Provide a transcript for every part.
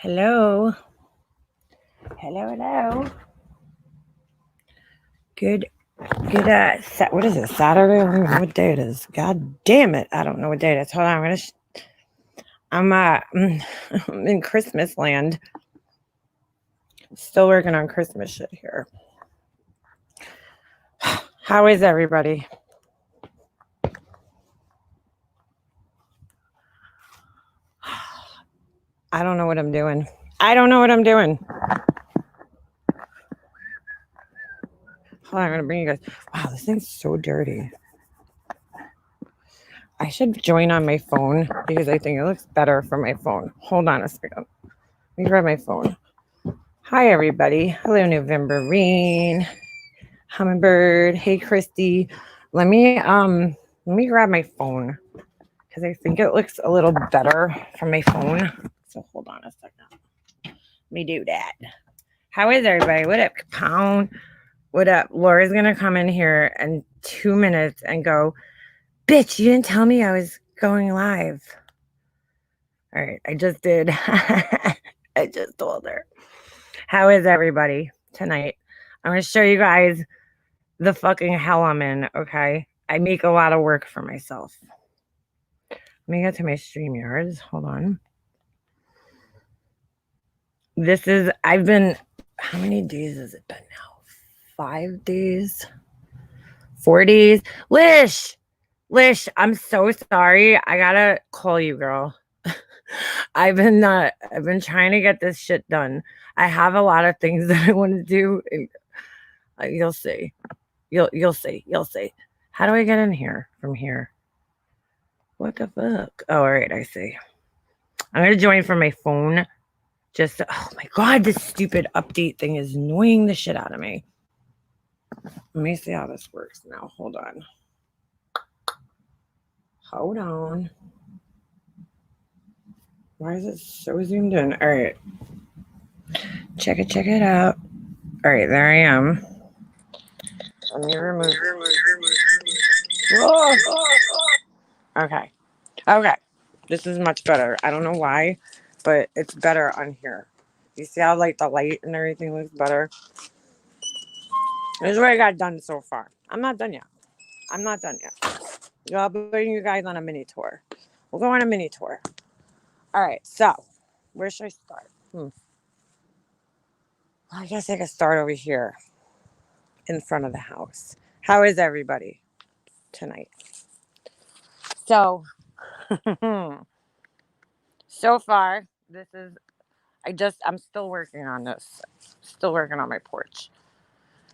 Hello. Hello. Good. What is it? Saturday? I don't even know what day it is. God damn it! I don't know what day it is. Hold on. I'm in Christmas land. Still working on Christmas shit here. How is everybody? I don't know what I'm doing. Hold on, I'm gonna bring you guys. Wow, this thing's so dirty. I should join on my phone because I think it looks better from my phone. Hold on a second. Let me grab my phone. Hi everybody. Hello Novemberine. Hummingbird. Hey Christy. Let me grab my phone because I think it looks a little better from my phone. So hold on a second. Let me do that. How is everybody? What up, Capone? What up? Laura's gonna come in here in 2 minutes and go, bitch, you didn't tell me I was going live. All right, I just did. I just told her. How is everybody tonight? I'm gonna show you guys the fucking hell I'm in, okay? I make a lot of work for myself. Let me get to my StreamYards. Hold on. How many days has it been now? 5 days? 4 days? Lish, I'm so sorry. I gotta call you, girl. I've been trying to get this shit done. I have a lot of things that I want to do. You'll see. You'll see. How do I get in here from here? What the fuck? Oh, all right, I see. I'm gonna join from my phone. Oh my god, this stupid update thing is annoying the shit out of me. Let me see how this works now. Hold on. Why is it so zoomed in? All right. Check it out. All right, there I am. Let me remove. Whoa. Okay. This is much better. I don't know why, but it's better on here. You see how like the light and everything looks better? This is what I got done so far. I'm not done yet. I'll bring you guys on a mini tour. We'll go on a mini tour. All right, so where should I start? Well, I guess I could start over here in front of the house. How is everybody tonight? So, so far, I'm still working on this. Still working on my porch.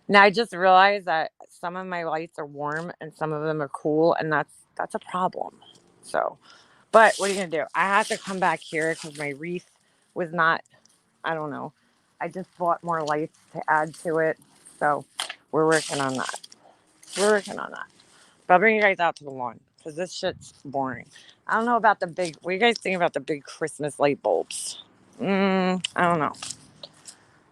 Now I just realized that some of my lights are warm and some of them are cool, and that's a problem. So, but what are you gonna do? I have to come back here because my wreath was not. I don't know. I just bought more lights to add to it, so we're working on that. But I'll bring you guys out to the lawn because this shit's boring. I don't know about the big. What do you guys think about the big Christmas light bulbs? I don't know.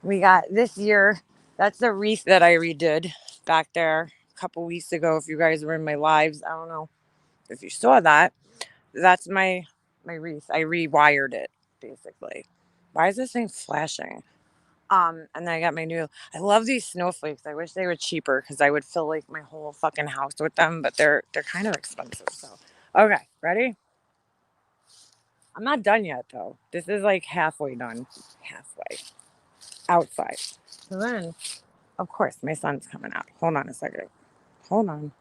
We got this year. That's the wreath that I redid back there a couple weeks ago. If you guys were in my lives, I don't know if you saw that. That's my wreath. I rewired it basically. Why is this thing flashing? And then I got my new. I love these snowflakes. I wish they were cheaper because I would fill like my whole fucking house with them. But they're kind of expensive. So okay, ready? I'm not done yet though. This is like halfway done. Halfway outside. So then, of course, my son's coming out. Hold on a second. Hold on.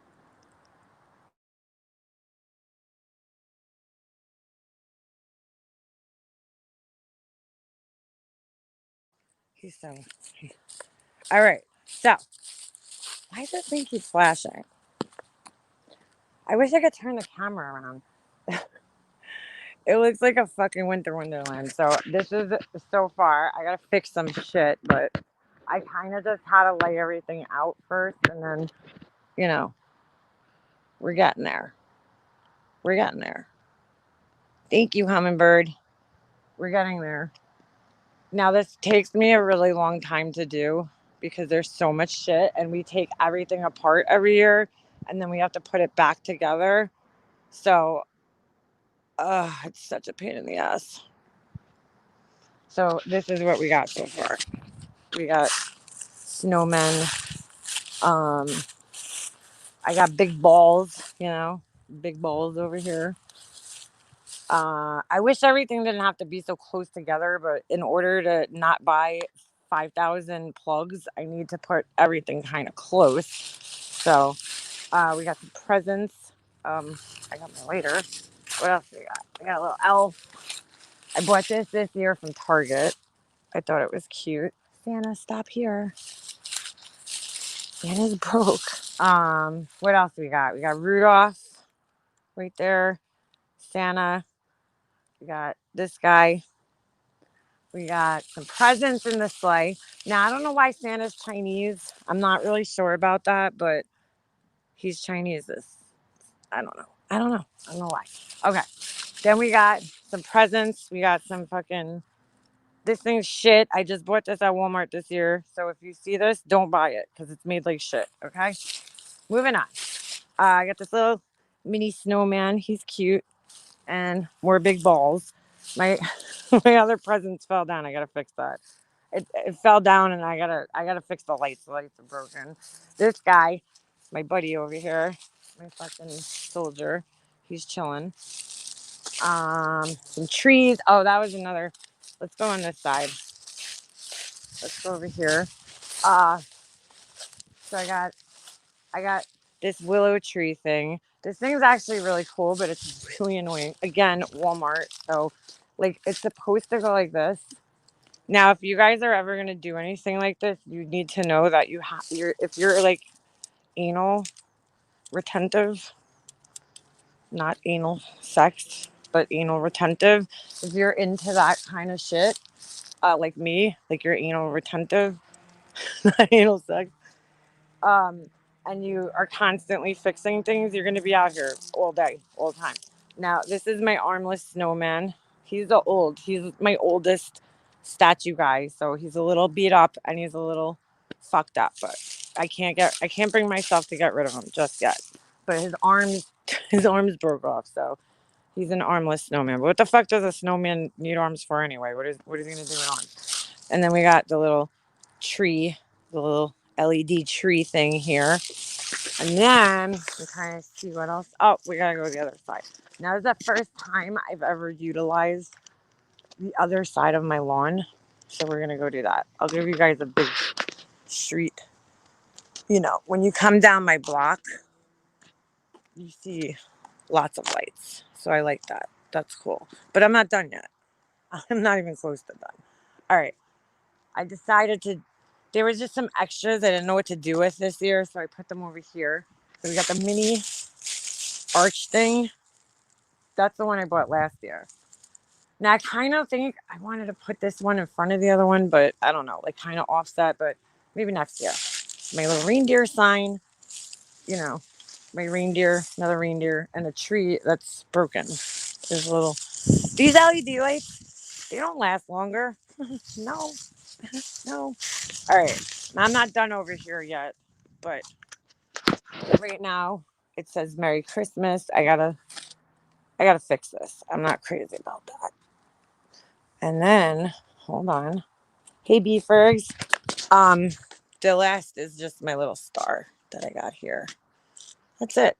He's so. All right. So, why does this thing keep flashing? I wish I could turn the camera around. It looks like a fucking winter wonderland. So this is so far. I gotta fix some shit, but I kind of just had to lay everything out first, and then, you know, we're getting there. Thank you, Hummingbird. We're getting there. Now this takes me a really long time to do because there's so much shit, and we take everything apart every year, and then we have to put it back together. So, it's such a pain in the ass. So this is what we got so far. We got snowmen. Um, I got big balls, big balls over here. I wish everything didn't have to be so close together, but in order to not buy 5,000 plugs, I need to put everything kind of close. So we got some presents. I got my lighter. What else we got? I got a little elf. I bought this year from Target. I thought it was cute. Santa, stop here. Santa's broke. What else we got? We got Rudolph right there. Santa. We got this guy. We got some presents in the sleigh. Now, I don't know why Santa's Chinese. I'm not really sure about that, but he's Chinese. I don't know. I don't know why. Okay. Then we got some presents. We got some fucking... This thing's shit. I just bought this at Walmart this year. So if you see this, don't buy it because it's made like shit. Okay? Moving on. I got this little mini snowman. He's cute. And more big balls. My my other presents fell down. I gotta fix that. It fell down, and I gotta fix the lights. The lights are broken. This guy, my buddy over here, my fucking soldier, he's chilling. Some trees. Oh, that was another. Let's go on this side. Let's go over here. So I got this willow tree thing. This thing's actually really cool, but it's really annoying. Again, Walmart. So, like, it's supposed to go like this. Now, if you guys are ever gonna do anything like this, you need to know that if you're like anal retentive, not anal sex, but anal retentive. If you're into that kind of shit, like me, like you're anal retentive, not anal sex, um, and you are constantly fixing things, you're going to be out here all day, all the time. Now, this is my armless snowman. He's my oldest statue guy, so he's a little beat up and he's a little fucked up, but I can't bring myself to get rid of him just yet. But his arms broke off, so he's an armless snowman. But what the fuck does a snowman need arms for anyway? What is he gonna do with arms? And then we got the little tree, the little LED tree thing here. And then we kind of see what else. Oh, we gotta go to the other side. Now, this is the first time I've ever utilized the other side of my lawn. So we're gonna go do that. I'll give you guys a big street. When you come down my block, you see lots of lights. So I like that. That's cool. But I'm not done yet. I'm not even close to done. All right. I decided there was just some extras I didn't know what to do with this year. So I put them over here. So we got the mini arch thing. That's the one I bought last year. Now I kind of think I wanted to put this one in front of the other one, but I don't know, like kind of offset, but maybe next year. My little reindeer sign, my reindeer, another reindeer, and a tree that's broken. These LED lights, they don't last longer. No, no. All right, I'm not done over here yet, but right now it says Merry Christmas. I gotta fix this. I'm not crazy about that. And then, hold on. Hey, Beefergs. Um, the last is just my little star that I got here. That's it.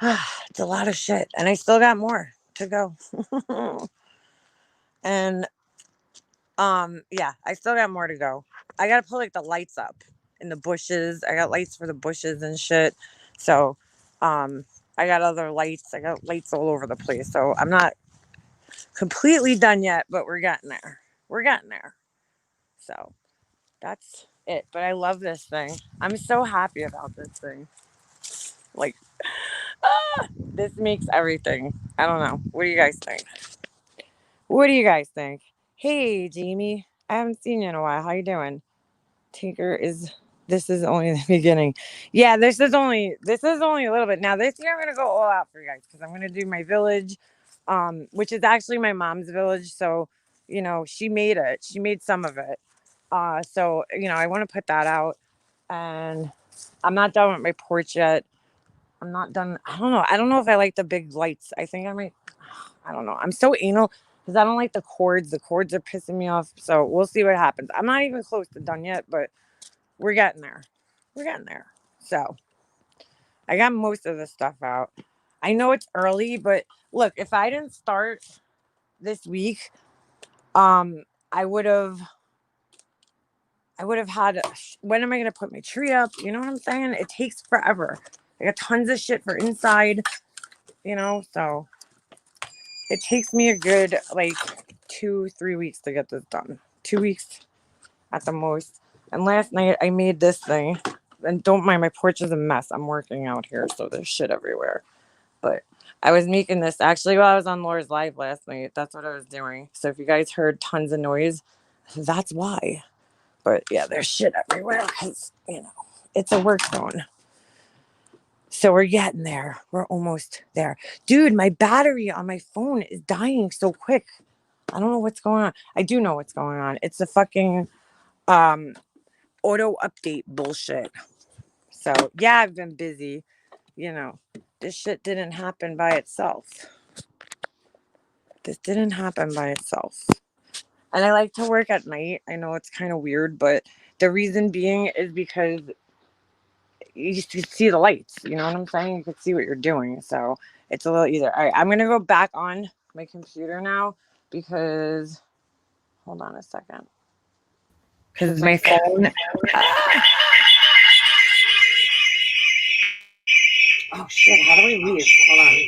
It's a lot of shit, and I still got more to go. And yeah, I still got more to go. I gotta put like the lights up in the bushes. I got lights for the bushes and shit. So, I got other lights. I got lights all over the place. So I'm not completely done yet, but we're getting there. We're getting there. So that's it. But I love this thing. I'm so happy about this thing. Like, this makes everything. I don't know. What do you guys think? What do you guys think? Hey, Jamie. I haven't seen you in a while. How you doing? Tinker is... This is only the beginning. Yeah, this is only a little bit. Now this year I'm gonna go all out for you guys because I'm gonna do my village, which is actually my mom's village. So, she made it. She made some of it. So I want to put that out, and I'm not done with my porch yet. I'm not done. I don't know. I don't know if I like the big lights. I think I might. I don't know. I'm so anal. because I don't like the cords. The cords are pissing me off. So we'll see what happens. I'm not even close to done yet, but we're getting there. We're getting there. So I got most of the stuff out. I know it's early, but look, if I didn't start this week, I would have had, when am I going to put my tree up? You know what I'm saying? It takes forever. I got tons of shit for inside, so it takes me a good, like, 2-3 weeks to get this done. 2 weeks at the most. And last night I made this thing. And don't mind, my porch is a mess. I'm working out here, so there's shit everywhere. But I was making this actually while I was on Laura's live last night. That's what I was doing. So if you guys heard tons of noise, that's why. But yeah, there's shit everywhere because, it's a work phone. So we're getting there. We're almost there. Dude, my battery on my phone is dying so quick. I don't know what's going on. I do know what's going on. It's the fucking auto update bullshit. So yeah, I've been busy. This shit didn't happen by itself. This didn't happen by itself. And I like to work at night. I know it's kind of weird, but the reason being is because you can see the lights. You know what I'm saying? You can see what you're doing. So it's a little easier. All right, I'm going to go back on my computer now because, hold on a second. Because my phone. Oh shit, how do I leave? Hold on.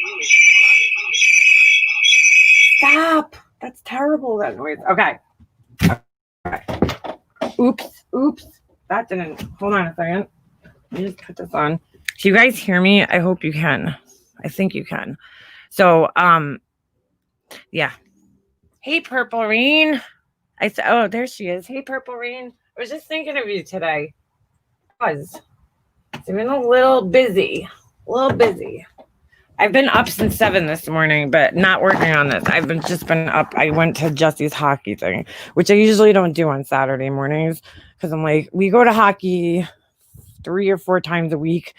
Stop! That's terrible, that noise. Okay. Oops. That didn't. Hold on a second. Let me just put this on. Can you guys hear me? I hope you can. I think you can. So, yeah. Hey, Purple Rain. I said, oh, there she is. Hey, Purple Rain. I was just thinking of you today. I've been a little busy. I've been up since 7 this morning, but not working on this. I've just been up. I went to Jesse's hockey thing, which I usually don't do on Saturday mornings because I'm like, we go to hockey 3 or 4 times a week.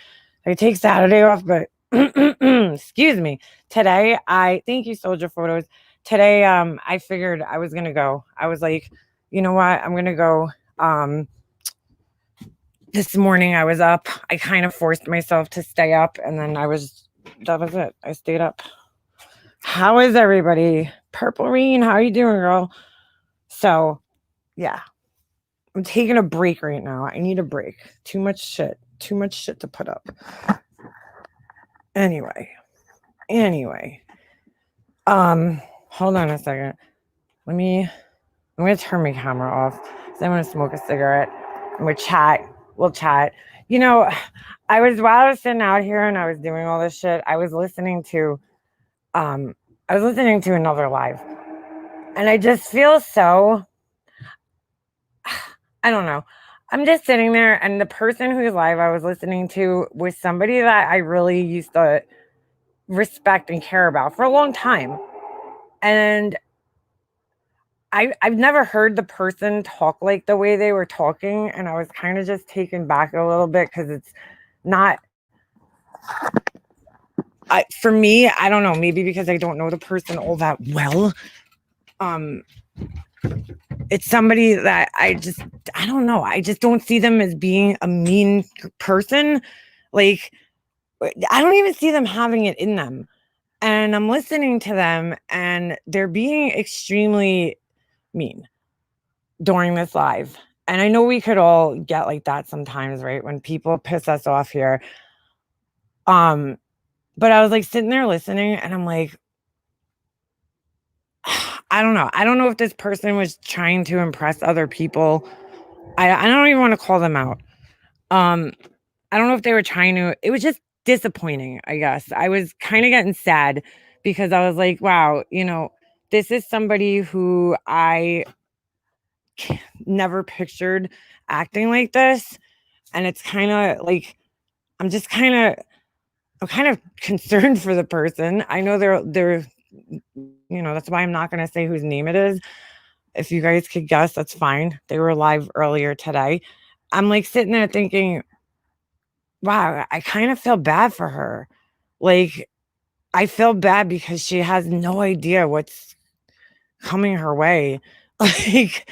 I take Saturday off, but excuse me. Today, thank you, Soldier Photos. Today, I figured I was gonna go. I was like, you know what? I'm gonna go. This morning I was up. I kind of forced myself to stay up, and then that was it. I stayed up. How is everybody? Purple Rain, how are you doing, girl? So, yeah. I'm taking a break right now. I need a break. Too much shit to put up. Anyway. Hold on a second. I'm going to turn my camera off because I'm going to smoke a cigarette. I'm going to chat. We'll chat. While I was sitting out here and I was doing all this shit, I was listening to another live. And I just feel so, I don't know. I'm just sitting there, and the person whose live I was listening to was somebody that I really used to respect and care about for a long time. And I've never heard the person talk like the way they were talking, and I was kind of just taken back a little bit because it's not. For me, I don't know, maybe because I don't know the person all that well. It's somebody that I don't know. I just don't see them as being a mean person. Like, I don't even see them having it in them. And I'm listening to them, and they're being extremely mean during this live. And I know we could all get like that sometimes, right? When people piss us off here. But I was like sitting there listening, and I'm like, I don't know. I don't know if this person was trying to impress other people. I don't even want to call them out. I don't know if they were trying to. It was just disappointing, I guess. I was kind of getting sad because I was like, wow, this is somebody who I never pictured acting like this. And it's kind of like, I'm kind of concerned for the person. I know they're that's why I'm not going to say whose name it is. If you guys could guess, that's fine. They were live earlier today. I'm like sitting there thinking, wow, I kind of feel bad for her. Like, I feel bad because she has no idea what's coming her way. Like,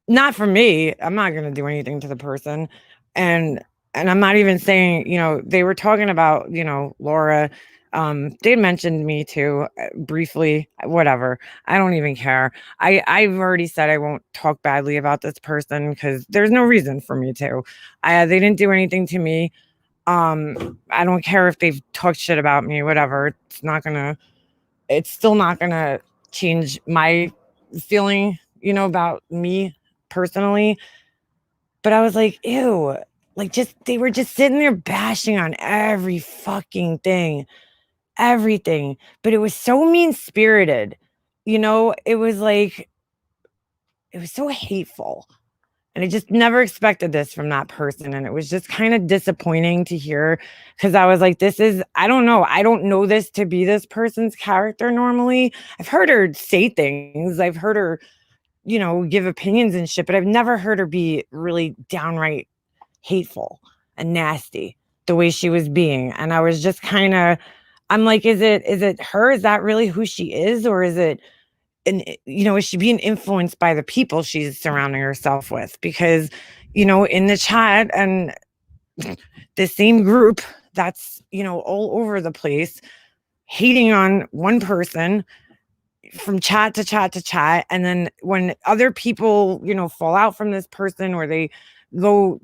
not for me. I'm not gonna do anything to the person. And I'm not even saying, they were talking about, Laura. They mentioned me too, briefly, whatever. I don't even care. I've already said I won't talk badly about this person because there's no reason for me to. They didn't do anything to me. I don't care if they've talked shit about me, whatever. It's still not gonna change my feeling, about me personally. But I was like, ew, like, they were just sitting there bashing on every fucking thing, everything. But it was so mean spirited. It was like, it was so hateful. And I just never expected this from that person. And it was just kind of disappointing to hear because I was like, I don't know. I don't know this to be this person's character normally. I've heard her say things. I've heard her, give opinions and shit, but I've never heard her be really downright hateful and nasty the way she was being. And I was just kind of, I'm like, is it her? Is that really who she is? Or is it, and is she being influenced by the people she's surrounding herself with? Because, in the chat and the same group that's, all over the place, hating on one person from chat to chat to chat. And then when other people, fall out from this person or they go,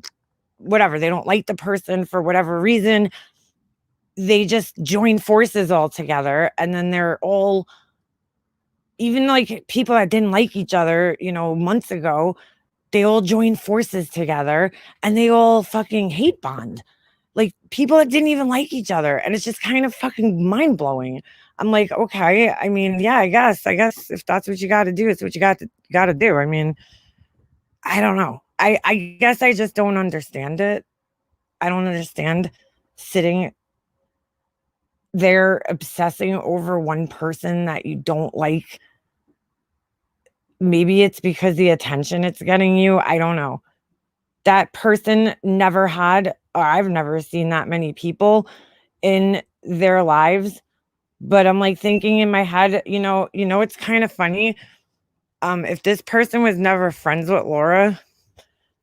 whatever, they don't like the person for whatever reason, they just join forces all together. And then they're all, even like people that didn't like each other, months ago, they all join forces together and they all fucking hate bond. Like people that didn't even like each other. And it's just kind of fucking mind blowing. I'm like, okay, I mean, yeah, I guess if that's what you got to do, it's what you got to do. I mean, I don't know. I guess I just don't understand it. I don't understand sitting there obsessing over one person that you don't like. Maybe it's because the attention it's getting you. I don't know. That person never had, or I've never seen that many people in their lives. But I'm like thinking in my head, it's kind of funny. If this person was never friends with Laura,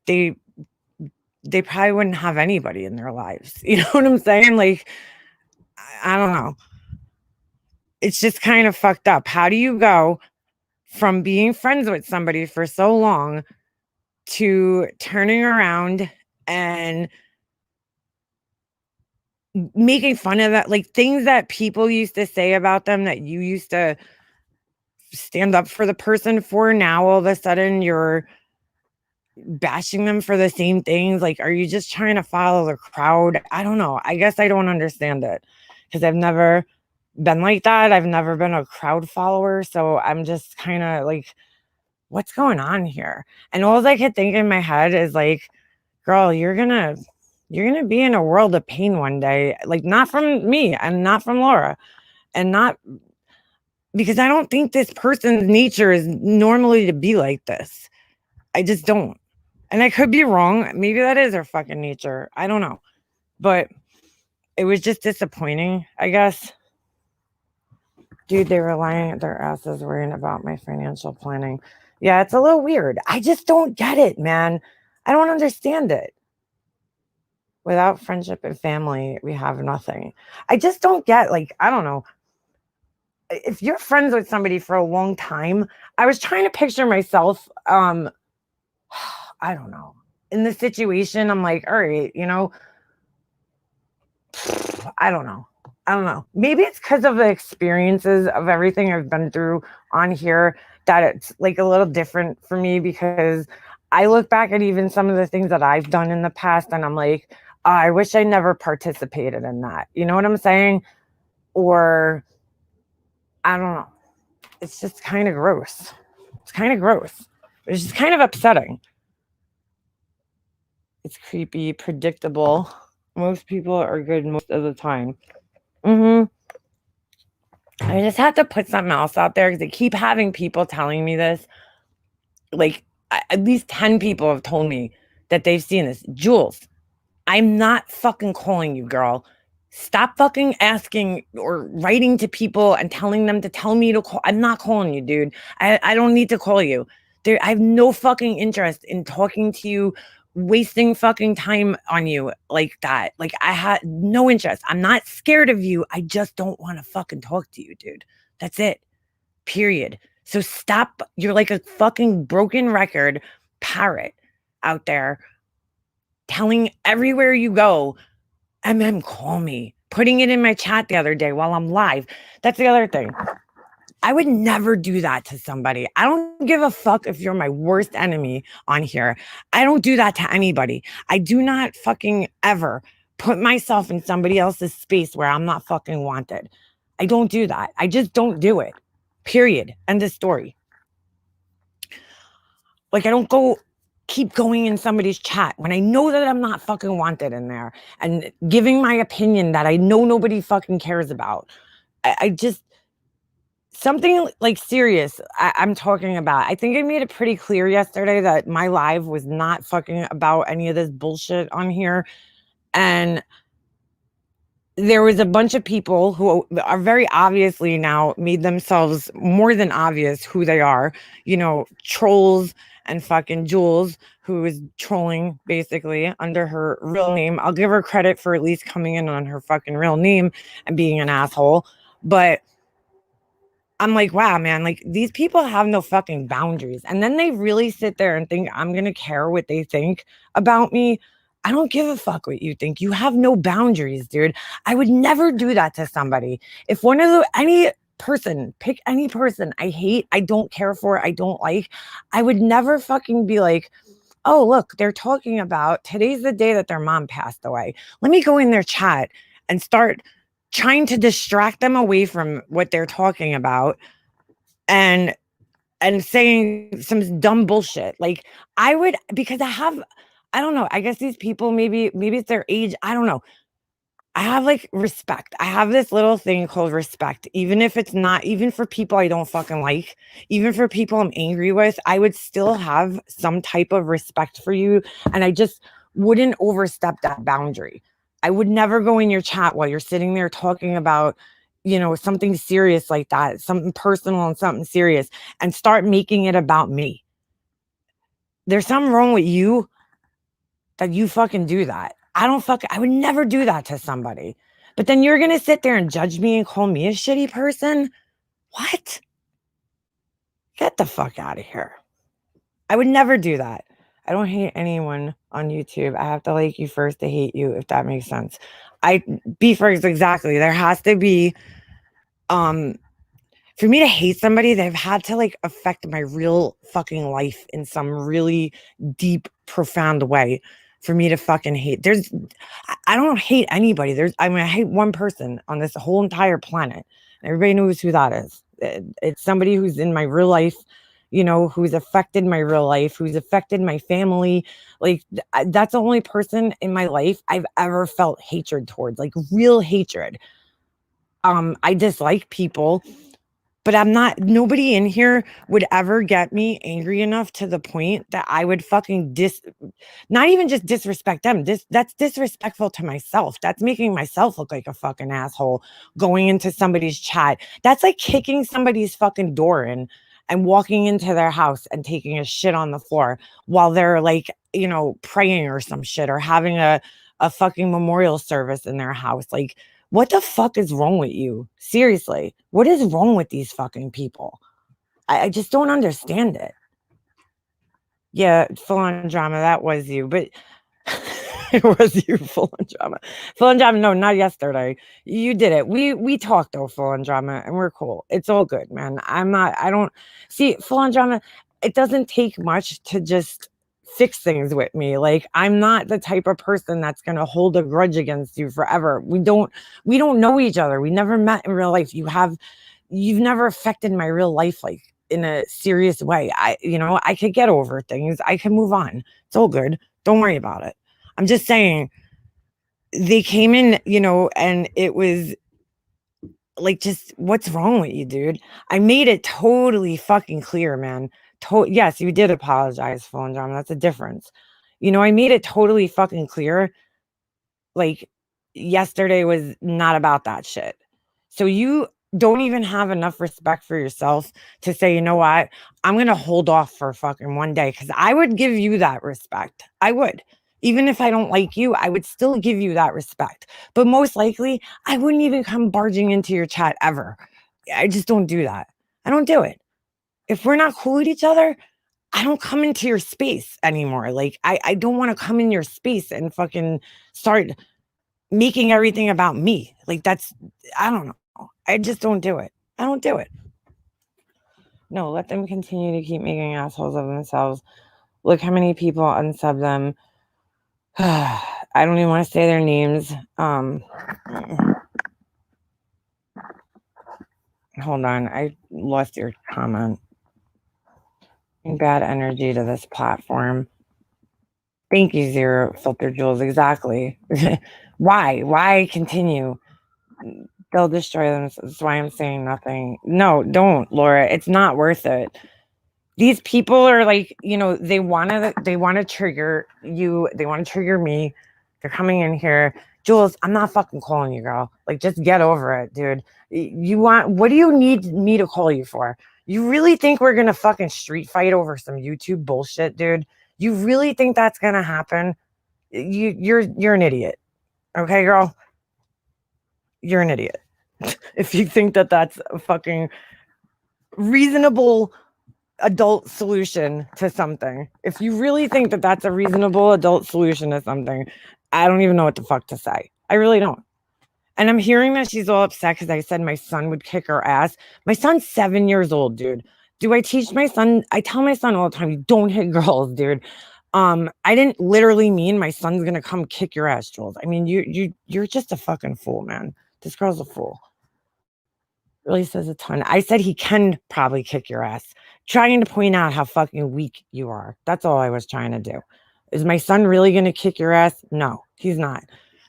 they probably wouldn't have anybody in their lives. You know what I'm saying? Like, I don't know. It's just kind of fucked up. How do you go from being friends with somebody for so long to turning around and making fun of that, like things that people used to say about them that you used to stand up for the person for? Now all of a sudden you're bashing them for the same things. Like, are you just trying to follow the crowd? I don't know. I guess I don't understand it because I've never been like that. I've never been a crowd follower. So I'm just kind of like, what's going on here? And all I could think in my head is like, girl, you're gonna be in a world of pain one day. Like, not from me and not from Laura. And not because I don't think this person's nature is normally to be like this. I just don't. And I could be wrong. Maybe that is her fucking nature. I don't know. But it was just disappointing, I guess. Dude, they were lying their asses worrying about my financial planning. Yeah, it's a little weird. I just don't get it, man. I don't understand it. Without friendship and family, we have nothing. I just don't get, like, I don't know. If you're friends with somebody for a long time, I was trying to picture myself, I don't know, in the situation. I'm like, all right, I don't know. Maybe it's because of the experiences of everything I've been through on here that it's like a little different for me, because I look back at even some of the things that I've done in the past and I'm like, oh, I wish I never participated in that. You know what I'm saying? Or I don't know. It's just kind of gross. It's kind of gross. It's just kind of upsetting. It's creepy, predictable. Most people are good most of the time. I just have to put something else out there because they keep having people telling me this. Like, at least 10 people have told me that they've seen this. Jules, I'm not fucking calling you, girl. Stop fucking asking or writing to people and telling them to tell me to call. I'm not calling you, dude. I don't need to call you. I have no fucking interest in talking to you, wasting fucking time on you like that. Like, I had no interest. I'm not scared of you. I just don't want to fucking talk to you, dude. That's it. Period. So stop. You're like a fucking broken record parrot out there telling everywhere you go, call me. Putting it in my chat the other day while I'm live. That's the other thing. I would never do that to somebody. I don't give a fuck if you're my worst enemy on here. I don't do that to anybody. I do not fucking ever put myself in somebody else's space where I'm not fucking wanted. I don't do that. I just don't do it. Period. End of story. Like, I don't keep going in somebody's chat when I know that I'm not fucking wanted in there and giving my opinion that I know nobody fucking cares about. I just, something like serious I'm talking about. I think I made it pretty clear yesterday that my live was not fucking about any of this bullshit on here. And there was a bunch of people who are very obviously now made themselves more than obvious who they are, trolls and fucking Jules, who is trolling basically under her real name. I'll give her credit for at least coming in on her fucking real name and being an asshole. But I'm like, wow, man, like, these people have no fucking boundaries. And then they really sit there and think I'm going to care what they think about me. I don't give a fuck what you think. You have no boundaries, dude. I would never do that to somebody. If any person, pick any person I hate, I don't care for, I don't like, I would never fucking be like, oh, look, they're talking about today's the day that their mom passed away. Let me go in their chat and start trying to distract them away from what they're talking about and saying some dumb bullshit. Like, I would, because I don't know, I guess these people, maybe it's their age, I don't know. I have like respect. I have this little thing called respect. Even if it's not, even for people I don't fucking like, even for people I'm angry with, I would still have some type of respect for you. And I just wouldn't overstep that boundary. I would never go in your chat while you're sitting there talking about, something serious like that, something personal and something serious, and start making it about me. There's something wrong with you that you fucking do that. I would never do that to somebody. But then you're going to sit there and judge me and call me a shitty person? What? Get the fuck out of here. I would never do that. I don't hate anyone on YouTube. I have to like you first to hate you, if that makes sense. Exactly. There has to be, for me to hate somebody, they've had to like affect my real fucking life in some really deep, profound way for me to fucking hate. I don't hate anybody. I hate one person on this whole entire planet. Everybody knows who that is. It's somebody who's in my real life, who's affected my real life, who's affected my family. Like, that's the only person in my life I've ever felt hatred towards, like real hatred. I dislike people, but nobody in here would ever get me angry enough to the point that I would fucking not even just disrespect them. That's disrespectful to myself. That's making myself look like a fucking asshole going into somebody's chat. That's like kicking somebody's fucking door in and walking into their house and taking a shit on the floor while they're like, praying or some shit, or having a fucking memorial service in their house. Like, what the fuck is wrong with you? Seriously, what is wrong with these fucking people? I just don't understand it. Yeah, full on drama. That was you, but it was you, full on drama. Full on drama. No, not yesterday. You did it. We talked though, full on drama, and we're cool. It's all good, man. I don't see full on drama. It doesn't take much to just fix things with me. Like, I'm not the type of person that's going to hold a grudge against you forever. We don't know each other. We never met in real life. You've never affected my real life like in a serious way. I could get over things. I can move on. It's all good. Don't worry about it. I'm just saying, they came in, and it was like, just what's wrong with you, dude? I made it totally fucking clear, man. Yes, you did apologize, full and drama. That's a difference. I made it totally fucking clear. Like, yesterday was not about that shit. So you don't even have enough respect for yourself to say, you know what, I'm going to hold off for fucking one day, because I would give you that respect. I would. Even if I don't like you, I would still give you that respect. But most likely, I wouldn't even come barging into your chat ever. I just don't do that. I don't do it. If we're not cool with each other, I don't come into your space anymore. Like, I don't want to come in your space and fucking start making everything about me. Like, that's, I don't know. I just don't do it. I don't do it. No, let them continue to keep making assholes of themselves. Look how many people unsub them. I don't even want to say their names. Hold on. I lost your comment. Bad energy to this platform. Thank you, Zero Filter Jules. Exactly. Why continue? They'll destroy them. That's why I'm saying nothing. No, don't, Laura. It's not worth it. These people are like, they want to trigger you. They want to trigger me. They're coming in here. Jules, I'm not fucking calling you, girl. Like, just get over it, dude. What do you need me to call you for? You really think we're going to fucking street fight over some YouTube bullshit, dude? You really think that's going to happen? You're an idiot. Okay, girl? You're an idiot. If you think that that's a fucking reasonable adult solution to something. If you really think that that's a reasonable adult solution to something, I don't even know what the fuck to say. I really don't. And I'm hearing that she's all upset because I said my son would kick her ass. My son's 7 years old, dude. Do I teach my son? I tell my son all the time, you don't hit girls, dude. I didn't literally mean my son's gonna come kick your ass, Jules. I mean, you're just a fucking fool, man. This girl's a fool. Really says a ton. I said he can probably kick your ass. Trying to point out how fucking weak you are. That's all I was trying to do. Is my son really going to kick your ass? No, he's not.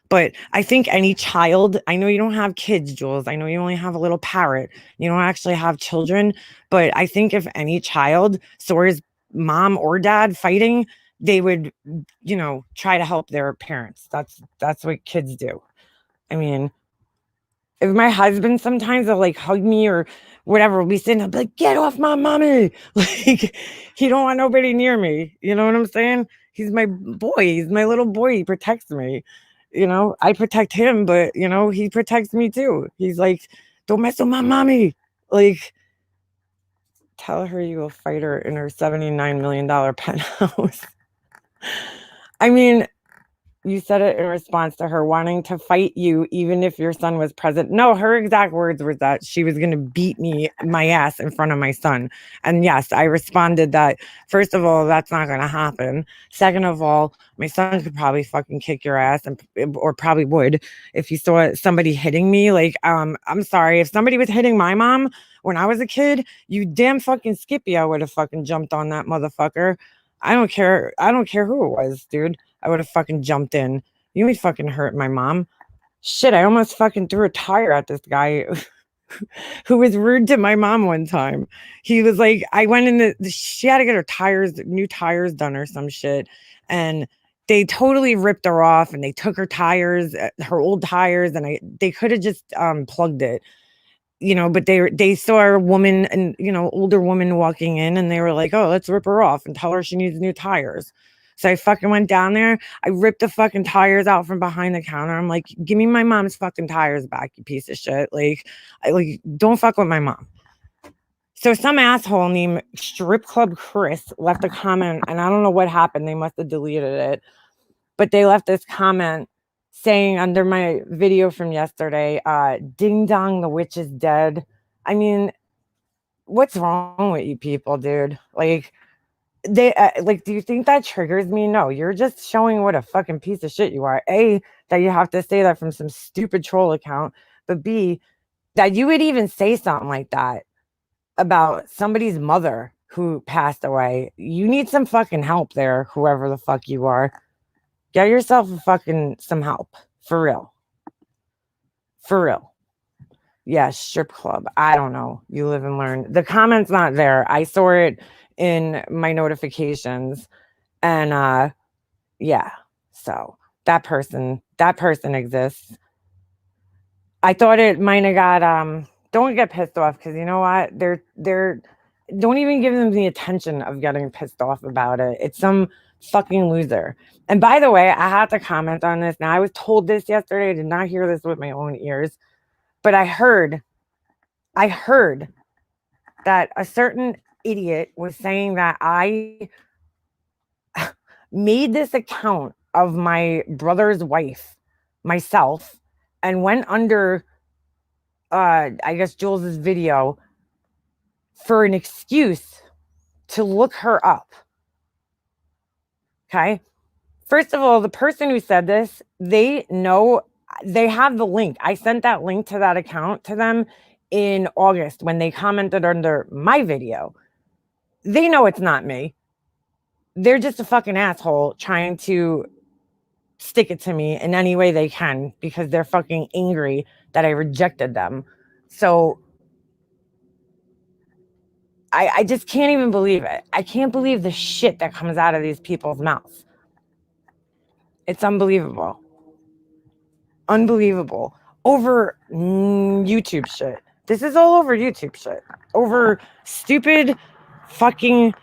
But I think any child, I know you don't have kids, Jules. I know you only have a little parrot. You don't actually have children. But I think if any child saw his mom or dad fighting, they would, try to help their parents. That's what kids do. I mean, if my husband sometimes will like hug me or whatever, we'll be sitting, I'll be like, get off my mommy. Like, he don't want nobody near me. You know what I'm saying? He's my boy. He's my little boy. He protects me. I protect him, but he protects me too. He's like, don't mess with my mommy. Like, tell her you will fight her in her $79 million penthouse. I mean, you said it in response to her wanting to fight you, even if your son was present. No, her exact words were that she was going to beat my ass in front of my son. And yes, I responded that, first of all, that's not going to happen. Second of all, my son could probably fucking kick your ass, or probably would, if he saw somebody hitting me. Like, I'm sorry. If somebody was hitting my mom when I was a kid, you damn fucking Skippy, I would have fucking jumped on that motherfucker. I don't care. I don't care who it was, dude. I would have fucking jumped in. You ain't fucking hurt my mom. Shit, I almost fucking threw a tire at this guy who was rude to my mom one time. He was like, I went in she had to get her new tires done or some shit. And they totally ripped her off and they took her tires, her old tires, and they could have just plugged it. But they saw a woman and, older woman walking in and they were like, oh, let's rip her off and tell her she needs new tires. So I fucking went down there. I ripped the fucking tires out from behind the counter. I'm like, give me my mom's fucking tires back, you piece of shit. Like, don't fuck with my mom. So some asshole named Strip Club Chris left a comment, and I don't know what happened. They must have deleted it. But they left this comment saying under my video from yesterday, ding dong, the witch is dead. I mean, what's wrong with you people, dude? Like, do you think that triggers me? No, you're just showing what a fucking piece of shit you are. A, that you have to say that from some stupid troll account, but B, that you would even say something like that about somebody's mother who passed away. You need some fucking help there, whoever the fuck you are. Get yourself some help. For real. For real. Yeah, strip club. I don't know. You live and learn. The comment's not there. I saw it in my notifications. And yeah. So That person exists. I thought it might have got don't get pissed off, because you know what? They're don't even give them the attention of getting pissed off about it. It's some fucking loser. And by the way, I have to comment on this. Now, I was told this yesterday. I did not hear this with my own ears, but I heard that a certain idiot was saying that I made this account of my brother's wife myself and went under I guess Jules's video for an excuse to look her up. Okay. First of all, the person who said this, they have the link. I sent that link to that account to them in August when they commented under my video. They know it's not me. They're just a fucking asshole trying to stick it to me in any way they can because they're fucking angry that I rejected them. So I just can't even believe it. I can't believe the shit that comes out of these people's mouths. It's unbelievable. Unbelievable. Over YouTube shit. This is all over YouTube shit. Over stupid fucking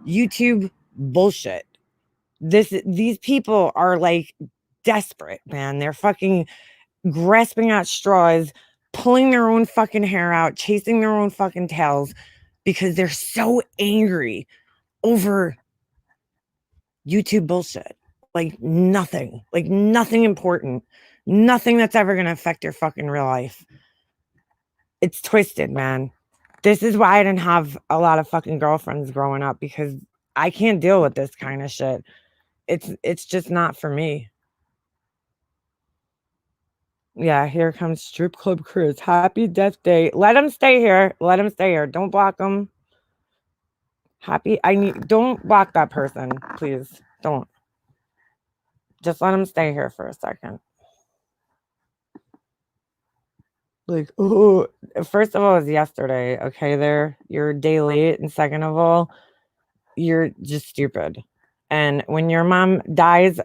YouTube bullshit. These people are like desperate, man. They're fucking grasping at straws, pulling their own fucking hair out, chasing their own fucking tails because they're so angry over YouTube bullshit. Like nothing important, nothing that's ever going to affect your fucking real life. It's twisted, man. This is why I didn't have a lot of fucking girlfriends growing up, because I can't deal with this kind of shit. It's just not for me. Yeah, here comes Strip Club Chris. Happy Death Day. Let him stay here. Let him stay here. Don't block him. Don't block that person, please. Don't. Just let him stay here for a second. Like, oh, first of all, it's yesterday. Okay, you're a day late. And second of all, you're just stupid. And when your mom dies,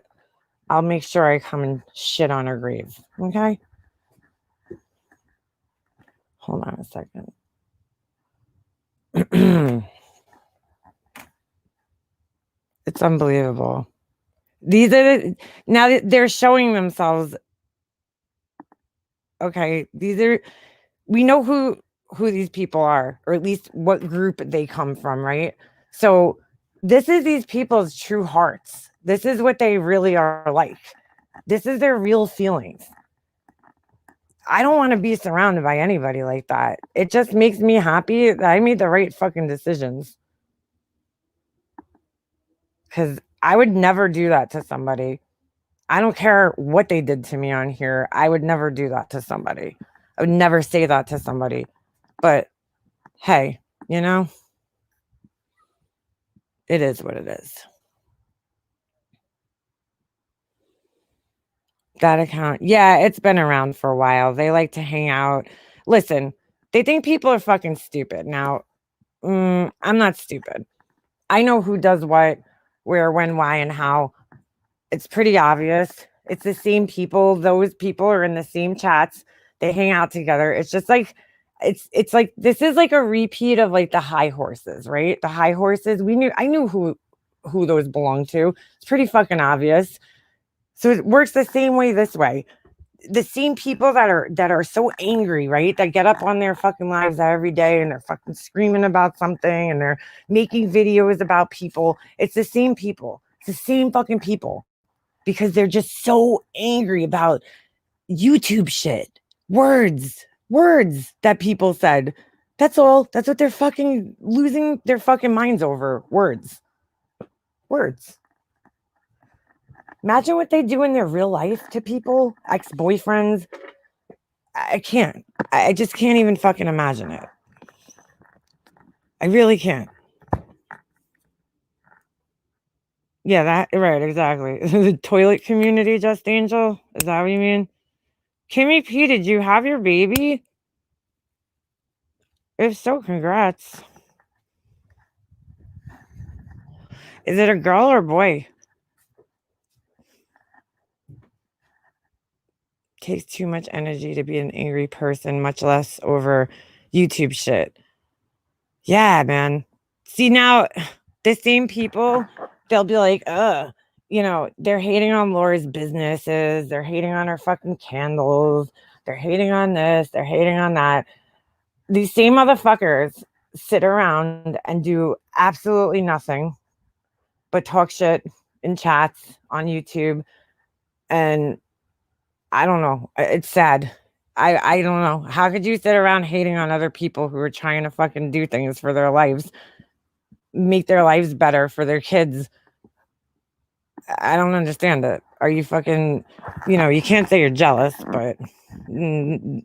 I'll make sure I come and shit on her grave. Okay? Hold on a second. It's unbelievable. Now they're showing themselves. Okay, we know who these people are, or at least what group they come from, right? So this is these people's true hearts. This is what they really are like. This is their real feelings. I don't want to be surrounded by anybody like that. It just makes me happy that I made the right fucking decisions. Because I would never do that to somebody. I don't care what they did to me on here. I would never do that to somebody. I would never say that to somebody. But hey, you know, it is what it is. That account. Yeah, it's been around for a while. They like to hang out. Listen, they think people are fucking stupid. Now, I'm not stupid. I know who does what, where, when, why, and how. It's pretty obvious. It's the same people. Those people are in the same chats. They hang out together. It's just like, it's like, this is like a repeat of like the high horses, right? The high horses. I knew who those belong to. It's pretty fucking obvious. So it works the same way this way. The same people that are so angry, right? That get up on their fucking lives every day and they're fucking screaming about something and they're making videos about people. It's the same people. It's the same fucking people. Because they're just so angry about YouTube shit. Words that people said. That's all. That's what they're fucking losing their fucking minds over. Words. Imagine what they do in their real life to people, ex-boyfriends. I can't. I just can't even fucking imagine it. I really can't. Yeah, that right, exactly. The toilet community, Just Angel? Is that what you mean? Kimmy P, did you have your baby? If so, congrats. Is it a girl or a boy? takes too much energy to be an angry person, much less over YouTube shit. Yeah, man. See, now the same people, they'll be like, they're hating on Laura's businesses. They're hating on her fucking candles. They're hating on this. They're hating on that. These same motherfuckers sit around and do absolutely nothing but talk shit in chats on YouTube. And I don't know. It's sad. I don't know. How could you sit around hating on other people who are trying to fucking do things for their lives, make their lives better for their kids? I don't understand it. Are you fucking, you can't say you're jealous, but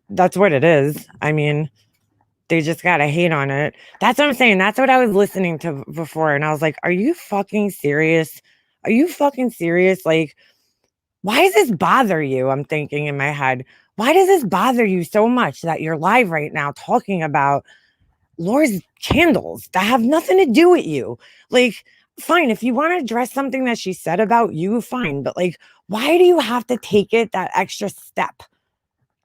that's what it is. I mean, they just gotta hate on it. That's what I'm saying. That's what I was listening to before. And I was like, are you fucking serious? Are you fucking serious? Like, why does this bother you? I'm thinking in my head. Why does this bother you so much that you're live right now talking about Laura's candles that have nothing to do with you? Like, fine, if you want to address something that she said about you, fine. But like, why do you have to take it that extra step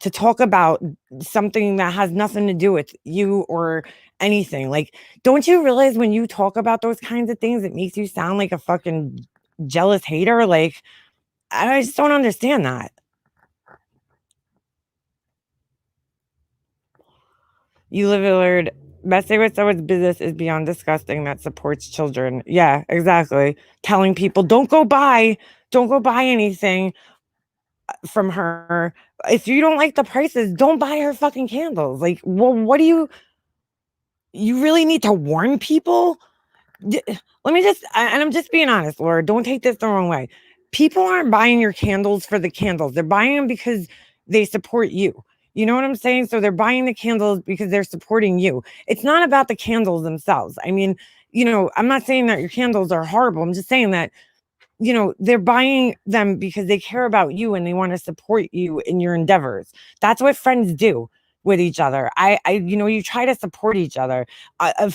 to talk about something that has nothing to do with you or anything? Like, don't you realize when you talk about those kinds of things, it makes you sound like a fucking jealous hater? Like, I just don't understand that. You live and learn. Messing with someone's business is beyond disgusting. That supports children. Yeah, exactly. Telling people don't go buy anything from her. If you don't like the prices, don't buy her fucking candles. Like, well, what do you really need to warn people? Let me just, and I'm just being honest, Laura, don't take this the wrong way. People aren't buying your candles for the candles. They're buying them because they support you. You know what I'm saying? So they're buying the candles because they're supporting you. It's not about the candles themselves. I mean, I'm not saying that your candles are horrible. I'm just saying that, they're buying them because they care about you and they want to support you in your endeavors. That's what friends do with each other. You try to support each other.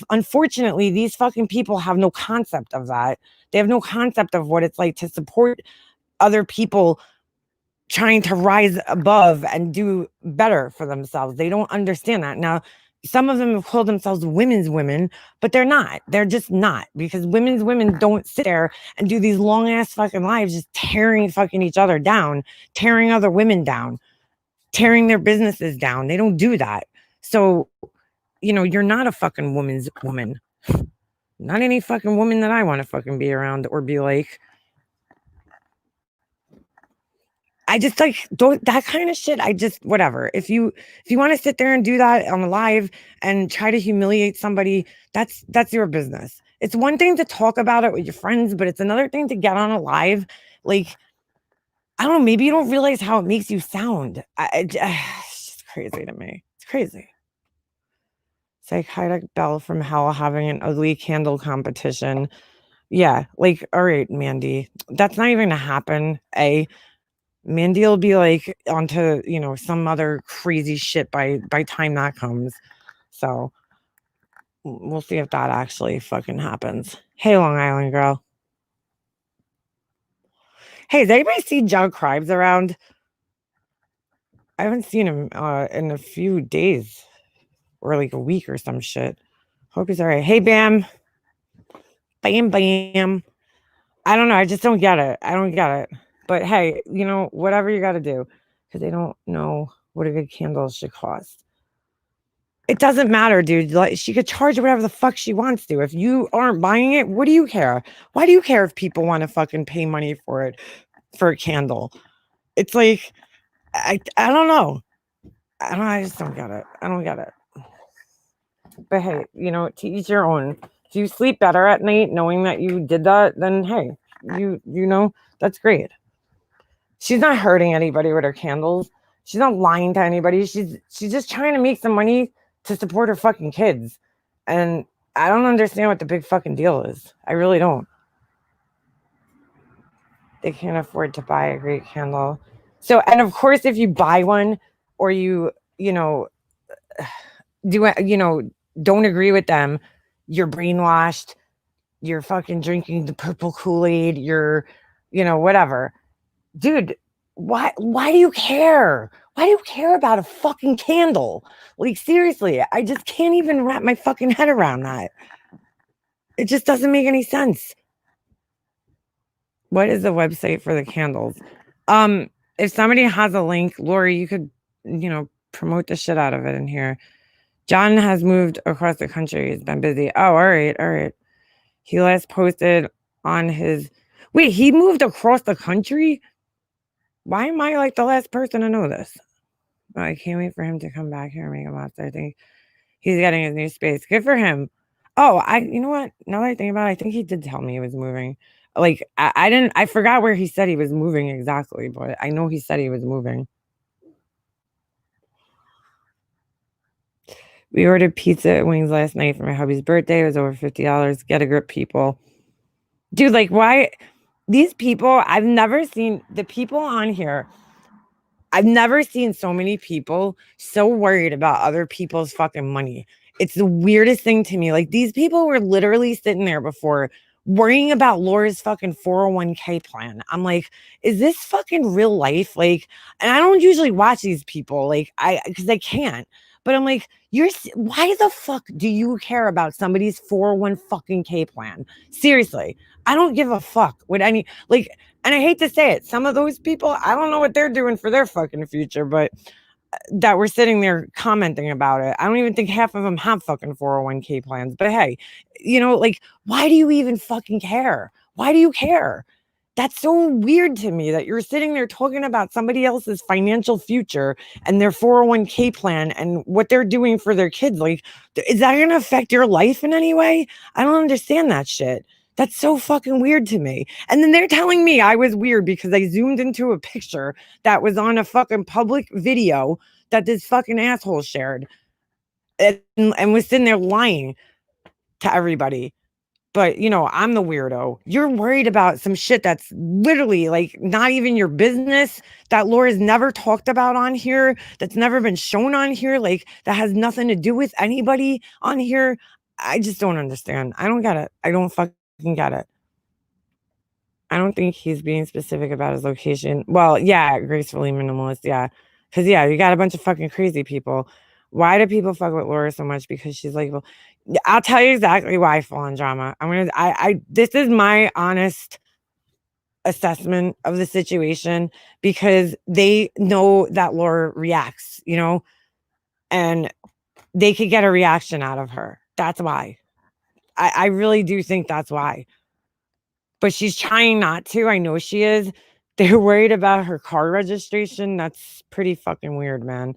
Unfortunately, these fucking people have no concept of that. They have no concept of what it's like to support other people trying to rise above and do better for themselves. They don't understand that. Now, some of them have called themselves women's women, but they're not. They're just not, because women's women don't sit there and do these long ass fucking lives just tearing fucking each other down, tearing other women down, tearing their businesses down. They don't do that. So, you're not a fucking woman's woman. Not any fucking woman that I want to fucking be around or be like. I just like that kind of shit. I just, whatever. If you want to sit there and do that on a live and try to humiliate somebody, that's your business. It's one thing to talk about it with your friends, but it's another thing to get on a live. Like, I don't know, maybe you don't realize how it makes you sound. It's just crazy to me. It's crazy. Psychotic Belle from hell having an ugly candle competition. Yeah, like, all right, Mandy, that's not even gonna happen. Mandy will be like onto, some other crazy shit by time that comes. So we'll see if that actually fucking happens. Hey, Long Island girl. Hey, does anybody see John Crimes around? I haven't seen him in a few days or like a week or some shit. Hope he's all right. Hey, Bam. Bam, bam. I don't know. I just don't get it. I don't get it. But hey, whatever you got to do, because they don't know what a good candle should cost. It doesn't matter, dude. Like, she could charge whatever the fuck she wants to. If you aren't buying it, what do you care? Why do you care if people want to fucking pay money for it, for a candle? It's like, I don't know. I just don't get it. I don't get it. But hey, to each your own. If you sleep better at night knowing that you did that, then hey, that's great. She's not hurting anybody with her candles. She's not lying to anybody. She's just trying to make some money to support her fucking kids. And I don't understand what the big fucking deal is. I really don't. They can't afford to buy a great candle. So, and of course, if you buy one or you don't agree with them, you're brainwashed. You're fucking drinking the purple Kool-Aid. You're, whatever. Dude, why do you care? Why do you care about a fucking candle? Like, seriously, I just can't even wrap my fucking head around that. It just doesn't make any sense. What is the website for the candles? If somebody has a link, Lori, you could, promote the shit out of it in here. John has moved across the country. He's been busy. Oh, all right. He last posted on his. Wait, he moved across the country? Why am I like the last person to know this? Oh, I can't wait for him to come back here and make a monster. I think he's getting his new space. Good for him. Oh, you know what? Now that I think about it, I think he did tell me he was moving. Like, I forgot where he said he was moving exactly, but I know he said he was moving. We ordered pizza and wings last night for my hubby's birthday. It was over $50. Get a grip, people. Dude, like, why? These people, I've never seen the people on here. I've never seen so many people so worried about other people's fucking money. It's the weirdest thing to me. Like, these people were literally sitting there before worrying about Laura's fucking 401k plan. I'm like, is this fucking real life? Like, and I don't usually watch these people, like, because I can't. But I'm like, why the fuck do you care about somebody's 401 fucking K plan? Seriously, I don't give a fuck what any, like, and I hate to say it, some of those people, I don't know what they're doing for their fucking future, but that we're sitting there commenting about it. I don't even think half of them have fucking 401k plans. But hey, like, why do you even fucking care? Why do you care? That's so weird to me that you're sitting there talking about somebody else's financial future and their 401k plan and what they're doing for their kids. Like, is that going to affect your life in any way? I don't understand that shit. That's so fucking weird to me. And then they're telling me I was weird because I zoomed into a picture that was on a fucking public video that this fucking asshole shared and was sitting there lying to everybody. But, I'm the weirdo. You're worried about some shit that's literally like not even your business, that Laura's never talked about on here, that's never been shown on here, like that has nothing to do with anybody on here. I just don't understand. I don't get it. I don't fucking get it. I don't think he's being specific about his location. Well, yeah, gracefully minimalist. Yeah. Because, yeah, you got a bunch of fucking crazy people. Why do people fuck with Laura so much? Because she's like, well, I'll tell you exactly why I fall in drama. This is my honest assessment of the situation because they know that Laura reacts, and they could get a reaction out of her. That's why. I really do think that's why. But she's trying not to. I know she is. They're worried about her car registration. That's pretty fucking weird, man.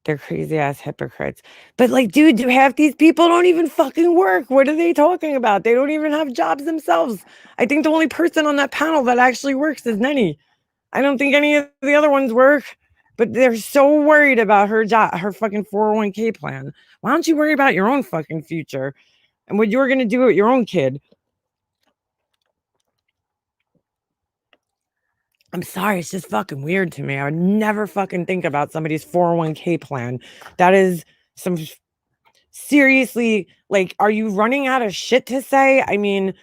They're crazy ass hypocrites. But like, dude, half these people don't even fucking work. What are they talking about? They don't even have jobs themselves. I think the only person on that panel that actually works is Nenny. I don't think any of the other ones work. But they're so worried about her job, her fucking 401k plan. Why don't you worry about your own fucking future and what you're gonna do with your own kid? I'm sorry, it's just fucking weird to me. I would never fucking think about somebody's 401k plan. That is some seriously, like, are you running out of shit to say? I mean,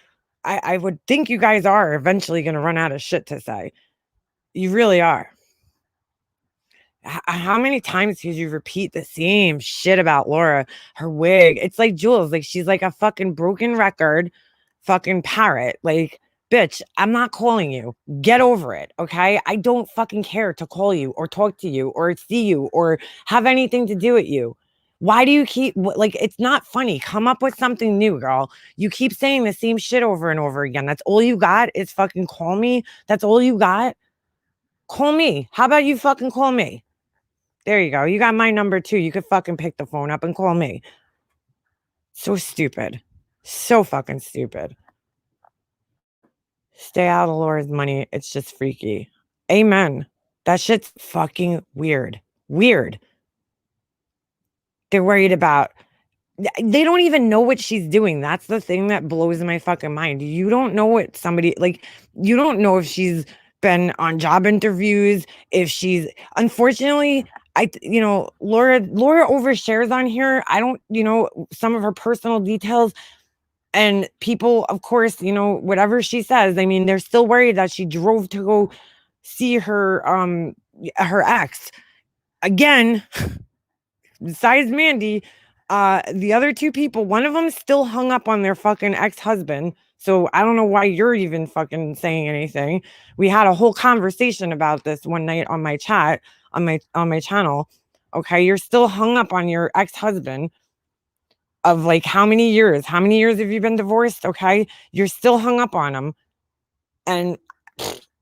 I would think you guys are eventually going to run out of shit to say. You really are. How many times did you repeat the same shit about Laura, her wig? It's like Jules, like she's like a fucking broken record, fucking parrot. Like, bitch, I'm not calling you. Get over it, okay? I don't fucking care to call you or talk to you or see you or have anything to do with you. Why do you keep like it's not funny? Come up with something new, girl. You keep saying the same shit over and over again. That's all you got is fucking call me. That's all you got. Call me. How about you fucking call me? There you go. You got my number too. You could fucking pick the phone up and call me. So stupid. So fucking stupid. Stay out of Laura's money. It's just freaky. Amen. That shit's fucking weird. Weird. They're worried about. They don't even know what she's doing. That's the thing that blows my fucking mind. You don't know what somebody like. You don't know if she's been on job interviews. If she's unfortunately, Laura overshares on here. I don't, some of her personal details. And people, of course, whatever she says, I mean, they're still worried that she drove to go see her ex again. Besides Mandy, the other two people, one of them still hung up on their fucking ex-husband. So I don't know why you're even fucking saying anything. We had a whole conversation about this one night on my chat on my channel. Okay, you're still hung up on your ex-husband of like how many years? How many years have you been divorced? Okay, you're still hung up on him. And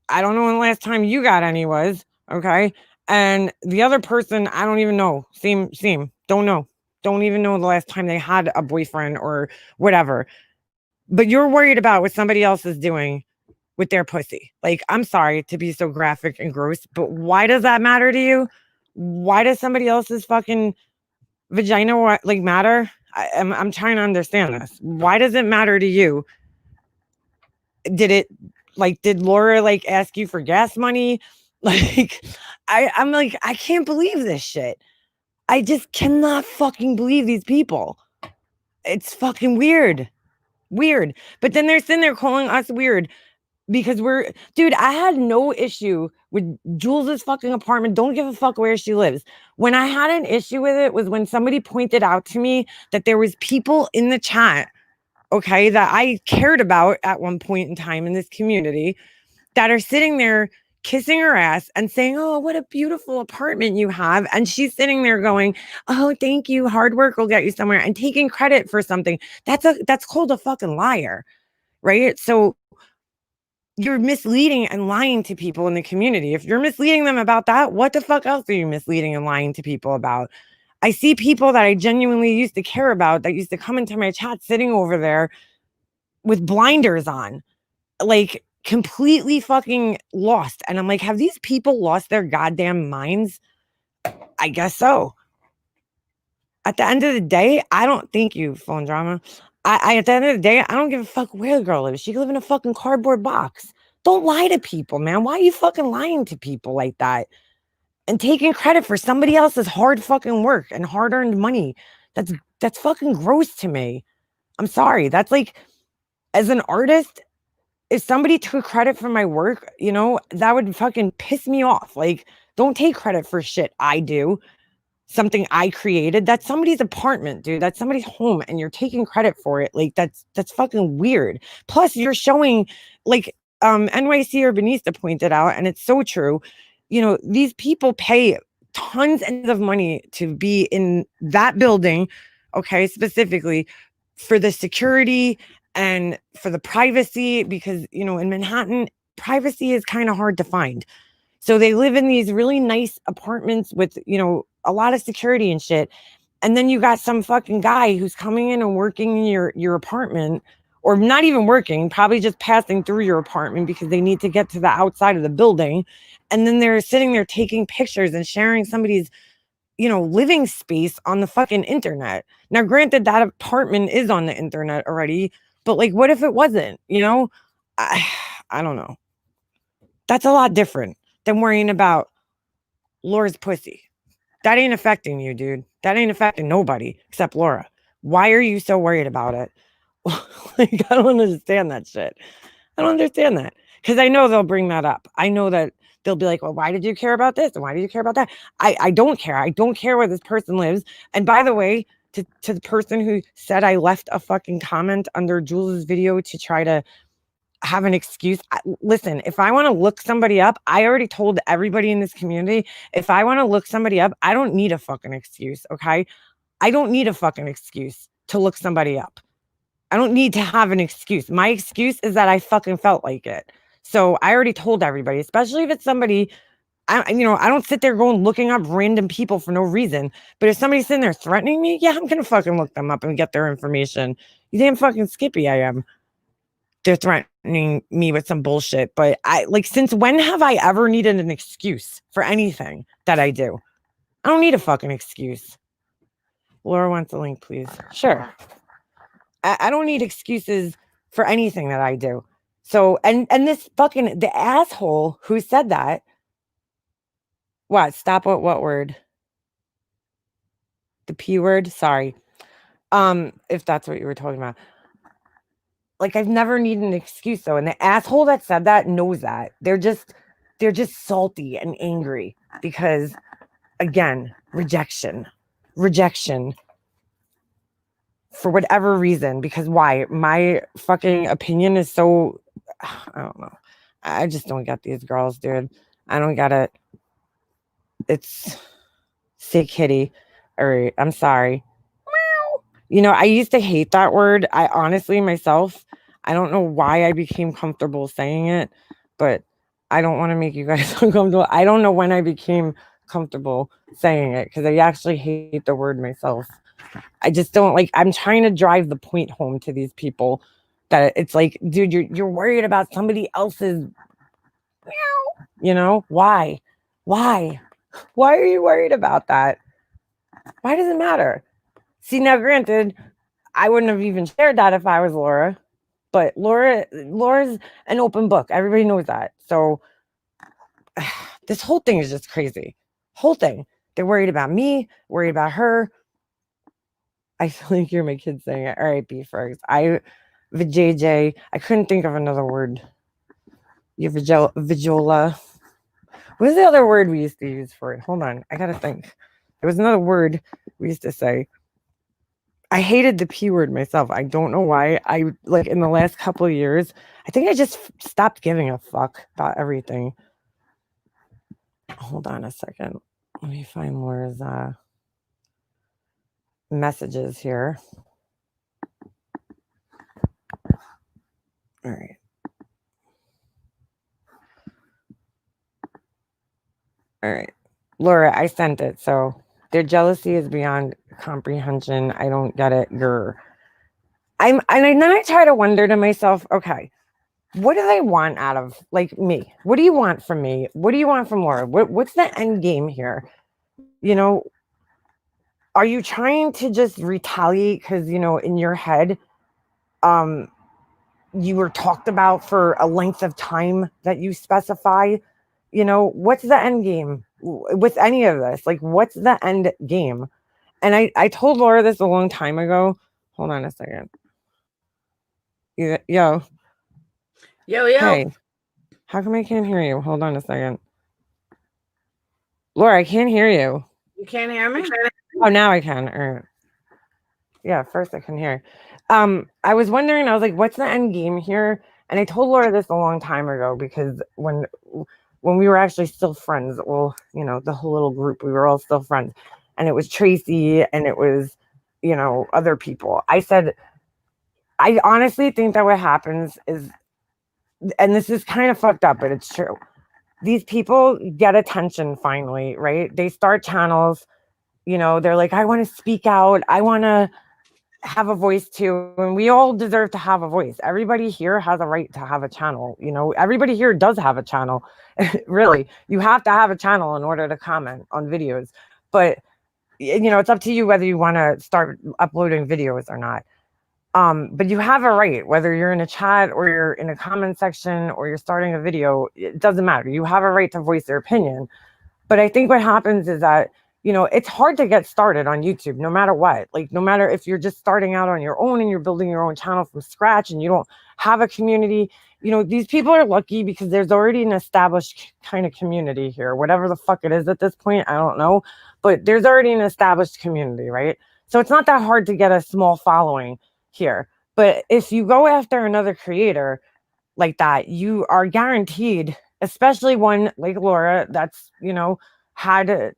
I don't know when the last time you got any was. Okay. And the other person, I don't even know. Same. Don't know. Don't even know the last time they had a boyfriend or whatever. But you're worried about what somebody else is doing with their pussy. Like, I'm sorry to be so graphic and gross, but why does that matter to you? Why does somebody else's fucking vagina like matter? I'm trying to understand this. Why does it matter to you? Did Laura like ask you for gas money? Like, I'm like, I can't believe this shit. I just cannot fucking believe these people. It's fucking weird. Weird. But then they're sitting there calling us weird because dude, I had no issue with Jules's fucking apartment. Don't give a fuck where she lives. When I had an issue with it was when somebody pointed out to me that there was people in the chat, okay, that I cared about at one point in time in this community that are sitting there kissing her ass and saying, "Oh, what a beautiful apartment you have." And she's sitting there going, "Oh, thank you. Hard work will get you somewhere," and taking credit for something. That's called a fucking liar, right? So you're misleading and lying to people in the community. If you're misleading them about that, what the fuck else are you misleading and lying to people about? I see people that I genuinely used to care about that used to come into my chat sitting over there with blinders on, like completely fucking lost. And I'm like, have these people lost their goddamn minds? I guess so. At the end of the day, I don't think you phone drama. At the end of the day, I don't give a fuck where the girl lives. She can live in a fucking cardboard box. Don't lie to people, man. Why are you fucking lying to people like that? And taking credit for somebody else's hard fucking work and hard-earned money. That's fucking gross to me. I'm sorry. That's like, as an artist, if somebody took credit for my work, that would fucking piss me off. Like, don't take credit for shit I do. Something I created. That's somebody's apartment, dude. That's somebody's home, and you're taking credit for it. Like, that's fucking weird. Plus, you're showing, like, NYC Urbanista pointed out, and it's so true. These people pay tons of money to be in that building, okay, specifically for the security and for the privacy, because in Manhattan, privacy is kind of hard to find. So they live in these really nice apartments with, a lot of security and shit. And then you got some fucking guy who's coming in and working in your apartment, or not even working, probably just passing through your apartment because they need to get to the outside of the building. And then they're sitting there taking pictures and sharing somebody's, living space on the fucking internet. Now, granted, that apartment is on the internet already, but like, what if it wasn't, I don't know. That's a lot different than worrying about Laura's pussy. That ain't affecting you, dude. That ain't affecting nobody except Laura. Why are you so worried about it? Like, I don't understand that shit. I don't understand that. Because I know they'll bring that up. I know that they'll be like, well, why did you care about this? And why did you care about that? I don't care. I don't care where this person lives. And by the way, to the person who said I left a fucking comment under Jules' video to try to have an excuse. Listen, if I want to look somebody up, I already told everybody in this community, if I want to look somebody up, I don't need a fucking excuse, okay? I don't need a fucking excuse to look somebody up. I don't need to have an excuse. My excuse is that I fucking felt like it. So I already told everybody, especially if it's somebody, I don't sit there going looking up random people for no reason. But if somebody's sitting there threatening me, yeah, I'm going to fucking look them up and get their information. You damn fucking skippy I am. They're threatening me with some bullshit. But since when have I ever needed an excuse for anything that I do? I don't need a fucking excuse. Laura wants a link, please. Sure. I don't need excuses for anything that I do. So, and this fucking, the asshole who said that, stop at what word? The P word? Sorry. If that's what you were talking about. Like, I've never needed an excuse though. And the asshole that said that knows that. They're they're just salty and angry because, again, rejection for whatever reason. Because why? My fucking opinion is so, I don't know. I just don't get these girls, dude. I don't get it. It's sick kitty. All right, I'm sorry. You know, I used to hate that word. I honestly myself, I don't know why I became comfortable saying it, but I don't want to make you guys uncomfortable. I don't know when I became comfortable saying it because I actually hate the word myself. I just don't like, I'm trying to drive the point home to these people that it's like, dude, you're worried about somebody else's, you know, why? Why are you worried about that? Why does it matter? See, now granted, I wouldn't have even shared that if I was Laura, but Laura's an open book. Everybody knows that. So this whole thing is just crazy. Whole thing. They're worried about me, worried about her. I feel like you're my kid saying it. All right, B-Fergs. Vijay. I couldn't think of another word. You Vijola. What was the other word we used to use for it? Hold on. I gotta think. There was another word we used to say. I hated the P word myself. I don't know why. I like in the last couple of years, I think I just stopped giving a fuck about everything. Hold on a second. Let me find Laura's messages here. All right. All right. Laura, I sent it. So their jealousy is beyond comprehension. I don't get it. And then I try to wonder to myself, okay, what do they want out of like me? What do you want from me? What do you want from Laura? What's the end game here? You know, are you trying to just retaliate because, you know, in your head, you were talked about for a length of time that you specify? You know, what's the end game with any of this? Like, what's the end game? And I told Laura this a long time ago. Hold on a second. Yo. Hey, how come I can't hear you? Hold on a second. Laura, I can't hear you. You can't hear me? Oh, now I can. All right. Yeah, first I can hear. I was wondering, I was like, what's the end game here? And I told Laura this a long time ago because when we were actually still friends, well, you know, the whole little group, we were all still friends. And it was Tracy and it was, you know, other people. I said, I honestly think that what happens is, and this is kind of fucked up, but it's true. These people get attention finally, right? They start channels, you know, they're like, I want to speak out. I want to have a voice too. And we all deserve to have a voice. Everybody here has a right to have a channel. You know, everybody here does have a channel. Really, you have to have a channel in order to comment on videos. But, you know, it's up to you whether you want to start uploading videos or not. But you have a right, whether you're in a chat or you're in a comment section or you're starting a video, it doesn't matter. You have a right to voice your opinion. But I think what happens is that, you know, it's hard to get started on YouTube, no matter what. Like, no matter if you're just starting out on your own and you're building your own channel from scratch and you don't have a community, you know, these people are lucky because there's already an established kind of community here. Whatever the fuck it is at this point, I don't know. But there's already an established community, right? So it's not that hard to get a small following here. But if you go after another creator like that, you are guaranteed, especially one like Laura that's, you know, had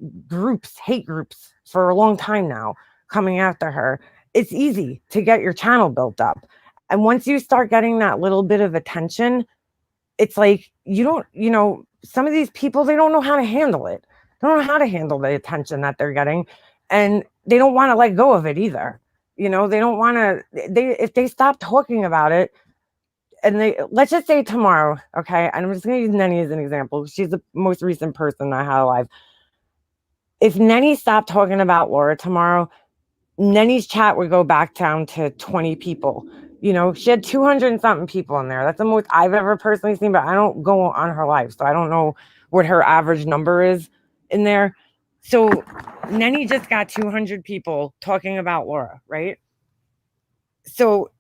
hate groups for a long time now coming after her. It's easy to get your channel built up. And once you start getting that little bit of attention, it's like you don't, you know, some of these people, they don't know how to handle it. They don't know how to handle the attention that they're getting. And they don't want to let go of it either. You know, they don't want to, if they stop talking about it, and let's just say tomorrow, okay? And I'm just going to use Nenny as an example. She's the most recent person I had alive. If Nenny stopped talking about Laura tomorrow, Nenny's chat would go back down to 20 people. You know, she had 200 and something people in there. That's the most I've ever personally seen, but I don't go on her live, so I don't know what her average number is in there. So Nenny just got 200 people talking about Laura, right? So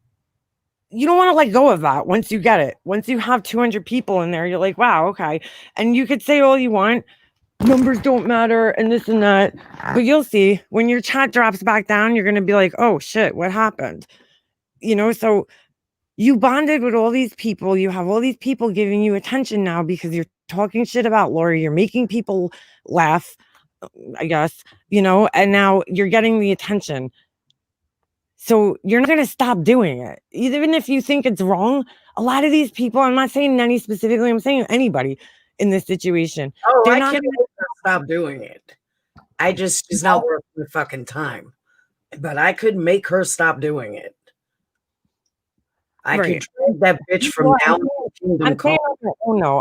you don't want to let go of that once you get it. Once you have 200 people in there, you're like, wow, okay. And you could say all you want, numbers don't matter and this and that. But you'll see when your chat drops back down, you're going to be like, oh shit, what happened? So you bonded with all these people. You have all these people giving you attention now because you're talking shit about Lori. You're making people laugh, I guess, and now you're getting the attention. So you're not going to stop doing it. Even if you think it's wrong, a lot of these people, I'm not saying any specifically, I'm saying anybody in this situation. Oh, they're I not can't stop doing it. She's not worth the fucking time. But I could make her stop doing it. I could drag that bitch from down the Kingdom Come.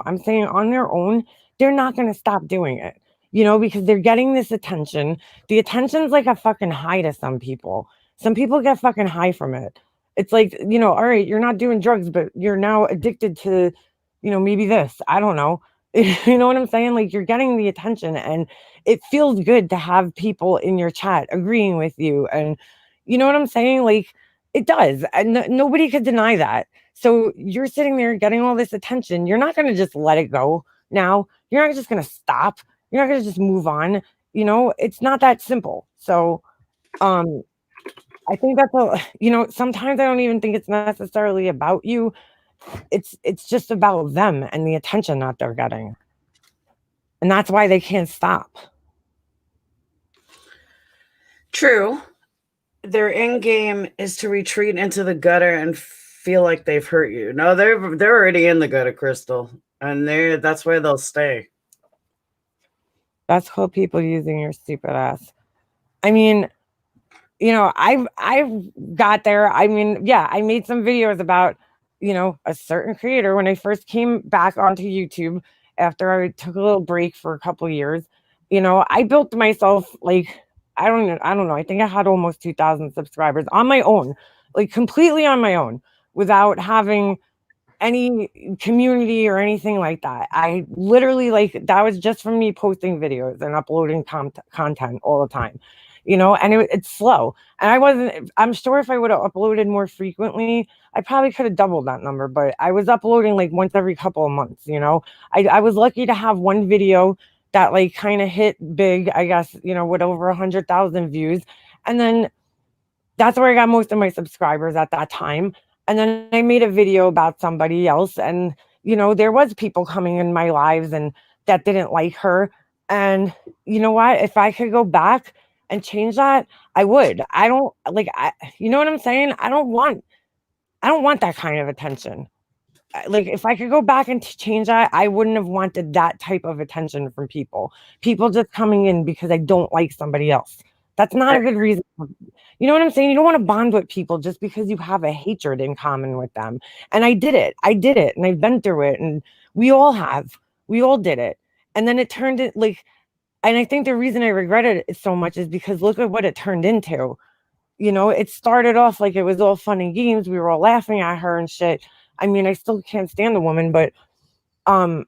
I'm saying on their own, they're not going to stop doing it, because they're getting this attention. The attention's like a fucking high to some people. Some people get fucking high from it. It's like, all right, you're not doing drugs, but you're now addicted to, maybe this. I don't know. You know what I'm saying? Like, you're getting the attention, and it feels good to have people in your chat agreeing with you. And you know what I'm saying? Like, it does. And nobody could deny that. So you're sitting there getting all this attention. You're not going to just let it go now. You're not just going to stop. You're not going to just move on. It's not that simple. So, I think that's sometimes I don't even think it's necessarily about you. It's just about them and the attention that they're getting. And that's why they can't stop. True. Their end game is to retreat into the gutter and feel like they've hurt you. No, they're already in the gutter, Crystal. And that's where they'll stay. That's called people using your stupid ass. I mean, I've got there. I mean, yeah, I made some videos about, a certain creator when I first came back onto YouTube after I took a little break for a couple of years. I built myself like, I don't know. I think I had almost 2,000 subscribers on my own, like completely on my own without having any community or anything like that. I literally that was just from me posting videos and uploading content all the time, and it's slow. And I'm sure if I would have uploaded more frequently, I probably could have doubled that number, but I was uploading like once every couple of months. I was lucky to have one video that kind of hit big, I guess, with over 100,000 views. And then that's where I got most of my subscribers at that time. And then I made a video about somebody else, and there was people coming in my lives and that didn't like her. And you know what? If I could go back and change that, I would. I don't you know what I'm saying? I don't want that kind of attention. Like, if I could go back and change that, I wouldn't have wanted that type of attention from people just coming in because I don't like somebody else. That's not a good reason. You know what I'm saying? You don't want to bond with people just because you have a hatred in common with them. And I did it, and I've been through it, and we all did it. And then it turned it and I think the reason I regretted it so much is because look at what it turned into. It started off like it was all fun and games. We were all laughing at her and shit. I mean, I still can't stand the woman, but I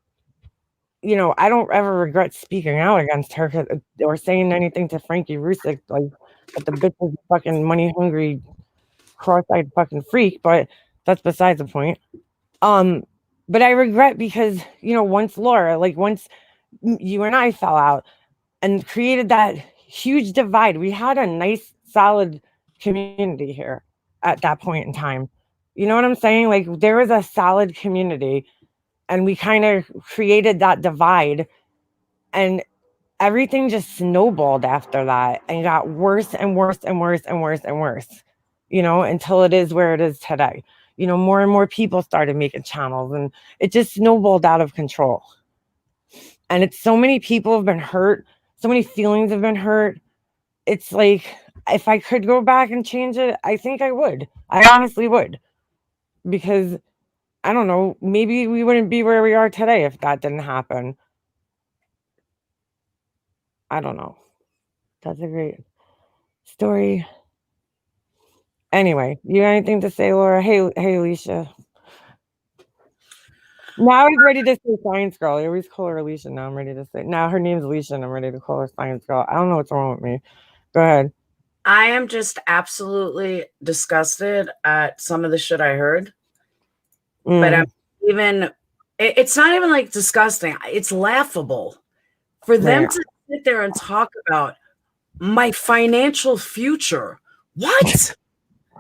don't ever regret speaking out against her or saying anything to Frankie Rusick, like that the bitch is a fucking money hungry, cross-eyed fucking freak. But that's besides the point. But I regret because once Laura, once you and I fell out and created that huge divide, we had a nice, solid community here at that point in time. You know what I'm saying? Like, there was a solid community, and we kind of created that divide, and everything just snowballed after that and got worse and worse and worse and worse and worse, until it is where it is today. More and more people started making channels, and it just snowballed out of control. And it's so many people have been hurt. So many feelings have been hurt. It's like, if I could go back and change it, I think I would. I honestly would. Because, I don't know, maybe we wouldn't be where we are today if that didn't happen. I don't know. That's a great story. Anyway, you got anything to say, Laura? Hey, Alicia. Now I'm ready to say Science Girl. I always call her Alicia. Now I'm ready to say. Now her name's Alicia, and I'm ready to call her Science Girl. I don't know what's wrong with me. Go ahead. I am just absolutely disgusted at some of the shit I heard. But Mm, even it's not even like disgusting. It's laughable for them right. to sit there and talk about my financial future. What?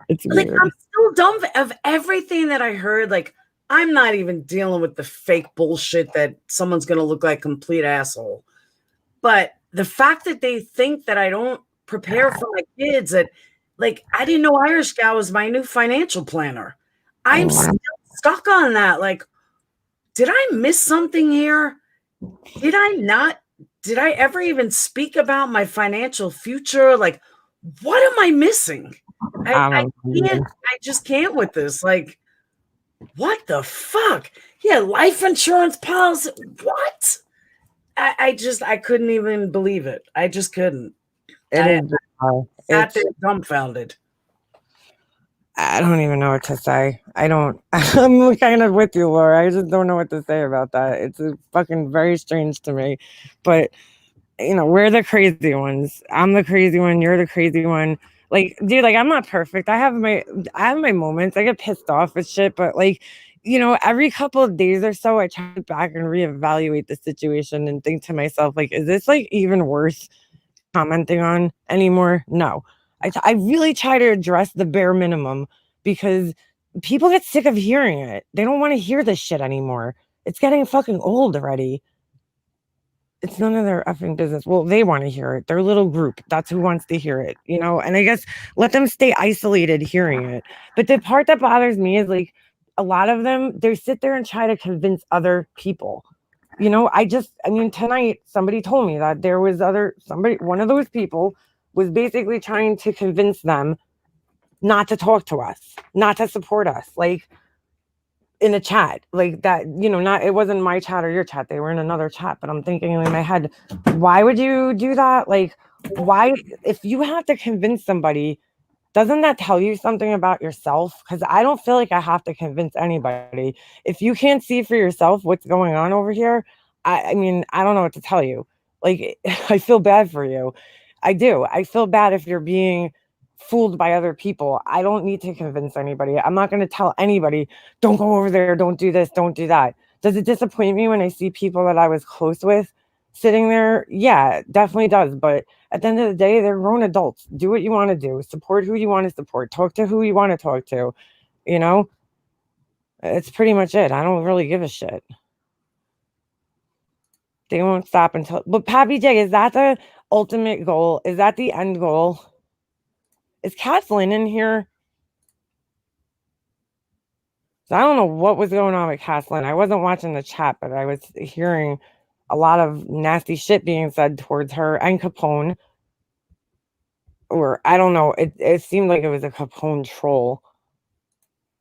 It's Like, weird. I'm still dumb of everything that I heard. Like, I'm not even dealing with the fake bullshit that someone's going to look like a complete asshole. But the fact that they think that I don't prepare for my kids, that like I didn't know Irish Gal was my new financial planner. I'm Mm, still stuck on that. Like, did I miss something here? Did I not? Did I ever even speak about my financial future? Like, what am I missing? I I don't can't, know. I just can't with this. Like, what the fuck? Yeah, life insurance policy. What? I couldn't even believe it. I just couldn't. It I is bizarre. sat It's there dumbfounded. I don't even know what to say. I don't. I'm kind of with you, Laura. I just don't know what to say about that. It's a fucking very strange to me, but we're the crazy ones. I'm the crazy one. You're the crazy one. Like, dude, like I'm not perfect. I have my moments. I get pissed off at shit, but like, every couple of days or so, I try back and reevaluate the situation and think to myself, like, is this like even worse commenting on anymore? No. I really try to address the bare minimum because people get sick of hearing it. They don't want to hear this shit anymore. It's getting fucking old already. It's none of their effing business. Well, they want to hear it. Their little group. That's who wants to hear it. And I guess let them stay isolated hearing it. But the part that bothers me is like a lot of them, they sit there and try to convince other people. Tonight somebody told me that there was one of those people was basically trying to convince them not to talk to us, not to support us. Like in a chat like that, not it wasn't my chat or your chat, they were in another chat, but I'm thinking in my head, why would you do that? Like, why, if you have to convince somebody, doesn't that tell you something about yourself? Because I don't feel like I have to convince anybody. If you can't see for yourself what's going on over here, I don't know what to tell you. Like, I feel bad for you. I do. I feel bad if you're being fooled by other people. I don't need to convince anybody. I'm not going to tell anybody, don't go over there, don't do this, don't do that. Does it disappoint me when I see people that I was close with sitting there? Yeah, it definitely does. But at the end of the day, they're grown adults. Do what you want to do. Support who you want to support. Talk to who you want to talk to. You know, it's pretty much it. I don't really give a shit. They won't stop until. But Pappy J, is that the ultimate goal? Is that the end goal? Is Kathleen in here? So I don't know what was going on with Kathleen. I wasn't watching the chat, but I was hearing a lot of nasty shit being said towards her and Capone. Or I don't know. It seemed like it was a Capone troll.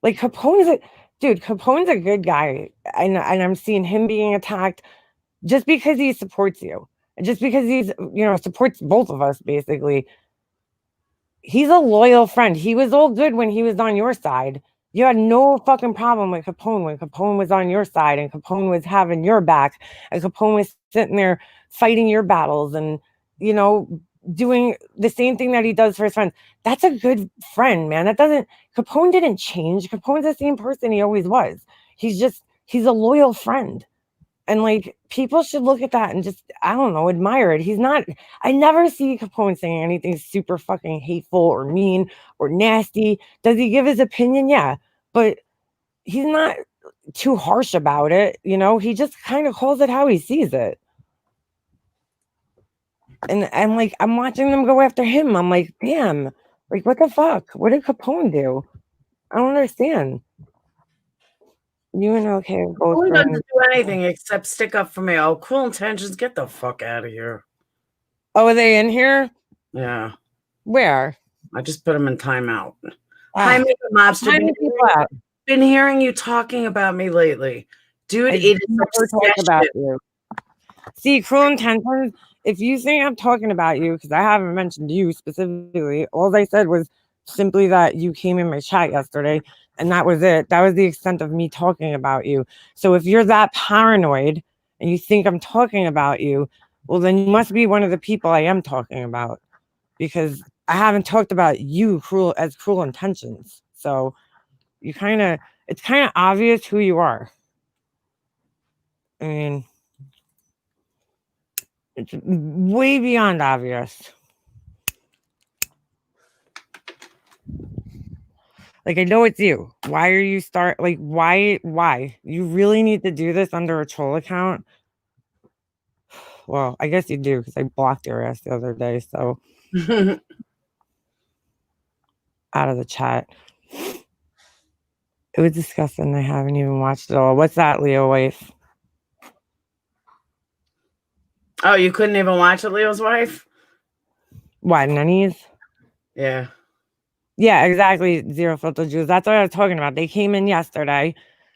Like Capone's a good guy, and I'm seeing him being attacked just because he supports you, just because he's supports both of us basically. He's a loyal friend. He was all good when he was on your side. You had no fucking problem with Capone when Capone was on your side and Capone was having your back and Capone was sitting there fighting your battles and you know doing the same thing that he does for his friends. That's a good friend, man. Capone didn't change. Capone's the same person he always was. He's a loyal friend. And like people should look at that and just, I don't know, admire it. I never see Capone saying anything super fucking hateful or mean or nasty. Does he give his opinion? Yeah. But he's not too harsh about it. He just kind of calls it how he sees it. And like I'm watching them go after him. I'm like, damn, like what the fuck? What did Capone do? I don't understand. You and okay, both Capone doesn't friends. do anything except stick up for me. Oh, Cruel Intentions, get the fuck out of here. Oh, are they in here? Yeah. Where? I just put him in timeout. Hi, Ah, Makeup Mobster. how many people at? Been hearing you talking about me lately. Dude, I it is never talk about obsession. you. See, Cruel Intentions, if you think I'm talking about you, because I haven't mentioned you specifically, all I said was simply that you came in my chat yesterday, and that was it. That was the extent of me talking about you. So if you're that paranoid and you think I'm talking about you, well, then you must be one of the people I am talking about, because I haven't talked about you cruel intentions. So you kind of it's kind of obvious who you are. I mean, it's way beyond obvious. Like, I know it's you. Why are you why? You really need to do this under a troll account? Well, I guess you do, because I blocked your ass the other day, so out of the chat. It was disgusting. I haven't even watched it all. What's that, Leo wife? Oh, you couldn't even watch it, Leo's wife? What, nannies? Yeah. Yeah, exactly. Zero filter Jews. That's what I was talking about. They came in yesterday.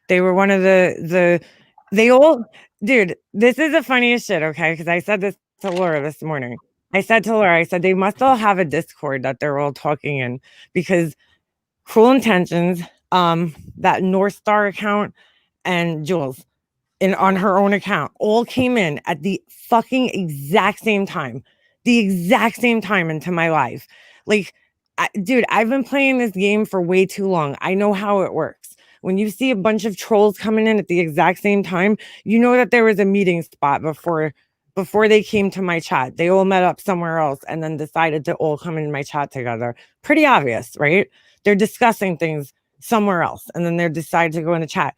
They were one of they all, dude, this is the funniest shit, okay? Because I said this to Laura this morning. I said to Laura, I said, they must all have a Discord that they're all talking in, because Cruel Intentions, that North Star account, and Jules on her own account all came in at the fucking exact same time. The exact same time into my life. Like, dude, I've been playing this game for way too long. I know how it works. When you see a bunch of trolls coming in at the exact same time, you know that there was a meeting spot before they came to my chat. They all met up somewhere else and then decided to all come in my chat together. Pretty obvious, right? They're discussing things somewhere else and then they decide to go in the chat.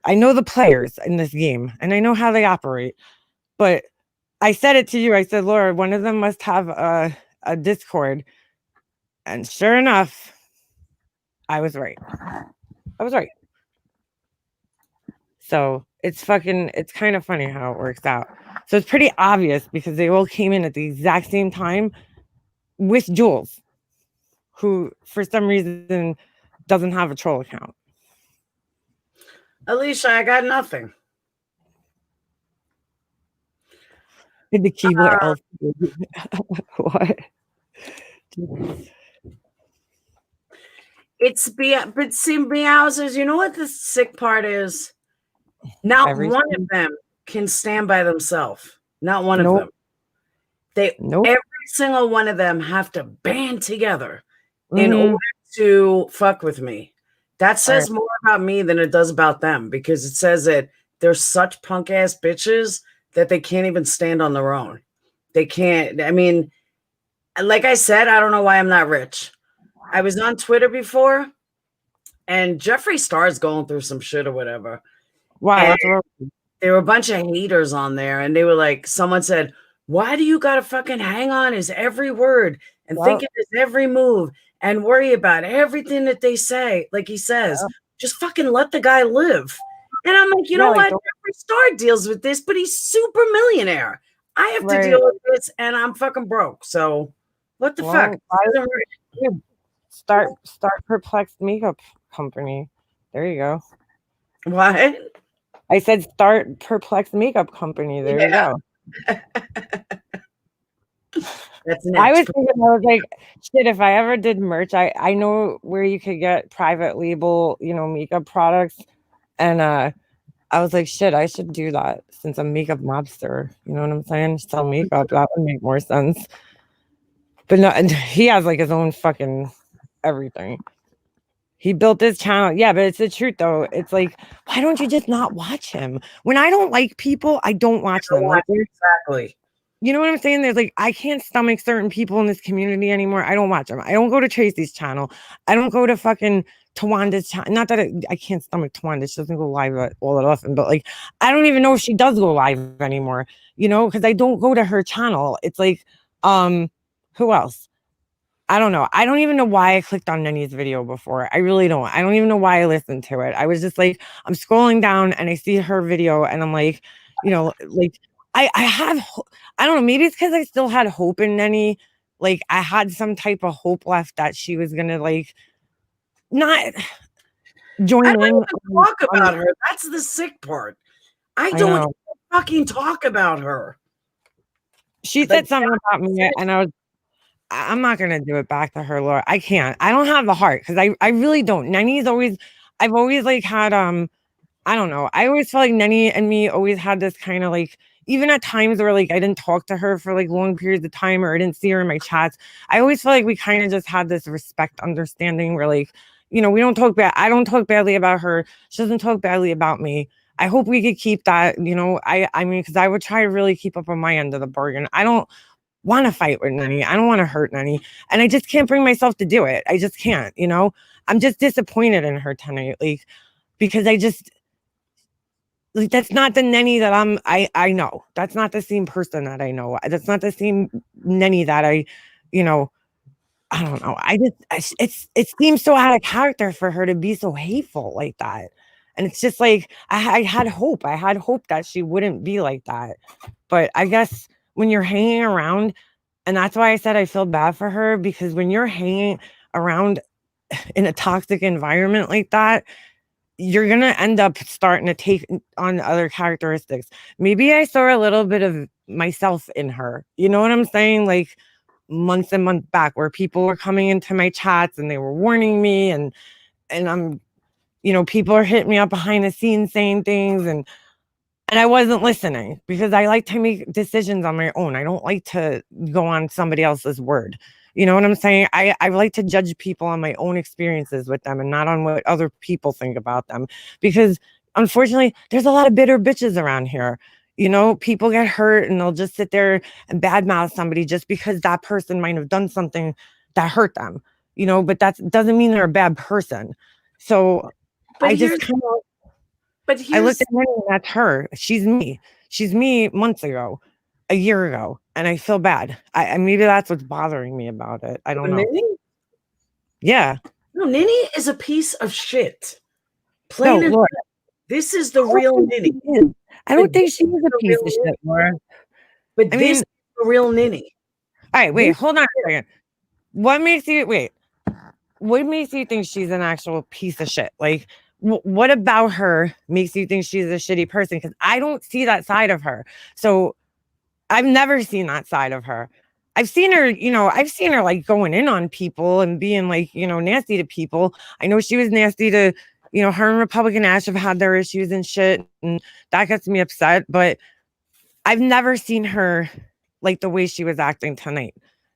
I know the players in this game and I know how they operate. But I said it to you. I said, Laura, one of them must have a Discord. And sure enough, I was right. So it's kind of funny how it works out. So it's pretty obvious because they all came in at the exact same time with Jules, who for some reason doesn't have a troll account. Alicia, I got nothing. Did the keyboard else? What? But see, Meowsers, you know what the sick part is? Not one of them can stand by themselves. Not one of them. Every single one of them have to band together in order to fuck with me. That says more about me than it does about them, because it says that they're such punk ass bitches that they can't even stand on their own. They can't. I mean, like I said, I don't know why I'm not rich. I was on Twitter before, and Jeffree Star's going through some shit or whatever. Wow. There were a bunch of haters on there, and they were like, someone said, why do you gotta fucking hang on his every word and think of his every move and worry about everything that they say? Like he says, just fucking let the guy live. And I'm like, you know what? Jeffree Star deals with this, but he's super millionaire. I have to deal with this, and I'm fucking broke. So what the fuck? Start Perplexed Makeup Company. There you go. What? I said start Perplexed Makeup Company. There you go. That's next. I was like, shit, if I ever did merch, I know where you could get private label, makeup products. And I was like, shit, I should do that since I'm makeup mobster. You know what I'm saying? Sell makeup. That would make more sense. But no, and he has like his own fucking everything. He built this channel. Yeah, but it's the truth though. It's like, why don't you just not watch him? When I don't like people, I don't watch them. Like, exactly. You know what I'm saying? There's like, I can't stomach certain people in this community anymore. I don't watch them. I don't go to Tracy's channel. I don't go to fucking Tawanda's channel. Not that I can't stomach Tawanda. She doesn't go live all that often, but like, I don't even know if she does go live anymore, because I don't go to her channel. It's like, who else? I don't know. I don't even know why I clicked on Nenny's video before. I really don't. I don't even know why I listened to it. I was just like, I'm scrolling down and I see her video and I'm like, like I don't know. Maybe it's because I still had hope in Nenny. Like I had some type of hope left that she was going to like not join I don't in. even talk about her. That's the sick part. I don't even fucking talk about her. She said something about me and I'm not going to do it back to her, Laura. I can't. I don't have the heart because I really don't. Nenny's I've always like had, I don't know. I always felt like Nenny and me always had this kind of like, even at times where like I didn't talk to her for like long periods of time or I didn't see her in my chats. I always felt like we kind of just had this respect understanding where like, we don't talk bad. I don't talk badly about her. She doesn't talk badly about me. I hope we could keep that, I mean, because I would try to really keep up on my end of the bargain. I don't want to fight with Nenny. I don't want to hurt Nenny. And I just can't bring myself to do it. I just can't, I'm just disappointed in her tonight. Like, because I just, like, that's not the Nenny that I know. That's not the same person that I know. That's not the same Nenny that you know, I don't know. It seems so out of character for her to be so hateful like that. And it's just like, I had hope. I had hope that she wouldn't be like that. But I guess when you're hanging around, and that's why I said I feel bad for her, because when you're hanging around in a toxic environment like that, you're going to end up starting to take on other characteristics. Maybe I saw a little bit of myself in her. You know what I'm saying? Like, months and months back, where people were coming into my chats and they were warning me, and I'm, people are hitting me up behind the scenes saying things, and I wasn't listening, because I like to make decisions on my own. I don't like to go on somebody else's word. You know what I'm saying? I like to judge people on my own experiences with them, and not on what other people think about them, because unfortunately there's a lot of bitter bitches around here. People get hurt and they'll just sit there and badmouth somebody just because that person might have done something that hurt them, but that doesn't mean they're a bad person. So I just kind of, I looked at her and that's her. She's me. She's me months ago, a year ago, and I feel bad. I maybe that's what's bothering me about it. I don't know. Nenny? Yeah. No, Nenny is a piece of shit. Plain and this is the real Nenny. I don't think she was a piece of shit, Laura. But this is the real Nenny. All right, wait, hold on a second. What makes you think she's an actual piece of shit? Like, what about her makes you think she's a shitty person? Because I don't see that side of her. So I've never seen that side of her. I've seen her, like going in on people and being like, nasty to people. I know she was nasty to, her and Republican Ash have had their issues and shit, and that gets me upset. But I've never seen her like the way she was acting tonight.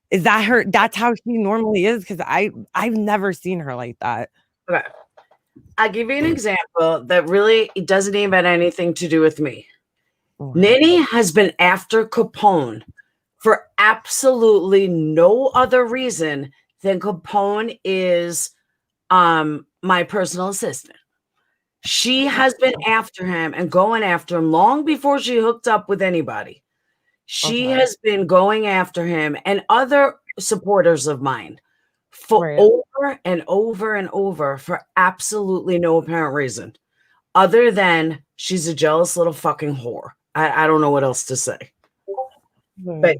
Is that her? That's how she normally is? Because I've never seen her like that. Okay. I'll give you an example that really doesn't even have anything to do with me. Nenny has been after Capone for absolutely no other reason than Capone is my personal assistant. She has been after him and going after him long before she hooked up with anybody. She has been going after him and other supporters of mine for over and over and over for absolutely no apparent reason, other than she's a jealous little fucking whore. I don't know what else to say. But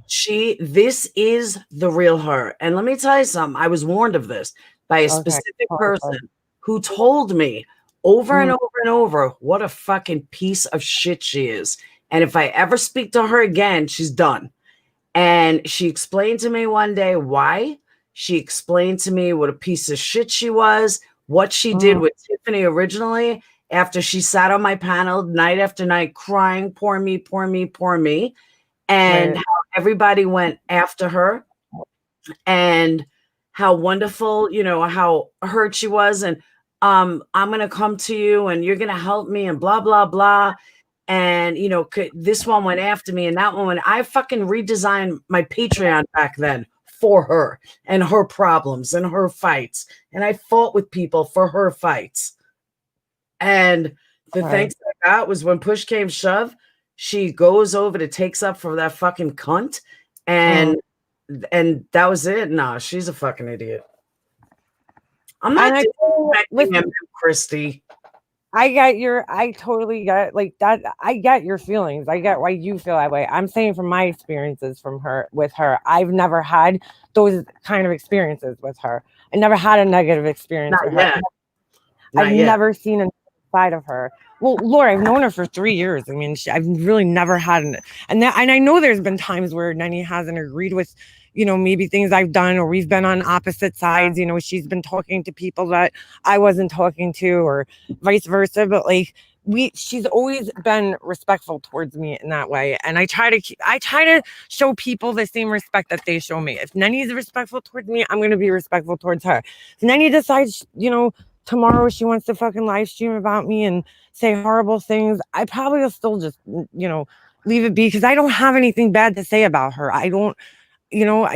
this is the real her. And let me tell you something. I was warned of this by a specific person who told me over and over and over what a fucking piece of shit she is. And if I ever speak to her again, she's done. And she explained to me one day why. She explained to me what a piece of shit she was, what she did with Tiffany originally, after she sat on my panel night after night crying, poor me, poor me, poor me. And how everybody went after her, and how wonderful, how hurt she was. And I'm going to come to you and you're going to help me and blah, blah, blah. And, this one went after me and that one went. I fucking redesigned my Patreon back then for her and her problems and her fights. And I fought with people for her fights. And the thanks I got was when push came shove, she goes over to takes up for that fucking cunt. And that was it. Nah, she's a fucking idiot. I'm not disrespecting him, Christy. I totally get like that. I get your feelings. I get why you feel that way. I'm saying from my experiences with her, I've never had those kind of experiences with her. I never had a negative experience with her. I've never seen a side of her. Well, Laura, I've known her for 3 years. I mean, I've really never had and I know there's been times where Nenny hasn't agreed with, maybe things I've done, or we've been on opposite sides. She's been talking to people that I wasn't talking to, or vice versa. But like, she's always been respectful towards me in that way, and I try to show people the same respect that they show me. If Nenny's respectful towards me, I'm going to be respectful towards her. If Nenny decides, tomorrow she wants to fucking live stream about me and say horrible things, I probably will still just, leave it be, because I don't have anything bad to say about her. I don't,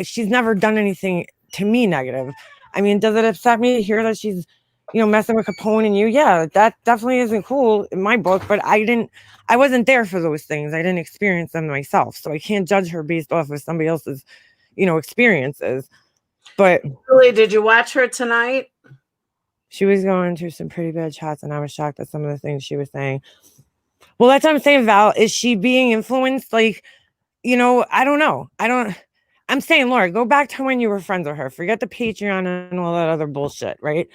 she's never done anything to me negative. I mean, does it upset me to hear that she's, messing with Capone and you? Yeah, that definitely isn't cool in my book, but I wasn't there for those things. I didn't experience them myself. So I can't judge her based off of somebody else's, experiences. But Julie, did you watch her tonight? She was going through some pretty bad chats, and I was shocked at some of the things she was saying. Well, that's what I'm saying, Val. Is she being influenced? Like, I don't know. I'm saying, Laura, go back to when you were friends with her. Forget the Patreon and all that other bullshit, right?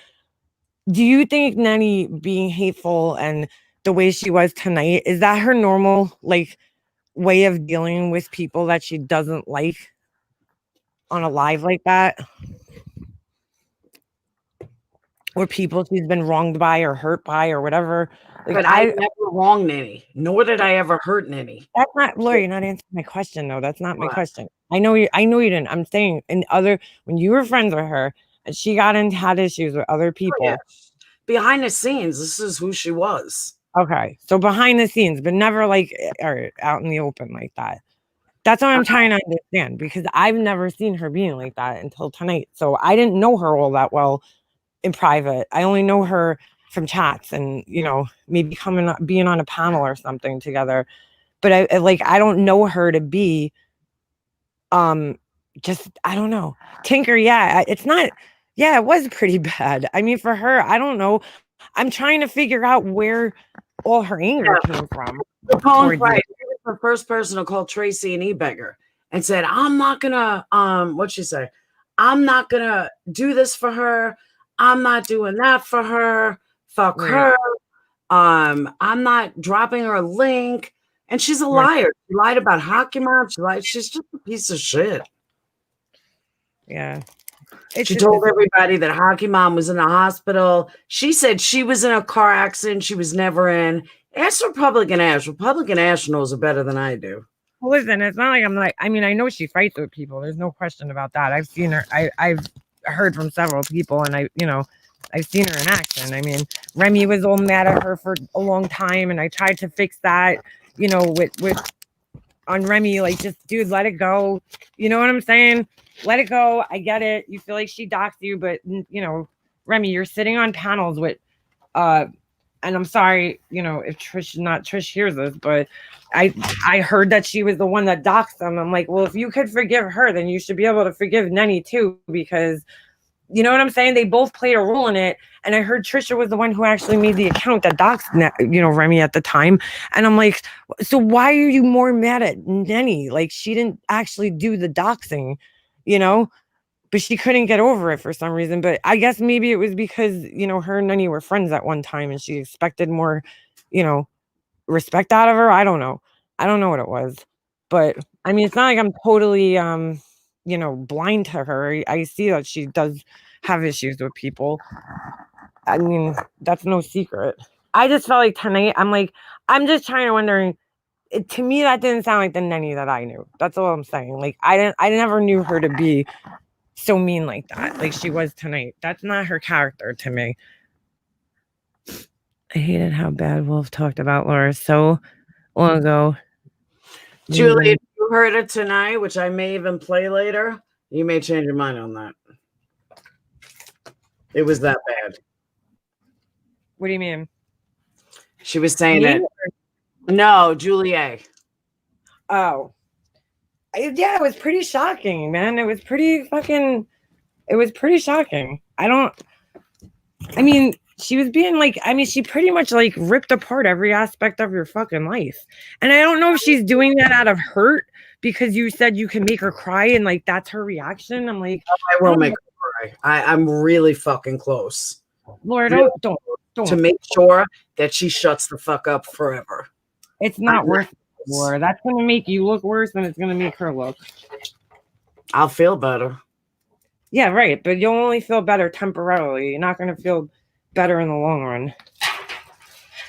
Do you think Nenny being hateful and the way she was tonight, is that her normal, like, way of dealing with people that she doesn't like on a live like that? Or people she's been wronged by or hurt by or whatever? Like, But I never wronged Nenny, nor did I ever hurt Nenny. That's not, Laura, you're not answering my question, though. That's not my question. I know you didn't. I'm saying when you were friends with her and she had issues with other people. Oh, yeah. Behind the scenes, this is who she was. Okay. So behind the scenes, but never like or out in the open like that. That's what I'm trying to understand, because I've never seen her being like that until tonight. So I didn't know her all that well in private. I only know her from chats and, maybe being on a panel or something together. But I don't know her to be just, I don't know. Tinker, it's not, it was pretty bad. I mean, for her, I don't know. I'm trying to figure out where all her anger came from. Right. She was the first person to call Tracy an e-beggar and said, I'm not gonna, what'd she say? I'm not gonna do this for her. I'm not doing that for her. Fuck her. I'm not dropping her a link. And she's a liar. She lied about Hockey Mom. She's just a piece of shit. Yeah. She told everybody that Hockey Mom was in the hospital. She said she was in a car accident she was never in. Ask Republican Ash. Republican Ash knows it better than I do. Well, listen, it's not like I know she fights with people. There's no question about that. I've seen her. I've heard from several people, and I've seen her in action. I mean, Remy was all mad at her for a long time, and I tried to fix that, with on Remy, like, just, dude, let it go. You know what I'm saying? Let it go. I get it. You feel like she doxed you, but Remy, you're sitting on panels with, and I'm sorry, if Trish hears this, but I heard that she was the one that doxed them. I'm like, well, if you could forgive her, then you should be able to forgive Nenny too, because you know what I'm saying? They both played a role in it. And I heard Trisha was the one who actually made the account that doxed, Remy at the time. And I'm like, so why are you more mad at Nenny? Like, she didn't actually do the doxing, but she couldn't get over it for some reason. But I guess maybe it was because, her and Nenny were friends at one time and she expected more, respect out of her. I don't know. I don't know what it was. But I mean, it's not like I'm totally, blind to her. I see that she does have issues with people. I mean, that's no secret. I just felt like tonight, I'm just trying to wondering, to me, that didn't sound like the Nenny that I knew. That's all I'm saying. Like, I never knew her to be so mean like that, like she was tonight. That's not her character to me. I hated how bad Wolf talked about Laura so long ago. Julie, if you heard it tonight, which I may even play later, you may change your mind on that. It was that bad. What do you mean? She was saying that. No, Julie. Oh. Yeah, it was pretty shocking, man. It was pretty shocking. She was being she pretty much ripped apart every aspect of your fucking life. And I don't know if she's doing that out of hurt because you said you can make her cry and that's her reaction. I'm like, I will make her cry. I'm really fucking close. Lord, don't. To make sure that she shuts the fuck up forever. It's not worth it, Laura. That's going to make you look worse than it's going to make her look. I'll feel better. Yeah, right. But you'll only feel better temporarily. You're not going to feel better in the long run.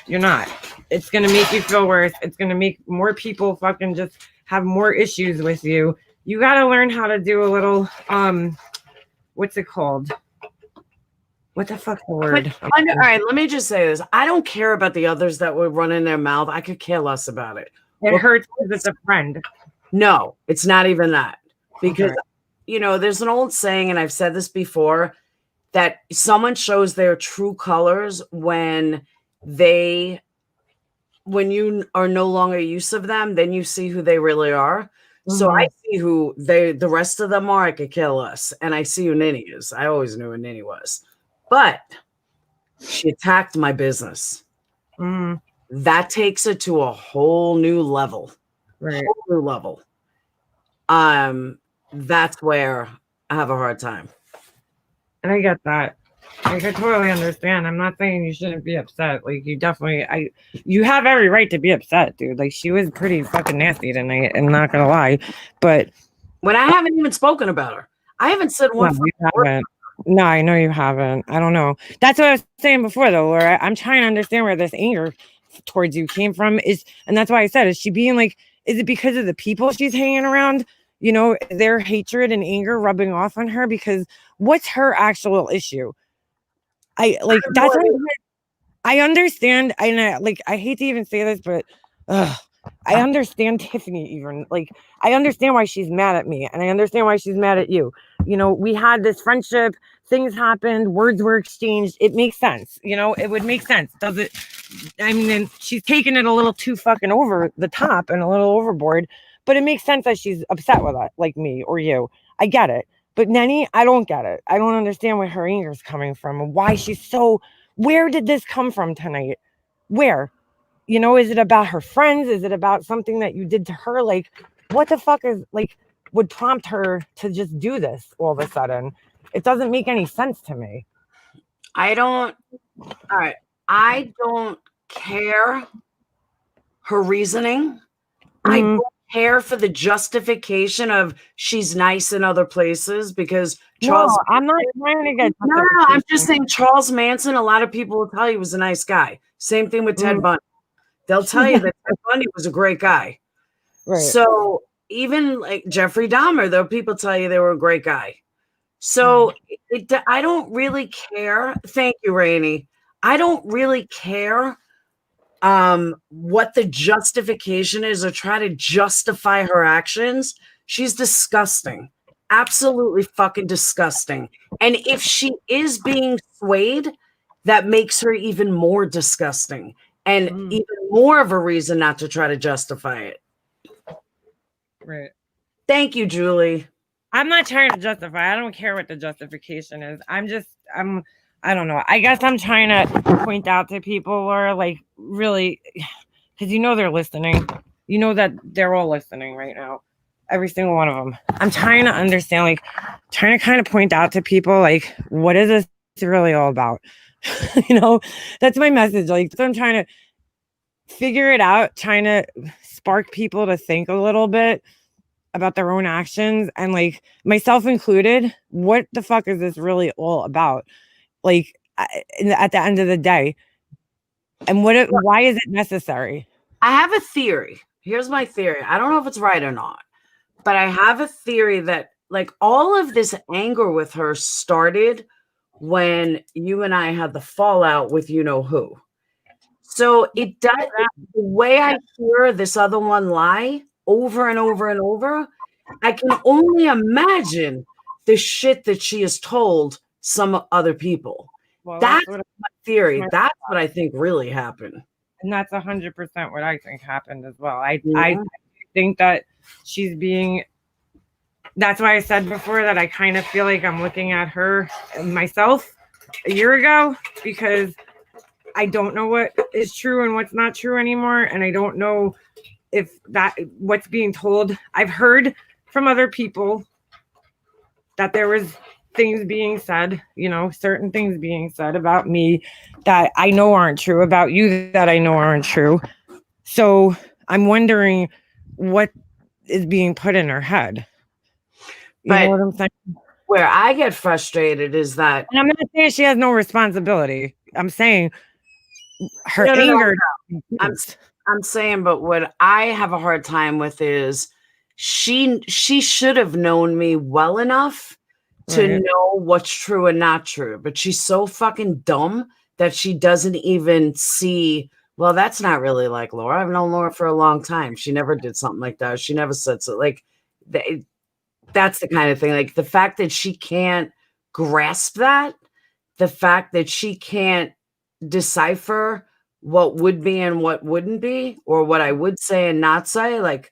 You're not. It's going to make you feel worse. It's going to make more people fucking just have more issues with you. You got to learn how to do a little, what's it called? What the fuck's the word? All right, let me just say this. I don't care about the others that would run in their mouth. I could care less about it. It hurts because it's a friend. No, it's not even that. Because, there's an old saying, and I've said this before, that someone shows their true colors when you are no longer use of them, then you see who they really are. Mm-hmm. So I see who the rest of them are. I could care less. And I see who Ninny is. I always knew who Ninny was. But she attacked my business. Mm. That takes it to a whole new level. Right. Whole new level. That's where I have a hard time. And I get that. Like, I totally understand. I'm not saying you shouldn't be upset. Like, you definitely, you have every right to be upset, dude. Like, she was pretty fucking nasty tonight. I'm not gonna lie, but when I haven't even spoken about her, I haven't said one word. No, I know you haven't. I don't know. That's what I was saying before, though, Laura. I'm trying to understand where this anger towards you came from. And that's why I said, is she being like, is it because of the people she's hanging around? Their hatred and anger rubbing off on her? Because what's her actual issue? I understand. And I hate to even say this, but I understand Tiffany even. Like, I understand why she's mad at me, and I understand why she's mad at you. We had this friendship, things happened, words were exchanged. It makes sense. It would make sense. Does it? I mean, she's taking it a little too fucking over the top and a little overboard, but it makes sense that she's upset with it, like me or you. I get it. But Nenny, I don't get it. I don't understand where her anger is coming from and why she's so, where did this come from tonight? Where? Is it about her friends? Is it about something that you did to her? Like, what the fuck would prompt her to just do this all of a sudden? It doesn't make any sense to me. I don't care her reasoning. I don't care for the justification of she's nice in other places because Charles. No, I'm not trying to get. No, I'm just saying Charles Manson. A lot of people will tell you was a nice guy. Same thing with Ted Bundy. They'll tell you that Ted Bundy was a great guy. Right. So even like Jeffrey Dahmer, though, people tell you they were a great guy. So I don't really care. Thank you, Rainey. I don't really care what the justification is or try to justify her actions. She's disgusting. Absolutely fucking disgusting. And if she is being swayed, that makes her even more disgusting and even more of a reason not to try to justify it. Right. Thank you, Julie. I'm not trying to justify. I don't care what the justification is. I don't know. I guess I'm trying to point out to people, Laura, like, really, because they're listening. That they're all listening right now. Every single one of them. I'm trying to understand, like, trying to kind of point out to people, like, what is this really all about? That's my message. Like, so I'm trying to figure it out, trying to spark people to think a little bit about their own actions, and like myself included, what the fuck is this really all about? Like, at the end of the day, and why is it necessary? I have a theory. Here's my theory. I don't know if it's right or not, but I have a theory that like all of this anger with her started when you and I had the fallout with you know who. So it does, the way I hear this other one lie over and over and over, I can only imagine the shit that she has told some other people. Well, that's my theory. That's what I think really happened. And that's 100% what I think happened as well. I think that she's being, that's why I said before that I kind of feel like I'm looking at her myself a year ago, because I don't know what is true and what's not true anymore. And I don't know if what's being told. I've heard from other people that there was things being said, certain things being said about me that I know aren't true, about you that I know aren't true. So I'm wondering what is being put in her head. You know what I'm saying? Where I get frustrated is that, and I'm not saying she has no responsibility. I'm saying her No, no, no, anger. I'm saying, but what I have a hard time with is she should have known me well enough to Right. know what's true and not true, but she's so fucking dumb that she doesn't even see. Well, that's not really like Laura. I've known Laura for a long time. She never did something like that. She never said so. Like that's the kind of thing. Like the fact that she can't grasp that, the fact that she can't decipher what would be and what wouldn't be, or what I would say and not say. Like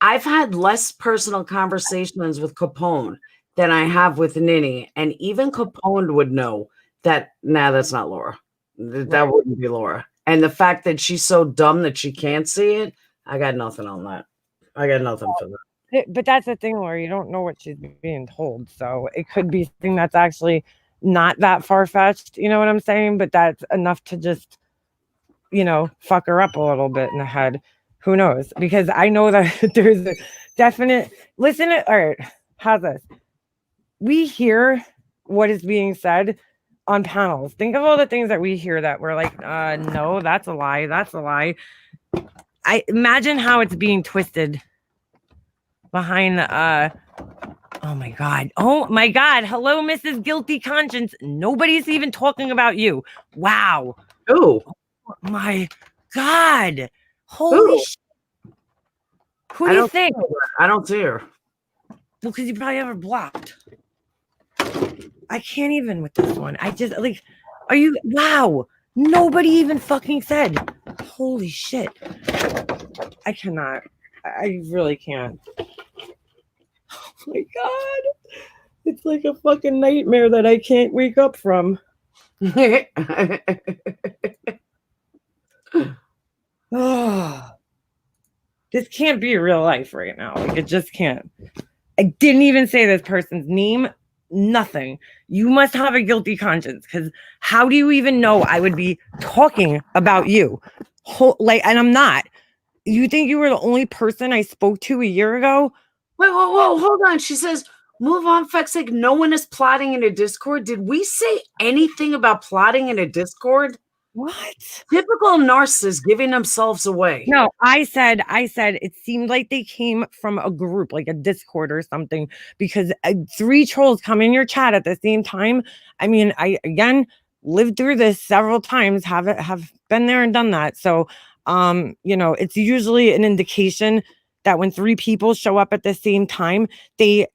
I've had less personal conversations with Capone than I have with Ninny, and even Capone would know that. Nah, that's not Laura. That Right. wouldn't be Laura. And the fact that she's so dumb that she can't see it, I got nothing on that. I got nothing for that. But that's the thing, Laura. You don't know what she's being told, so it could be something that's actually not that far fetched. You know what I'm saying? But that's enough to just, fuck her up a little bit in the head. Who knows? Because I know that there's a definite listen. All right, how's this? We hear what is being said on panels. Think of all the things that we hear that we're like, no, that's a lie. That's a lie. I imagine how it's being twisted behind the oh my god. Hello, Mrs. Guilty Conscience. Nobody's even talking about you. Wow. Oh My god. Holy shit. Who do you think? I don't see her. Well, because you probably have her blocked. I can't even with this one. I just like, are you? Wow. Nobody even fucking said. Holy shit. I cannot. I really can't. Oh my god. It's like a fucking nightmare that I can't wake up from. Oh, this can't be real life right now. Like, it just can't. I didn't even say this person's name. Nothing. You must have a guilty conscience, because how do you even know I would be talking about you? And I'm not. You think you were the only person I spoke to a year ago? Wait, whoa, hold on. She says, move on, fuck's sake. No one is plotting in a Discord. Did we say anything about plotting in a Discord? What? Typical narcissists giving themselves away. No, I said it seemed like they came from a group, like a Discord or something, because 3 trolls come in your chat at the same time. I mean, I again lived through this several times, have been there and done that. So, it's usually an indication that when 3 people show up at the same time, they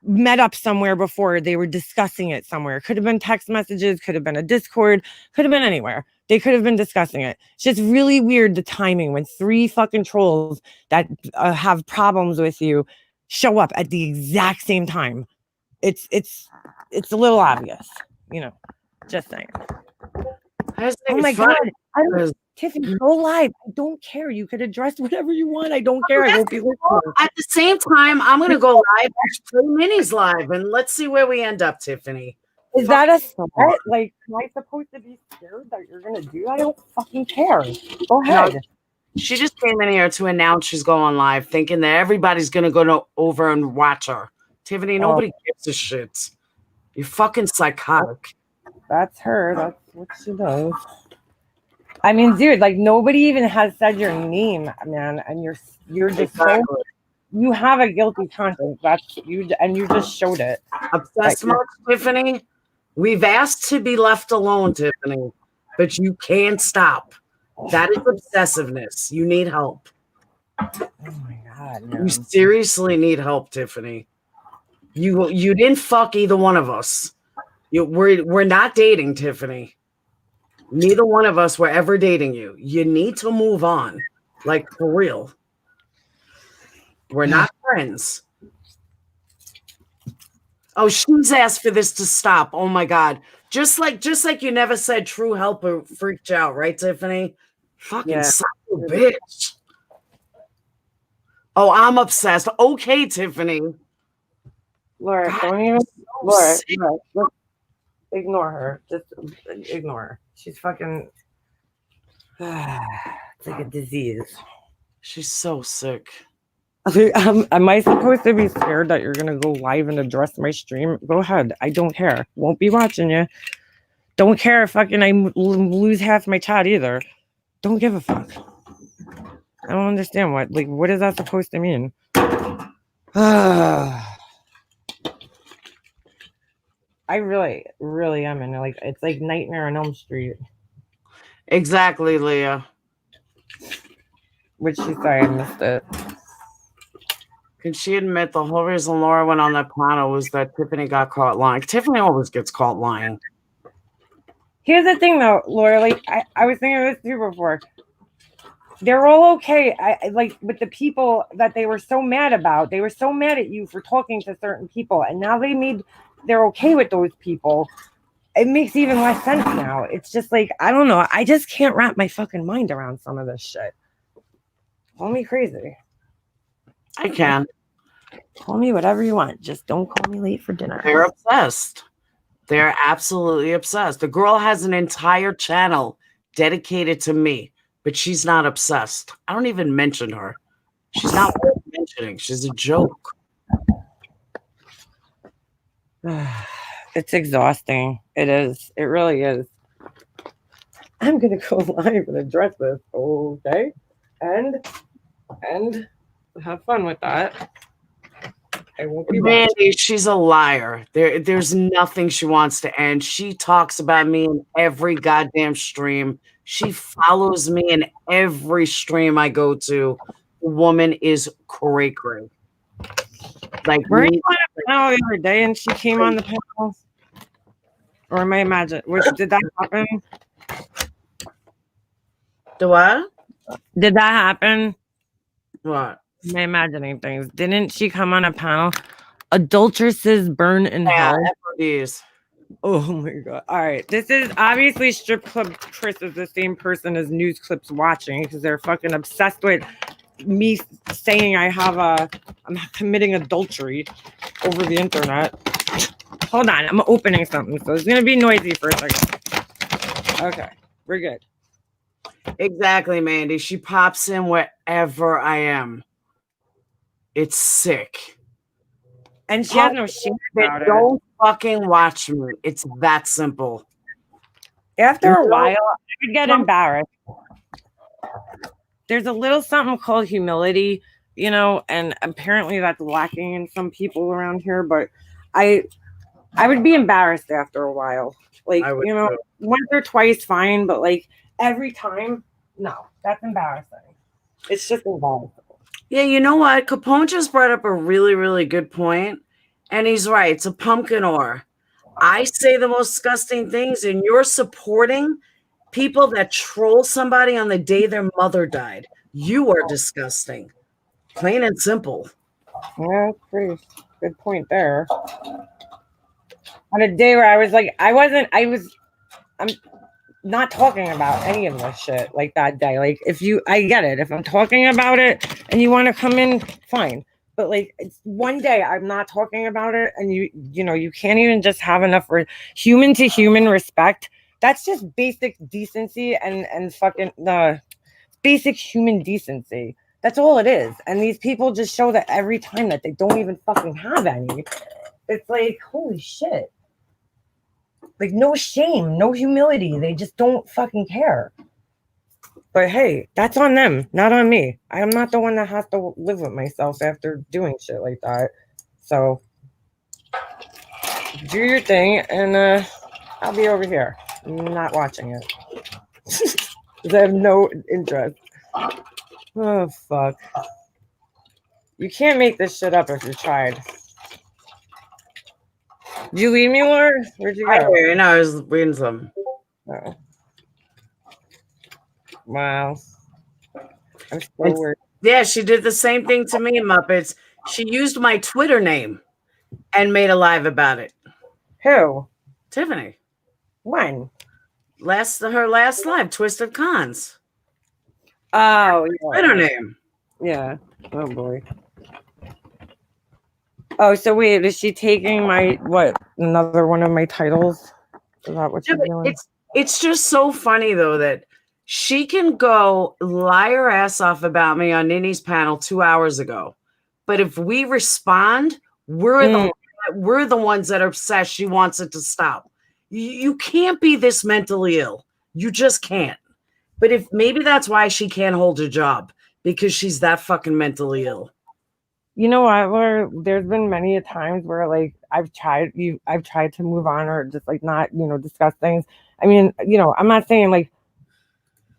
met up somewhere before, they were discussing it somewhere. Could have been text messages, could have been a Discord, could have been anywhere. They could have been discussing it. It's just really weird, the timing, when 3 fucking trolls that have problems with you show up at the exact same time. It's a little obvious, just saying. Oh my god. Tiffany, go live. I don't care. You could address whatever you want. I don't care. I won't be listening. At the same time, I'm going to go live. Play Minnie's live, and let's see where we end up, Tiffany. Is that a threat? Like, am I supposed to be scared that you're going to do? I don't fucking care. Go ahead. No, she just came in here to announce she's going live, thinking that everybody's going to go over and watch her. Tiffany, nobody gives a shit. You're fucking psychotic. That's her. That's what she does. I mean, dude, like, nobody even has said your name, man, and you're just so, you have a guilty conscience. That's you, and you just showed it. Obsessed much, Tiffany? We've asked to be left alone, Tiffany, but you can't stop. That is obsessiveness. You need help. Oh my god, man. You seriously need help, Tiffany. You didn't fuck either one of us. We're not dating, Tiffany. Neither one of us were ever dating you. You need to move on. Like, for real. We're not friends. Oh, she's asked for this to stop. Oh my god. Just like you never said true help or freaked you out, right, Tiffany? Fucking son of a bitch. Oh, I'm obsessed. Okay, Tiffany. Laura, God, don't even so Laura, ignore her. Just ignore her. She's fucking it's like a disease. She's so sick. Am I supposed to be scared that you're gonna go live and address my stream? Go ahead. I don't care. Won't be watching you. Don't care if fucking lose half my chat either. Don't give a fuck. I don't understand what is that supposed to mean? I really, really am in it's like Nightmare on Elm Street. Exactly, Leah. Which she sorry I missed it. Can she admit the whole reason Laura went on that panel was that Tiffany got caught lying? Tiffany always gets caught lying. Here's the thing, though, Laura. Like I was thinking of this too before. They're all okay. Like with the people that they were so mad about. They were so mad at you for talking to certain people, and now they're okay with those people. It makes even less sense now. It's just like I don't know. I just can't wrap my fucking mind around some of this shit. Call me crazy. I can. Call me whatever you want. Just don't call me late for dinner. They're obsessed. They're absolutely obsessed. The girl has an entire channel dedicated to me, but she's not obsessed. I don't even mention her. She's not worth mentioning. She's a joke. It's exhausting. It is. It really is. I'm going to go live and address this. Okay. And have fun with that. I won't be Mandy, she's a liar. There's nothing she wants to end. She talks about me in every goddamn stream. She follows me in every stream I go to. The woman is cray. Like were you on a panel the other day and she came on the panel? Or am I imagining? Did that happen? The what? Did that happen? What? Am I imagining things? Didn't she come on a panel? Adulteresses burn in hell. FODs. Oh my god! All right, this is obviously Strip Club Chris is the same person as News Clips Watching because they're fucking obsessed with me saying I'm committing adultery over the internet. Hold on, I'm opening something, so it's gonna be noisy for a second. Okay, we're good. Exactly, Mandy. She pops in wherever I am. It's sick. And she has no shame about it. Don't fucking watch me. It's that simple. After a while, I would get embarrassed. There's a little something called humility, and apparently that's lacking in some people around here, but I would be embarrassed after a while. Like, once or twice, fine, but like every time, no, that's embarrassing. It's just embarrassing. Yeah, you know what? Capone just brought up a really, really good point, and he's right. It's a pumpkin ore. I say the most disgusting things, and you're supporting people that troll somebody on the day their mother died. You are disgusting. Plain and simple. Yeah, pretty good point there. On a day where I was like, I'm not talking about any of this shit like that day. Like I get it. If I'm talking about it and you want to come in, fine. But like it's one day I'm not talking about it and you can't even just have enough for human to human respect. That's just basic decency and fucking basic human decency. That's all it is. And these people just show that every time that they don't even fucking have any. It's like, holy shit. Like, no shame, no humility. They just don't fucking care. But hey, that's on them, not on me. I am not the one that has to live with myself after doing shit like that. So, do your thing, and I'll be over here, not watching it. Because I have no interest. Oh, fuck. You can't make this shit up if you tried. Did you leave me, Laura? Where'd you go? No, I was reading some. Oh. Wow. I'm so weird. Yeah, she did the same thing to me, Muppets. She used my Twitter name and made a live about it. Who? Tiffany. When? Her last live, Twisted Cons. Oh, yeah. Twitter name. Yeah. Oh boy. Oh, so wait, is she taking another one of my titles? Is that what she's doing? It's just so funny though that she can go lie her ass off about me on Nini's panel 2 hours ago. But if we respond, we're the ones that are obsessed. She wants it to stop. You can't be this mentally ill. You just can't. But if maybe that's why she can't hold a job, because she's that fucking mentally ill. You know what? Where there's been many a times where like I've tried to move on or just like not, discuss things. I mean, I'm not saying like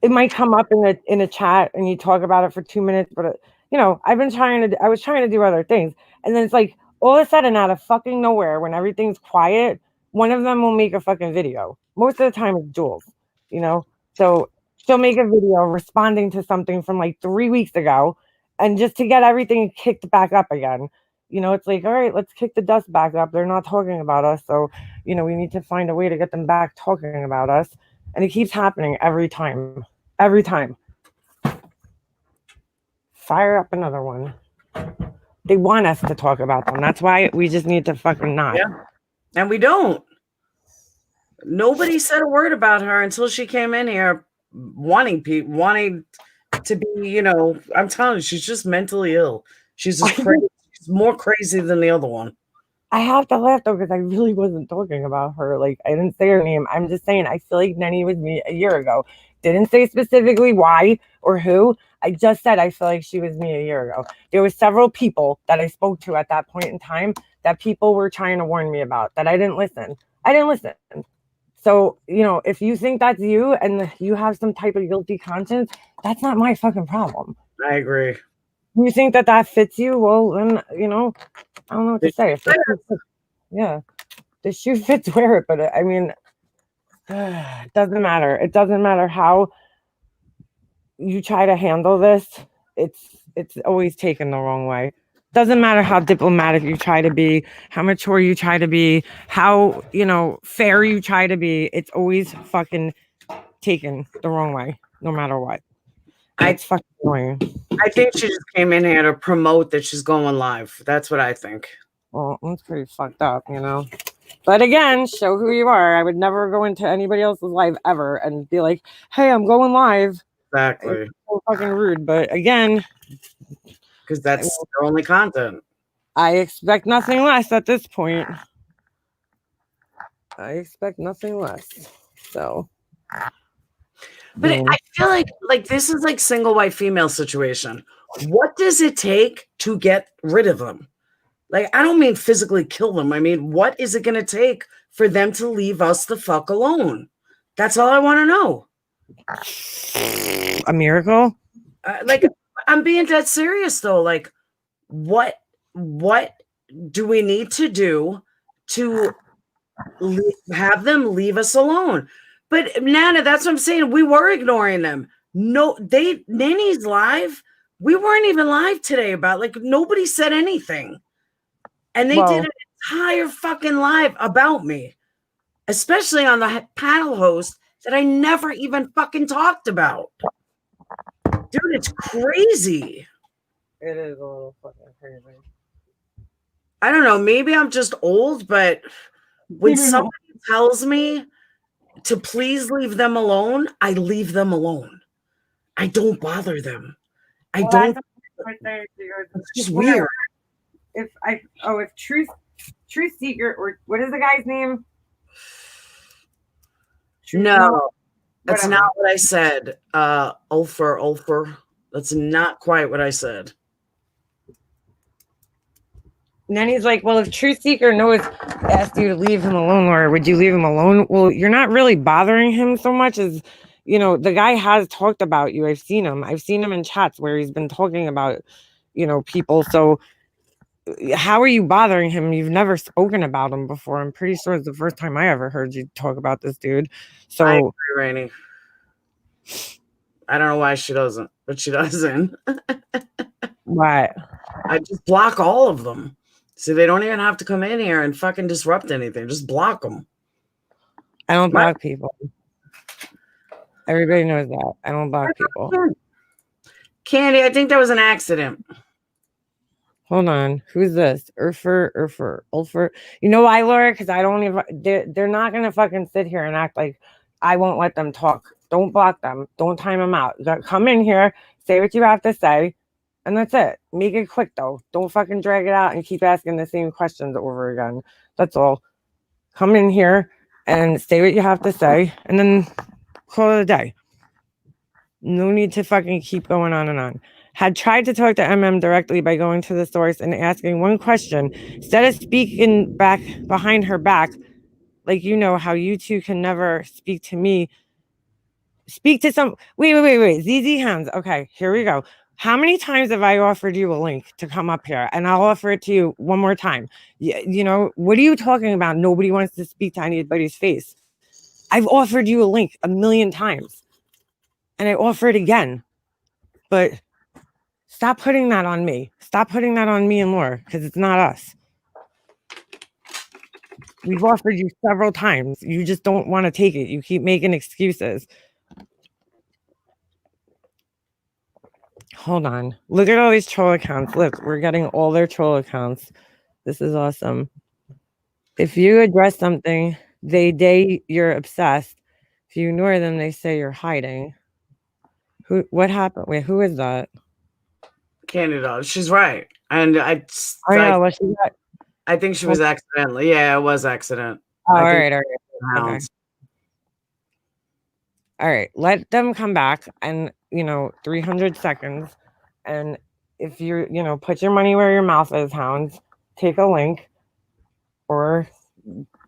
it might come up in a chat and you talk about it for 2 minutes, but I was trying to do other things, and then it's like all of a sudden out of fucking nowhere when everything's quiet, one of them will make a fucking video. Most of the time it's Jules, so she'll make a video responding to something from like 3 weeks ago, and just to get everything kicked back up again. It's like, all right, let's kick the dust back up. They're not talking about us, so we need to find a way to get them back talking about us, and it keeps happening every time. Every time. Fire up another one. They want us to talk about them. That's why we just need to fucking not. Yeah. And we don't. Nobody said a word about her until she came in here wanting to be, I'm telling you, she's just mentally ill. She's just crazy. She's more crazy than the other one. I have to laugh though, because I really wasn't talking about her. Like, I didn't say her name. I'm just saying I feel like Nenny was me a year ago. Didn't say specifically why or who. I just said I feel like she was me a year ago. There were several people that I spoke to at that point in time that people were trying to warn me about that I didn't listen. So, if you think that's you and you have some type of guilty conscience, that's not my fucking problem. I agree. You think that fits you? Well, then, I don't know what to say. The shoe fits, wear it. But I mean, it doesn't matter. It doesn't matter how you try to handle this. It's always taken the wrong way. Doesn't matter how diplomatic you try to be, how mature you try to be, how, fair you try to be. It's always fucking taken the wrong way, no matter what. It's fucking annoying. I think she just came in here to promote that she's going live. That's what I think. Well, that's pretty fucked up, But again, show who you are. I would never go into anybody else's live ever and be like, hey, I'm going live. Exactly. It's so fucking rude. But again, because that's their only content. I expect nothing less at this point. I expect nothing less. So. But I feel like this is like single white female situation. What does it take to get rid of them? Like, I don't mean physically kill them. I mean, what is it going to take for them to leave us the fuck alone? That's all I want to know. A miracle? Like, I'm being dead serious though. Like, what do we need to do to have them leave us alone? But Nana, that's what I'm saying. We were ignoring them. No, Nanny's live. We weren't even live today about, like, nobody said anything. And they did an entire fucking live about me, especially on the panel host that I never even fucking talked about. Dude, it's crazy. It is a little fucking crazy. I don't know. Maybe I'm just old, but when somebody tells me to please leave them alone, I leave them alone. I don't bother them. Don't. It's just weird. If Truth Seeker, or what is the guy's name? No, that's not what I said. Ulfer. That's not quite what I said. And then he's like, well, if Truth Seeker asked you to leave him alone, or would you leave him alone? Well, you're not really bothering him so much as, the guy has talked about you. I've seen him in chats where he's been talking about, people. So how are you bothering him? You've never spoken about him before. I'm pretty sure it's the first time I ever heard you talk about this dude. So I agree, Rainey. I don't know why she doesn't, but she doesn't. What? I just block all of them. So they don't even have to come in here and fucking disrupt anything. Just block them. I don't block people. Everybody knows that. I don't block people. Candy, I think that was an accident. Hold on. Who's this? Ulfer. You know why, Laura? Because I don't even. They're not gonna fucking sit here and act like I won't let them talk. Don't block them. Don't time them out. Come in here, say what you have to say, and that's it. Make it quick though. Don't fucking drag it out and keep asking the same questions over again. That's all. Come in here, and say what you have to say, and then call it a day. No need to fucking keep going on and on. Had tried to talk to MM directly by going to the source and asking one question instead of speaking back behind her back, like you know how you two can never speak to me. Speak to some. Wait. ZZ hands. Okay, here we go. How many times have I offered you a link to come up here? And I'll offer it to you one more time. You know, what are you talking about? Nobody wants to speak to anybody's face. I've offered you a link 1,000,000 times. And I offer it again. But stop putting that on me. Stop putting that on me and Laura, because it's not us. We've offered you several times. You just don't want to take it. You keep making excuses. Hold on. Look at all these troll accounts. Look, we're getting all their troll accounts. This is awesome. If you address something, they you're obsessed. If you ignore them, they say you're hiding. What happened? Wait, who is that? Candida. She's right. And I think she was accidentally. Yeah, it was accident. Oh, all right. Okay. All right, let them come back and 300 seconds. And if you put your money where your mouth is, hounds, take a link or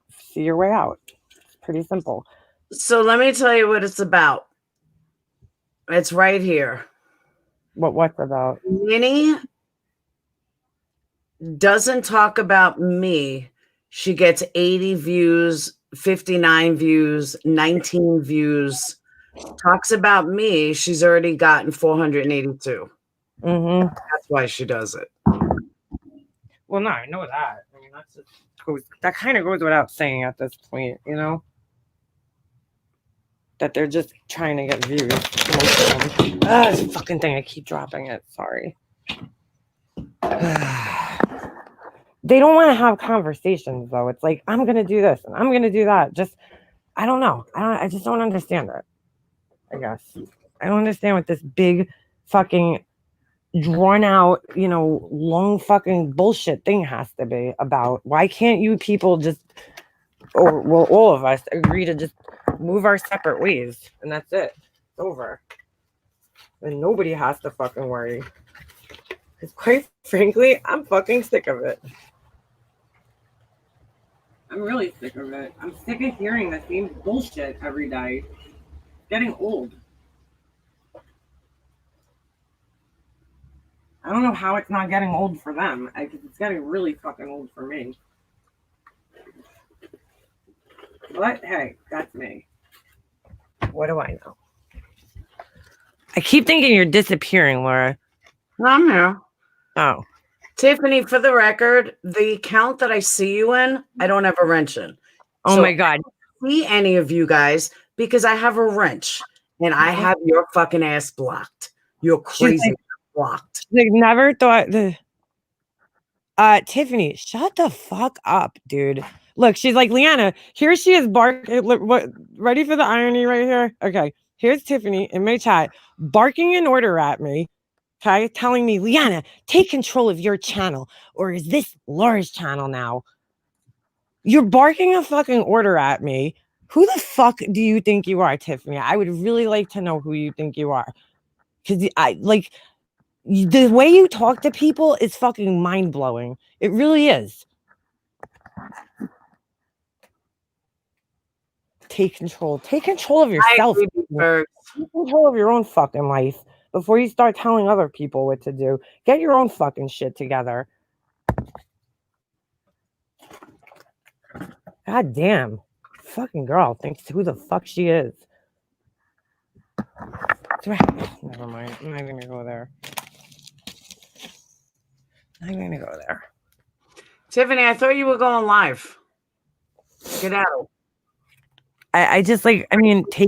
see your way out. It's pretty simple. So let me tell you what it's about. It's right here. What's about? Minnie doesn't talk about me. She gets 80 views, 59 views, 19 views. Talks about me. She's already gotten 482. Mm-hmm. That's why she does it. Well, no, I know that. I mean, that kind of goes without saying at this point, that they're just trying to get views. This fucking thing, I keep dropping it. Sorry. They don't want to have conversations, though. It's like, I'm going to do this and I'm going to do that. Just, I don't know. I just don't understand it. I guess. I don't understand what this big fucking drawn out, long fucking bullshit thing has to be about. Why can't you people just, or well, all of us agree to just move our separate ways and that's it. It's over. And nobody has to fucking worry. Because quite frankly, I'm fucking sick of it. I'm really sick of it. I'm sick of hearing the same bullshit every day. It's getting old. I don't know how it's not getting old for them. Because it's getting really fucking old for me. But hey, that's me. What do I know? I keep thinking you're disappearing, Laura. I'm here. Oh. Tiffany, for the record, the account that I see you in, I don't have a wrench in. Oh my God. I don't see any of you guys because I have a wrench and I have your fucking ass blocked. You're crazy blocked. Like never thought Tiffany, shut the fuck up, dude. Look, she's like, Leanna, here she is barking. Look, ready for the irony right here? Okay, here's Tiffany in my chat barking an order at me. Okay, telling me, Leanna, take control of your channel, or is this Laura's channel now? You're barking a fucking order at me. Who the fuck do you think you are, Tiffany? I would really like to know who you think you are. Because the way you talk to people is fucking mind-blowing. It really is. Take control. Take control of yourself. Take control of your own fucking life before you start telling other people what to do. Get your own fucking shit together. God damn. Fucking girl thinks who the fuck she is. Never mind. I'm not going to go there. I'm going to go there. Tiffany, I thought you were going live. Get out. I just take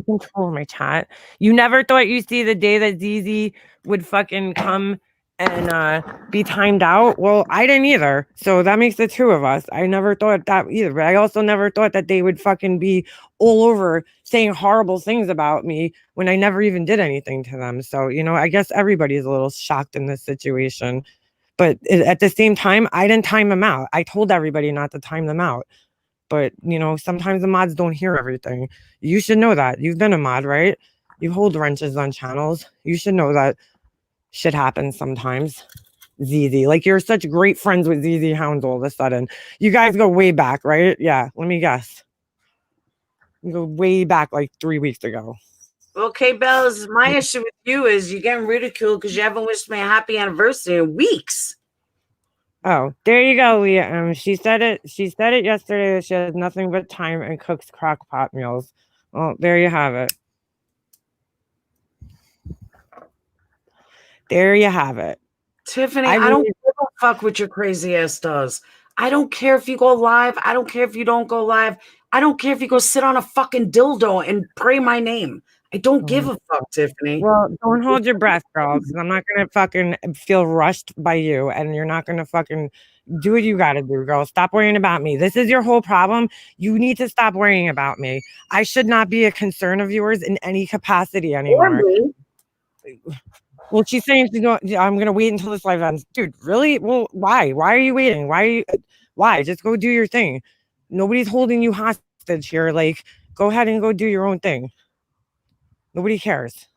control of my chat. You never thought you'd see the day that ZZ would fucking come and be timed out? Well, I didn't either. So that makes the two of us. I never thought that either. But I also never thought that they would fucking be all over saying horrible things about me when I never even did anything to them. So, I guess everybody's a little shocked in this situation. But at the same time, I didn't time them out. I told everybody not to time them out. But, sometimes the mods don't hear everything. You should know that. You've been a mod, right? You hold wrenches on channels. You should know that shit happens sometimes. ZZ, like you're such great friends with ZZ Hounds all of a sudden. You guys go way back, right? Yeah, let me guess. You go way back like 3 weeks ago. Okay, Bells, my issue with you is you're getting ridiculed because you haven't wished me a happy anniversary in weeks. Oh, there you go, Leah. She said it yesterday that she has nothing but time and cooks crock pot meals. Well, there you have it. There you have it. Tiffany, I don't give a fuck what your crazy ass does. I don't care if you go live. I don't care if you don't go live. I don't care if you go sit on a fucking dildo and pray my name. I don't give a fuck, Tiffany. Well, don't hold your breath, girl, because I'm not gonna fucking feel rushed by you, and you're not gonna fucking do what you gotta do, girl. Stop worrying about me. This is your whole problem. You need to stop worrying about me. I should not be a concern of yours in any capacity anymore. Well, she's saying I'm gonna wait until this live ends. Dude, really? Well, why? Why are you waiting? Why? Just go do your thing. Nobody's holding you hostage here. Like, go ahead and go do your own thing. Nobody cares.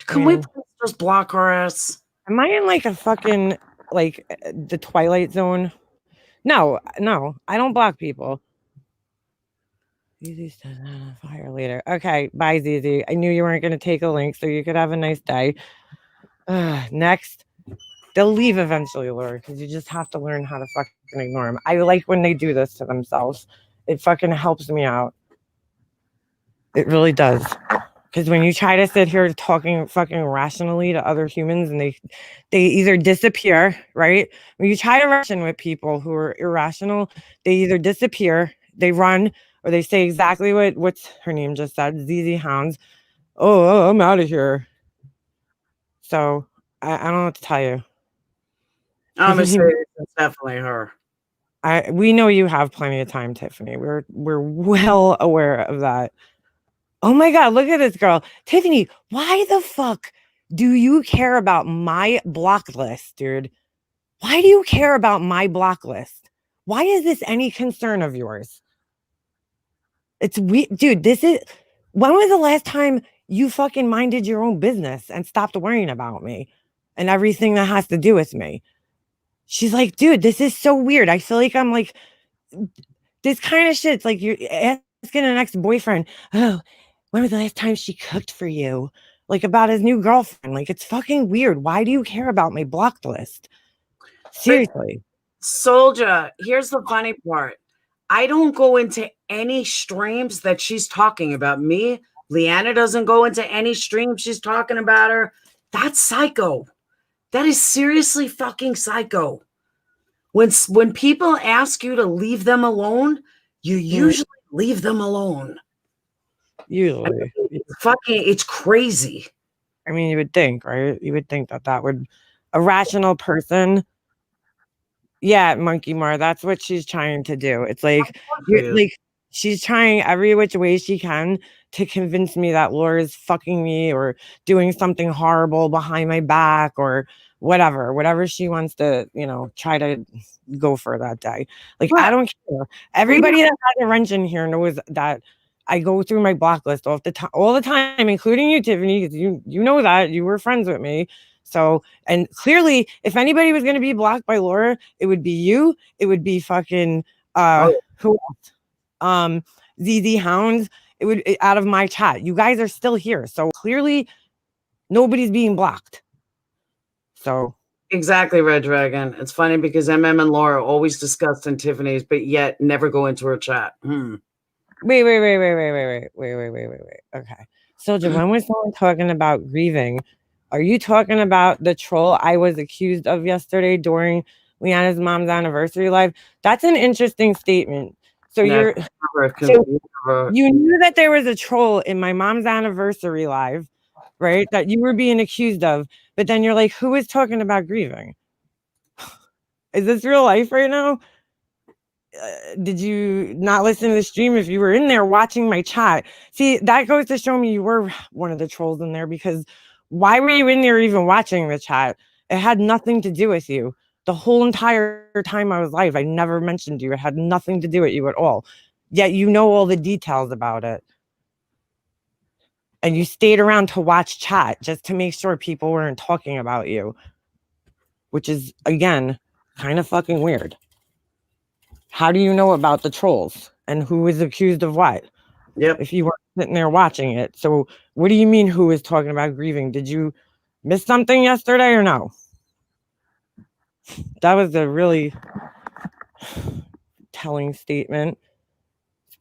Can we just block our ass? Am I in like a fucking the Twilight Zone? No, I don't block people. ZZ says fire later. Okay, bye, ZZ. I knew you weren't going to take a link, so you could have a nice day. Next, they'll leave eventually, Laura, because you just have to learn how to fucking ignore them. I like when they do this to themselves. It fucking helps me out. It really does. Because when you try to sit here talking fucking rationally to other humans and they either disappear, right? When you try to ration with people who are irrational, they either disappear, they run, or they say exactly what's her name just said, ZZ Hounds. Oh, I'm out of here. So I don't know what to tell you. I'm gonna say it's definitely her. We know you have plenty of time, Tiffany. We're well aware of that. Oh my God, look at this girl. Tiffany, why the fuck do you care about my block list, dude? Why do you care about my block list? Why is this any concern of yours? It's weird, dude. When was the last time you fucking minded your own business and stopped worrying about me and everything that has to do with me? She's like, dude, this is so weird. I feel like I'm like, this kind of shit's like you're asking an ex-boyfriend, oh, when was the last time she cooked for you? Like about his new girlfriend. Like, it's fucking weird. Why do you care about my blocked list? Seriously. Soldier, here's the funny part. I don't go into any streams that she's talking about me. Leanna doesn't go into any stream she's talking about her. That's psycho. That is seriously fucking psycho. When people ask you to leave them alone, you usually leave them alone. Usually. It's crazy. I mean, you would think, right? You would think that would a rational person. Yeah, Monkey Mar, that's what she's trying to do. It's like she's trying every which way she can to convince me that Laura's fucking me or doing something horrible behind my back or whatever she wants to, try to go for that day. Like, I don't care. Everybody that has a wrench in here knows that I go through my block list all the time, including you, Tiffany, because you know that you were friends with me. So, and clearly, if anybody was going to be blocked by Laura, it would be you. It would be fucking who else? ZZ Hounds. It would out of my chat. You guys are still here, so clearly, nobody's being blocked. So exactly, Red Dragon. It's funny because MM and Laura always discuss in Tiffany's, but yet never go into her chat. Wait. Okay, Soldier, when was someone talking about grieving? Are you talking about the troll I was accused of yesterday during Leanna's mom's anniversary live? That's an interesting statement. So you knew that there was a troll in my mom's anniversary live, right? That you were being accused of, but then you're like, who is talking about grieving? Is this real life right now? Did you not listen to the stream if you were in there watching my chat? See, that goes to show me you were one of the trolls in there, because why were you in there even watching the chat? It had nothing to do with you. The whole entire time I was live, I never mentioned you. It had nothing to do with you at all. Yet you know all the details about it. And you stayed around to watch chat just to make sure people weren't talking about you, which is, again, kind of fucking weird. How do you know about the trolls and who is accused of what? Yep. If you weren't sitting there watching it. So what do you mean who is talking about grieving? Did you miss something yesterday or no? That was a really telling statement.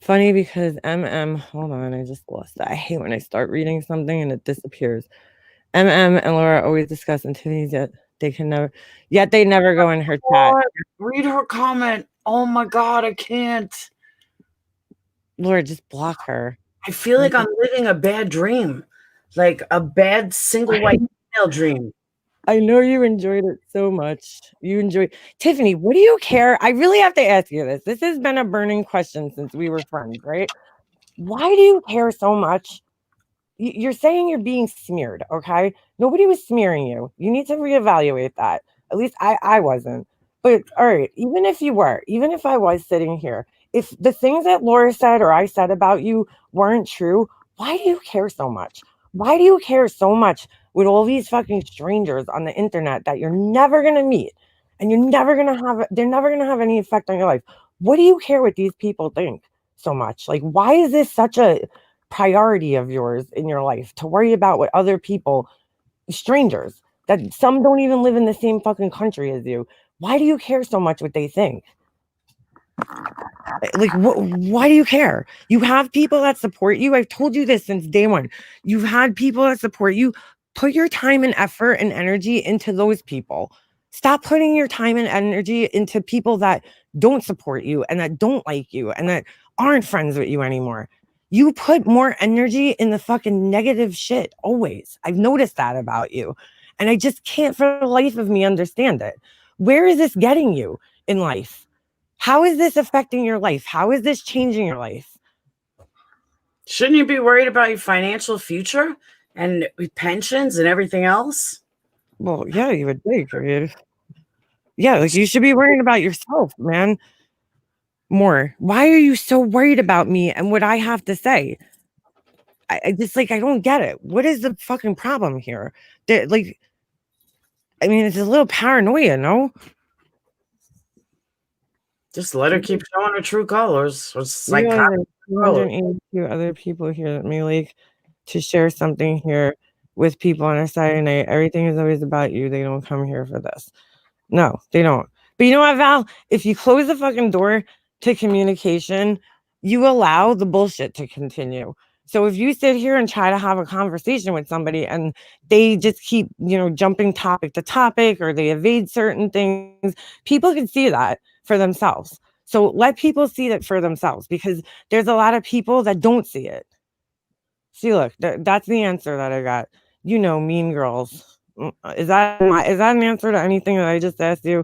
Funny because hold on, I just lost that. I hate when I start reading something and it disappears. And Laura always discuss activities that they never go in her chat. Read her comment. Oh my God, I can't. Laura, just block her. I feel like I'm living a bad dream, like a bad single white female dream. I know you enjoyed it so much. Tiffany, what do you care? I really have to ask you this. This has been a burning question since we were friends, right? Why do you care so much? You're saying you're being smeared, okay? Nobody was smearing you. You need to reevaluate that. At least I wasn't. But all right, even if you were, even if I was sitting here, if the things that Laura said or I said about you weren't true, why do you care so much? Why do you care so much with all these fucking strangers on the internet that you're never gonna meet and they're never gonna have any effect on your life? What do you care what these people think so much? Like, why is this such a priority of yours in your life to worry about what other people, strangers, that some don't even live in the same fucking country as you? Why do you care so much what they think? Like, why do you care? You have people that support you. I've told you this since day one. You've had people that support you. Put your time and effort and energy into those people. Stop putting your time and energy into people that don't support you and that don't like you and that aren't friends with you anymore. You put more energy in the fucking negative shit always. I've noticed that about you. And I just can't for the life of me understand it. Where is this getting you in life? How is this affecting your life? How is this changing your life? Shouldn't you be worried about your financial future and pensions and everything else? Well, yeah, you would think, right? Yeah, like you should be worrying about yourself, man. More. Why are you so worried about me and what I have to say? I just I don't get it. What is the fucking problem here? Like, I mean, it's a little paranoia, no? Just let her keep showing her true colors. Or You have psychotic colors. 282 other people here that may like to share something here with people on a Saturday night. Everything is always about you. They don't come here for this. No, they don't. But you know what, Val? If you close the fucking door to communication, you allow the bullshit to continue. So if you sit here and try to have a conversation with somebody and they just keep, jumping topic to topic or they evade certain things, people can see that for themselves. So let people see that for themselves because there's a lot of people that don't see it. See, look, that's the answer that I got. Mean girls. Is that an answer to anything that I just asked you?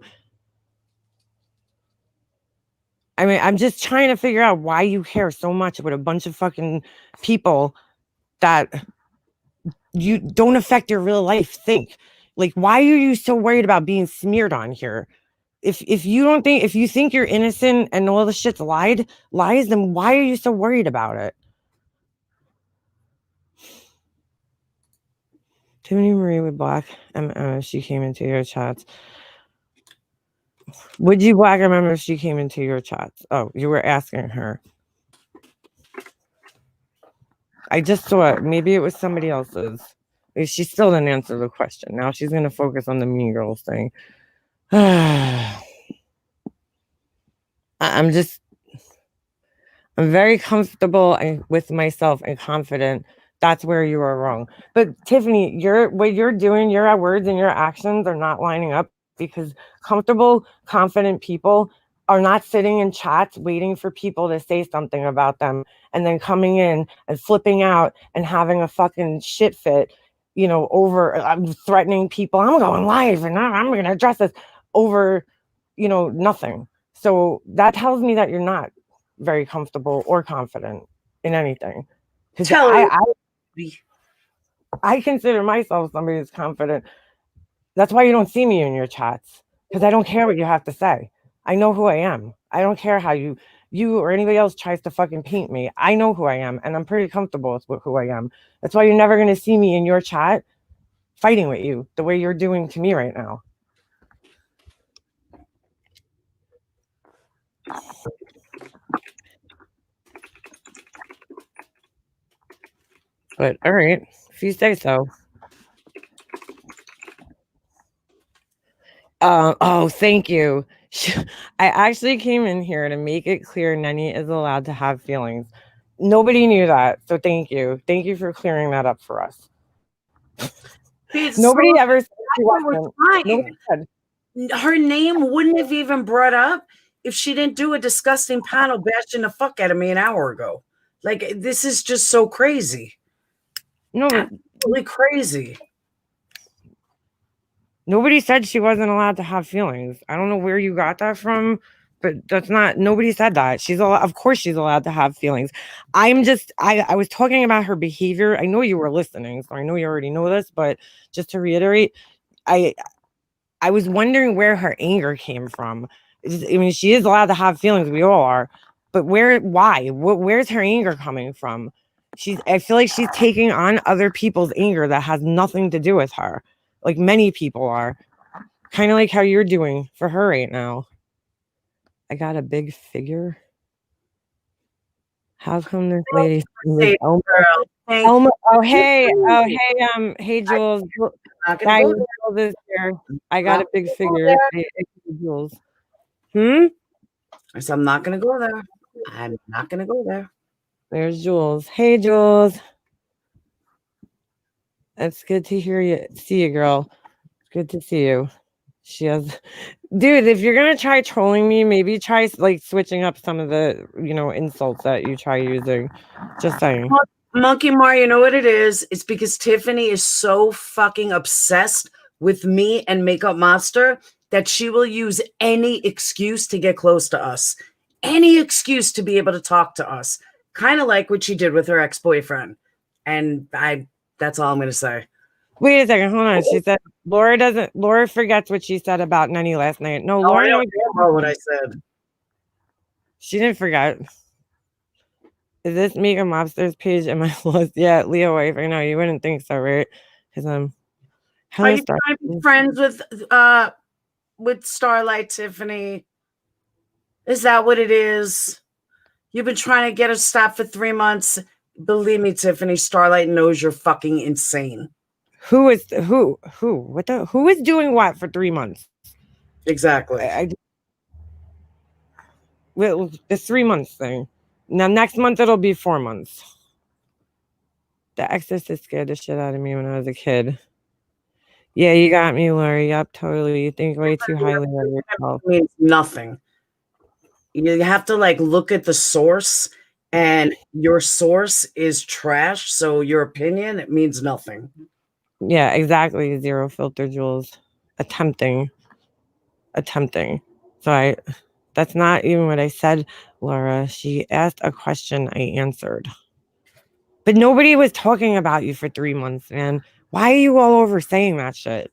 I mean, I'm just trying to figure out why you care so much about a bunch of fucking people that you don't affect your real life. Think, like, why are you so worried about being smeared on here? If you think you're innocent and all the shit's lies, then why are you so worried about it? Tiffany Marie would block if she came into your chats. Would you block if she came into your chats? Oh, you were asking her. I just saw it. Maybe it was somebody else's. She still didn't answer the question. Now she's going to focus on the Mean Girls thing. I'm very comfortable with myself and confident. That's where you are wrong. But Tiffany, what you're doing, your words and your actions are not lining up because comfortable, confident people are not sitting in chats waiting for people to say something about them and then coming in and flipping out and having a fucking shit fit, over I'm threatening people. I'm going live and I'm going to address this over, nothing. So that tells me that you're not very comfortable or confident in anything. Because I consider myself somebody who's confident. That's why you don't see me in your chats. because I don't care what you have to say. I know who I am. I don't care how you or anybody else tries to fucking paint me. I know who I am, and I'm pretty comfortable with who I am. That's why you're never going to see me in your chat fighting with you the way you're doing to me right now. But all right, if you say so. Oh, thank you. I actually came in here to make it clear Nenny is allowed to have feelings. Nobody knew that, so thank you. Thank you for clearing that up for us. Nobody ever said she wasn't. Nobody said. Her name wouldn't have even brought up if she didn't do a disgusting panel bashing the fuck out of me an hour ago. Like, this is just so crazy. No, absolutely crazy. Nobody said she wasn't allowed to have feelings. I don't know where you got that from, but that's not, nobody said that. Of course she's allowed to have feelings. I was talking about her behavior. I know you were listening, so I know you already know this, but just to reiterate, I was wondering where her anger came from. I mean, she is allowed to have feelings. We all are, but why? Where's her anger coming from? I feel like she's taking on other people's anger that has nothing to do with her. Like many people are. Kind of like how you're doing for her right now. I got a big figure. How come this lady? Elma, hey Jules. I got a big figure. Jules. I said, I'm not gonna go there. I'm not gonna go there. There's Jules. Hey Jules. It's good to hear you. See you, girl. Good to see you. Dude, if you're gonna try trolling me, maybe try like switching up some of the insults that you try using. Just saying. Monkey Mar, you know what it is? It's because Tiffany is so fucking obsessed with me and Makeup Monster that she will use any excuse to get close to us. Any excuse to be able to talk to us. Kind of like what she did with her ex-boyfriend. And that's all I'm gonna say. Wait a second, hold on. She said Laura forgets what she said about Nenny last night. No, Laura don't remember what I said. She didn't forget. Is this Makeup Mobster's page in my list? Yeah, Leo wife. I know you wouldn't think so, right? Because are you trying to be friends with Starlight, Tiffany? Is that what it is? You've been trying to get her stopped for 3 months. Believe me, Tiffany, Starlight knows you're fucking insane. Who is doing what for 3 months? Exactly. Well, the 3 months thing. Now next month it'll be 4 months. The Exorcist scared the shit out of me when I was a kid. Yeah, you got me, Lori. Yep, totally. You think way too highly of yourself. It means nothing. You have to look at the source, and your source is trash. So your opinion, it means nothing. Yeah, exactly. Zero filter, Jules. Attempting. So that's not even what I said, Laura. She asked a question, I answered. But nobody was talking about you for 3 months, man. Why are you all over saying that shit?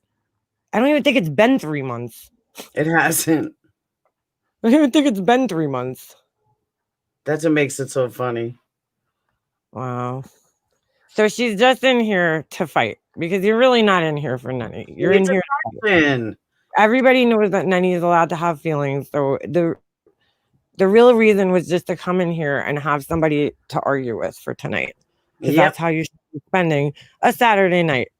I don't even think it's been 3 months. It hasn't. I don't even think it's been 3 months. That's what makes it so funny. Wow. So she's just in here to fight because you're really not in here for Nenny. You're in here to fight. Everybody knows that Nenny is allowed to have feelings. So the real reason was just to come in here and have somebody to argue with for tonight. Because that's how you should be spending a Saturday night.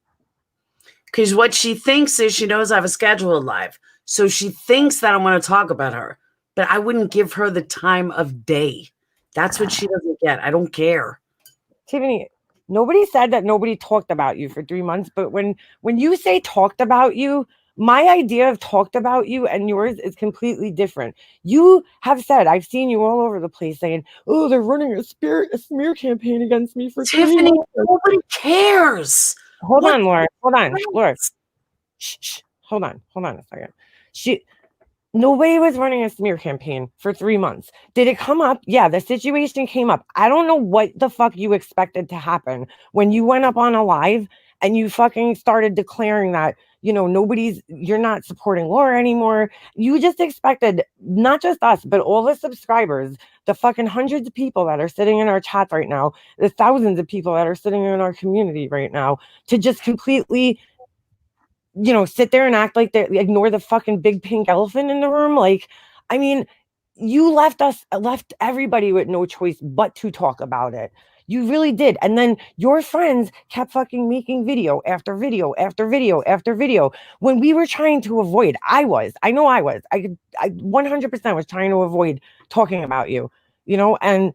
Because what she thinks is she knows I have a schedule live. So she thinks that I'm going to talk about her. But I wouldn't give her the time of day. That's what she doesn't get. I don't care. Tiffany, nobody said that nobody talked about you for 3 months. But when you say talked about you, my idea of talked about you and yours is completely different. You have said, I've seen you all over the place saying, oh, they're running a smear campaign against me for Tiffany, 3 months. Nobody cares. Hold on, Laura. Laura. Shh. Hold on a second. Nobody was running a smear campaign for 3 months. Did it come up? Yeah, the situation came up. I don't know what the fuck you expected to happen when you went up on a live and you fucking started declaring that you're not supporting Laura anymore. You just expected not just us, but all the subscribers, the fucking hundreds of people that are sitting in our chats right now, the thousands of people that are sitting in our community right now, to just completely, sit there and act like they ignore the fucking big pink elephant in the room. Like, I mean, you left everybody with no choice but to talk about it. You really did. And then your friends kept fucking making video after video after video after video when we were trying to avoid. I 100% was trying to avoid talking about you, and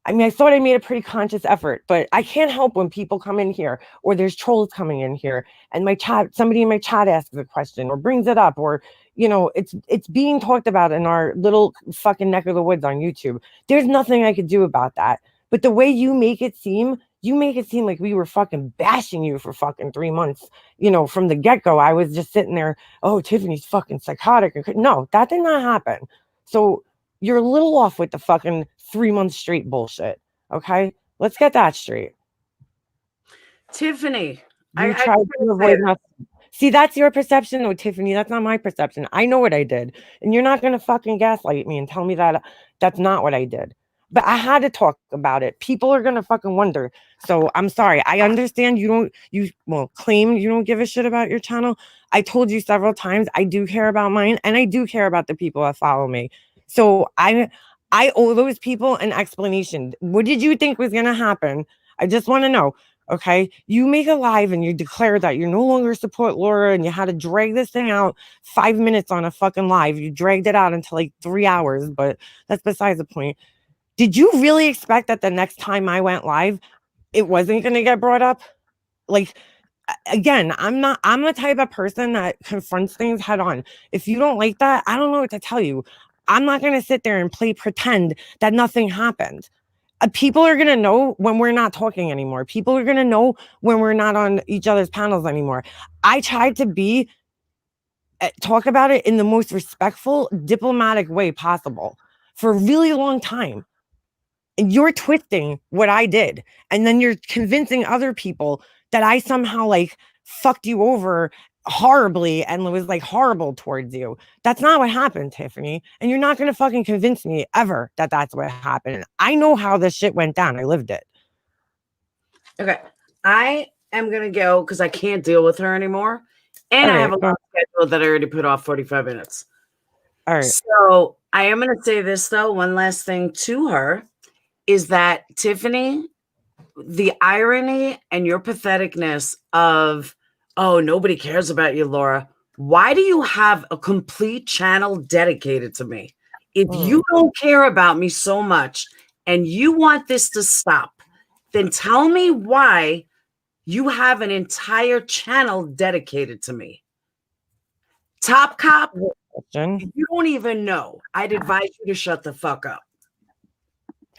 I mean, I thought I made a pretty conscious effort, but I can't help when people come in here or there's trolls coming in here and somebody in my chat asks a question or brings it up, or, it's being talked about in our little fucking neck of the woods on YouTube. There's nothing I could do about that. But the way you make it seem like we were fucking bashing you for fucking 3 months, from the get-go. I was just sitting there, oh, Tiffany's fucking psychotic. No, that did not happen. So you're a little off with the fucking 3 months straight bullshit. Okay, let's get that straight. Tiffany, you tried to avoid nothing. See, that's your perception though, Tiffany. That's not my perception. I know what I did, and you're not gonna fucking gaslight me and tell me that that's not what I did. But I had to talk about it. People are gonna fucking wonder. So I'm sorry. I understand you claim you don't give a shit about your channel. I told you several times I do care about mine, and I do care about the people that follow me. So I owe those people an explanation. What did you think was gonna happen? I just want to know. Okay, you make a live and you declare that you no longer support Laura, and you had to drag this thing out 5 minutes on a fucking live. You dragged it out until like 3 hours, but that's besides the point. Did you really expect that the next time I went live, it wasn't going to get brought up? Like, again, I'm the type of person that confronts things head on. If you don't like that, I don't know what to tell you. I'm not going to sit there and pretend that nothing happened. People are going to know when we're not talking anymore. People are going to know when we're not on each other's panels anymore. I tried to talk about it in the most respectful, diplomatic way possible for a really long time. And you're twisting what I did. And then you're convincing other people that I somehow fucked you over horribly and was horrible towards you. That's not what happened, Tiffany. And you're not going to fucking convince me ever that that's what happened. I know how this shit went down. I lived it. Okay. I am going to go because I can't deal with her anymore. And I have a long schedule that I already put off 45 minutes. All right. So I am going to say this, though. One last thing to her is that, Tiffany, the irony and your patheticness of, oh, nobody cares about you, Laura. Why do you have a complete channel dedicated to me? If you don't care about me so much and you want this to stop, then tell me why you have an entire channel dedicated to me. Top Cop, if you don't even know, I'd advise you to shut the fuck up.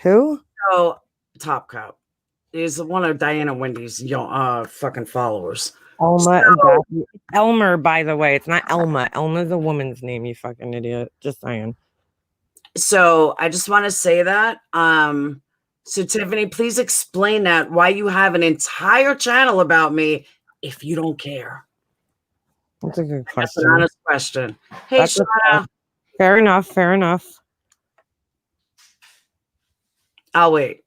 Who? So, Top Cop is one of Diana Wendy's fucking followers. Elmer, by the way. It's not Elma. Elma's a woman's name, you fucking idiot. Just saying. So I just want to say that. So Tiffany, please explain that, why you have an entire channel about me if you don't care. That's a good question. That's an honest question. Hey, Shauna. Fair enough. I'll wait.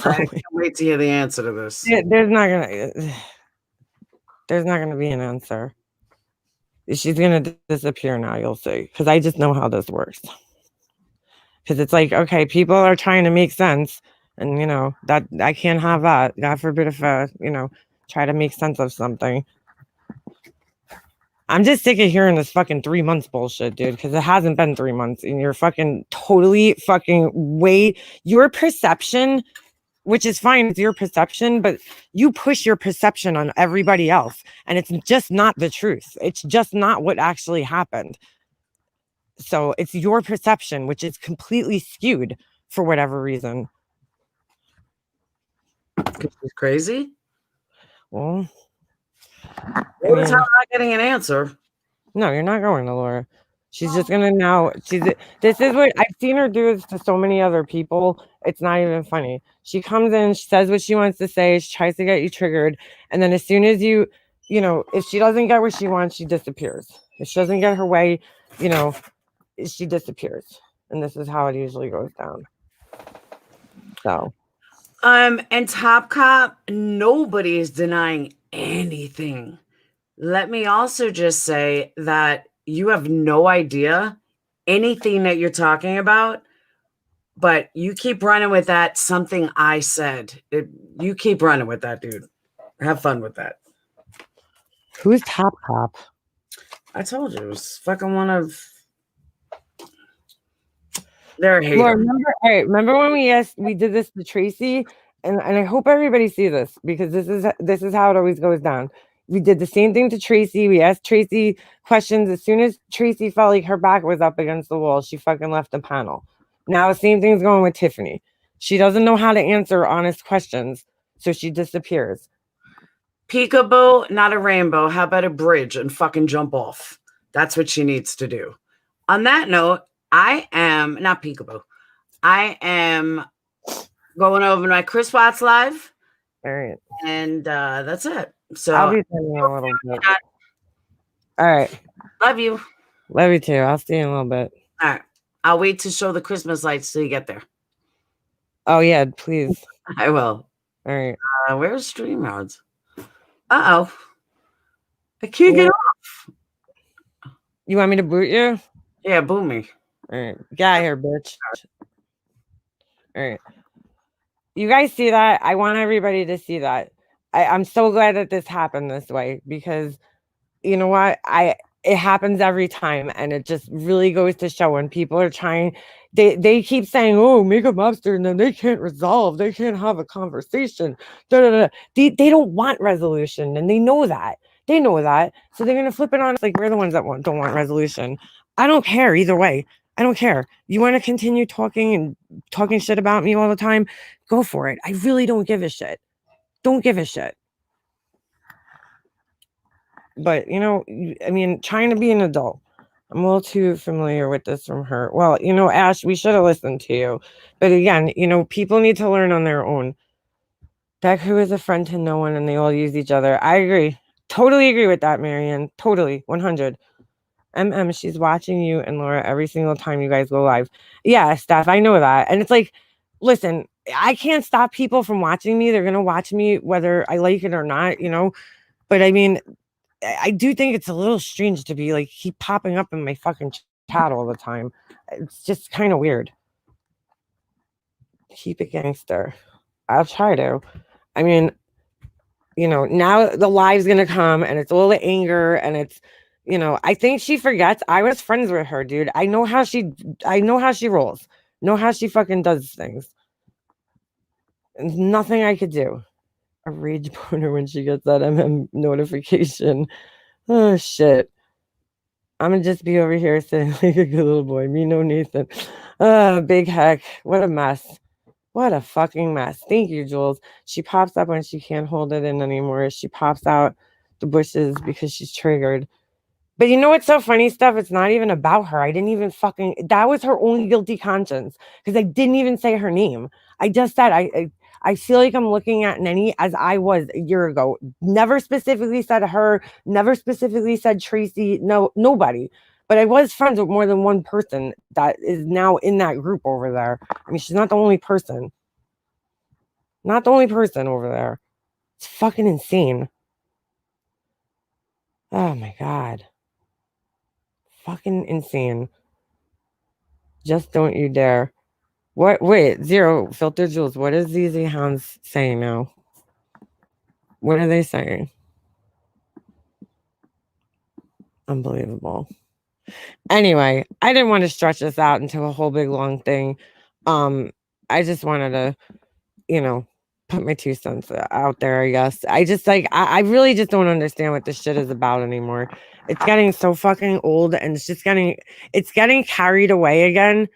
I can't wait to hear the answer to this. There's not gonna be an answer. She's gonna disappear now, you'll see. Because I just know how this works. Because it's okay, people are trying to make sense, and that I can't have that. God forbid if try to make sense of something. I'm just sick of hearing this fucking 3 months bullshit, dude, because it hasn't been 3 months, and you're fucking totally fucking your perception, which is fine, it's your perception, but you push your perception on everybody else, and it's just not the truth. It's just not what actually happened. So it's your perception, which is completely skewed for whatever reason. She's crazy? Well, I'm not getting an answer. No, you're not going to Laura. She's just gonna now. This is what I've seen her do this to so many other people. It's not even funny. She comes in, she says what she wants to say, she tries to get you triggered, and then as soon as you if she doesn't get what she wants, she disappears. If she doesn't get her way, you know, she disappears. And this is how it usually goes down. So. And Top Cop, nobody is denying anything. Let me also just say that you have no idea anything that you're talking about, but you keep running with that something I said. You keep running with that, dude. Have fun with that. Who's Top Cop? I told you it was fucking one of. They're a hater. Well, remember when we did this to Tracy, and I hope everybody sees this because this is how it always goes down. We did the same thing to Tracy. We asked Tracy questions. As soon as Tracy felt like her back was up against the wall, she fucking left the panel. Now the same thing's going with Tiffany. She doesn't know how to answer honest questions, so she disappears. Peekaboo, not a rainbow. How about a bridge and fucking jump off? That's what she needs to do. On that note, I am not peekaboo. I am going over my Chris Watts live. All right. And that's it. So I'll be sending a little bit. All right. Love you. Love you too. I'll see you in a little bit. All right. I'll wait to show the Christmas lights till you get there. Oh yeah, please. I will. All right. Where's StreamYards? Uh-oh. I can't get off. You want me to boot you? Yeah, boot me. All right. Get out of here, bitch. All right. You guys see that? I want everybody to see that. I'm so glad that this happened this way because you know what? It happens every time, and it just really goes to show when people are trying. They keep saying, "Oh, make a mobster," and then they can't resolve. They can't have a conversation. Da, da, da. They don't want resolution, and they know that. They know that, so they're gonna flip it on. It's like we're the ones that don't want resolution. I don't care either way. I don't care. You want to continue talking shit about me all the time? Go for it. I really don't give a shit. Don't give a shit. But, I mean, trying to be an adult. I'm a little too familiar with this from her. Well, Ash, we should have listened to you. But again, people need to learn on their own. Deku is a friend to no one and they all use each other. I agree. Totally agree with that, Marianne. Totally. 100. She's watching you and Laura every single time you guys go live. Yeah, Steph, I know that. And it's like, listen, I can't stop people from watching me. They're going to watch me whether I like it or not, But I mean, I do think it's a little strange to be like, keep popping up in my fucking chat all the time. It's just kind of weird. Keep it gangster. I'll try to. I mean, now the live's going to come and it's all the anger and it's, I think she forgets I was friends with her, dude. I know how she rolls. Know how she fucking does things. There's nothing I could do. A rage boner when she gets that notification. Oh shit. I'm gonna just be over here sitting like a good little boy. Me no Nathan. Big heck. What a mess. What a fucking mess. Thank you, Jules. She pops up when she can't hold it in anymore. She pops out the bushes because she's triggered. But you know what's so funny, Steph? It's not even about her. I didn't even that was her own guilty conscience because I didn't even say her name. I just said, I feel like I'm looking at Nenny as I was a year ago. Never specifically said her, never specifically said Tracy, no, nobody. But I was friends with more than one person that is now in that group over there. I mean, she's not the only person. Not the only person over there. It's fucking insane. Oh my God. Fucking insane. Just don't you dare. What? Wait, Zero Filter Jules. What is ZZ Hounds saying now? What are they saying? Unbelievable. Anyway, I didn't want to stretch this out into a whole big long thing. I just wanted to, put my 2 cents out there, I guess. I really just don't understand what this shit is about anymore. It's getting so fucking old and it's getting carried away again.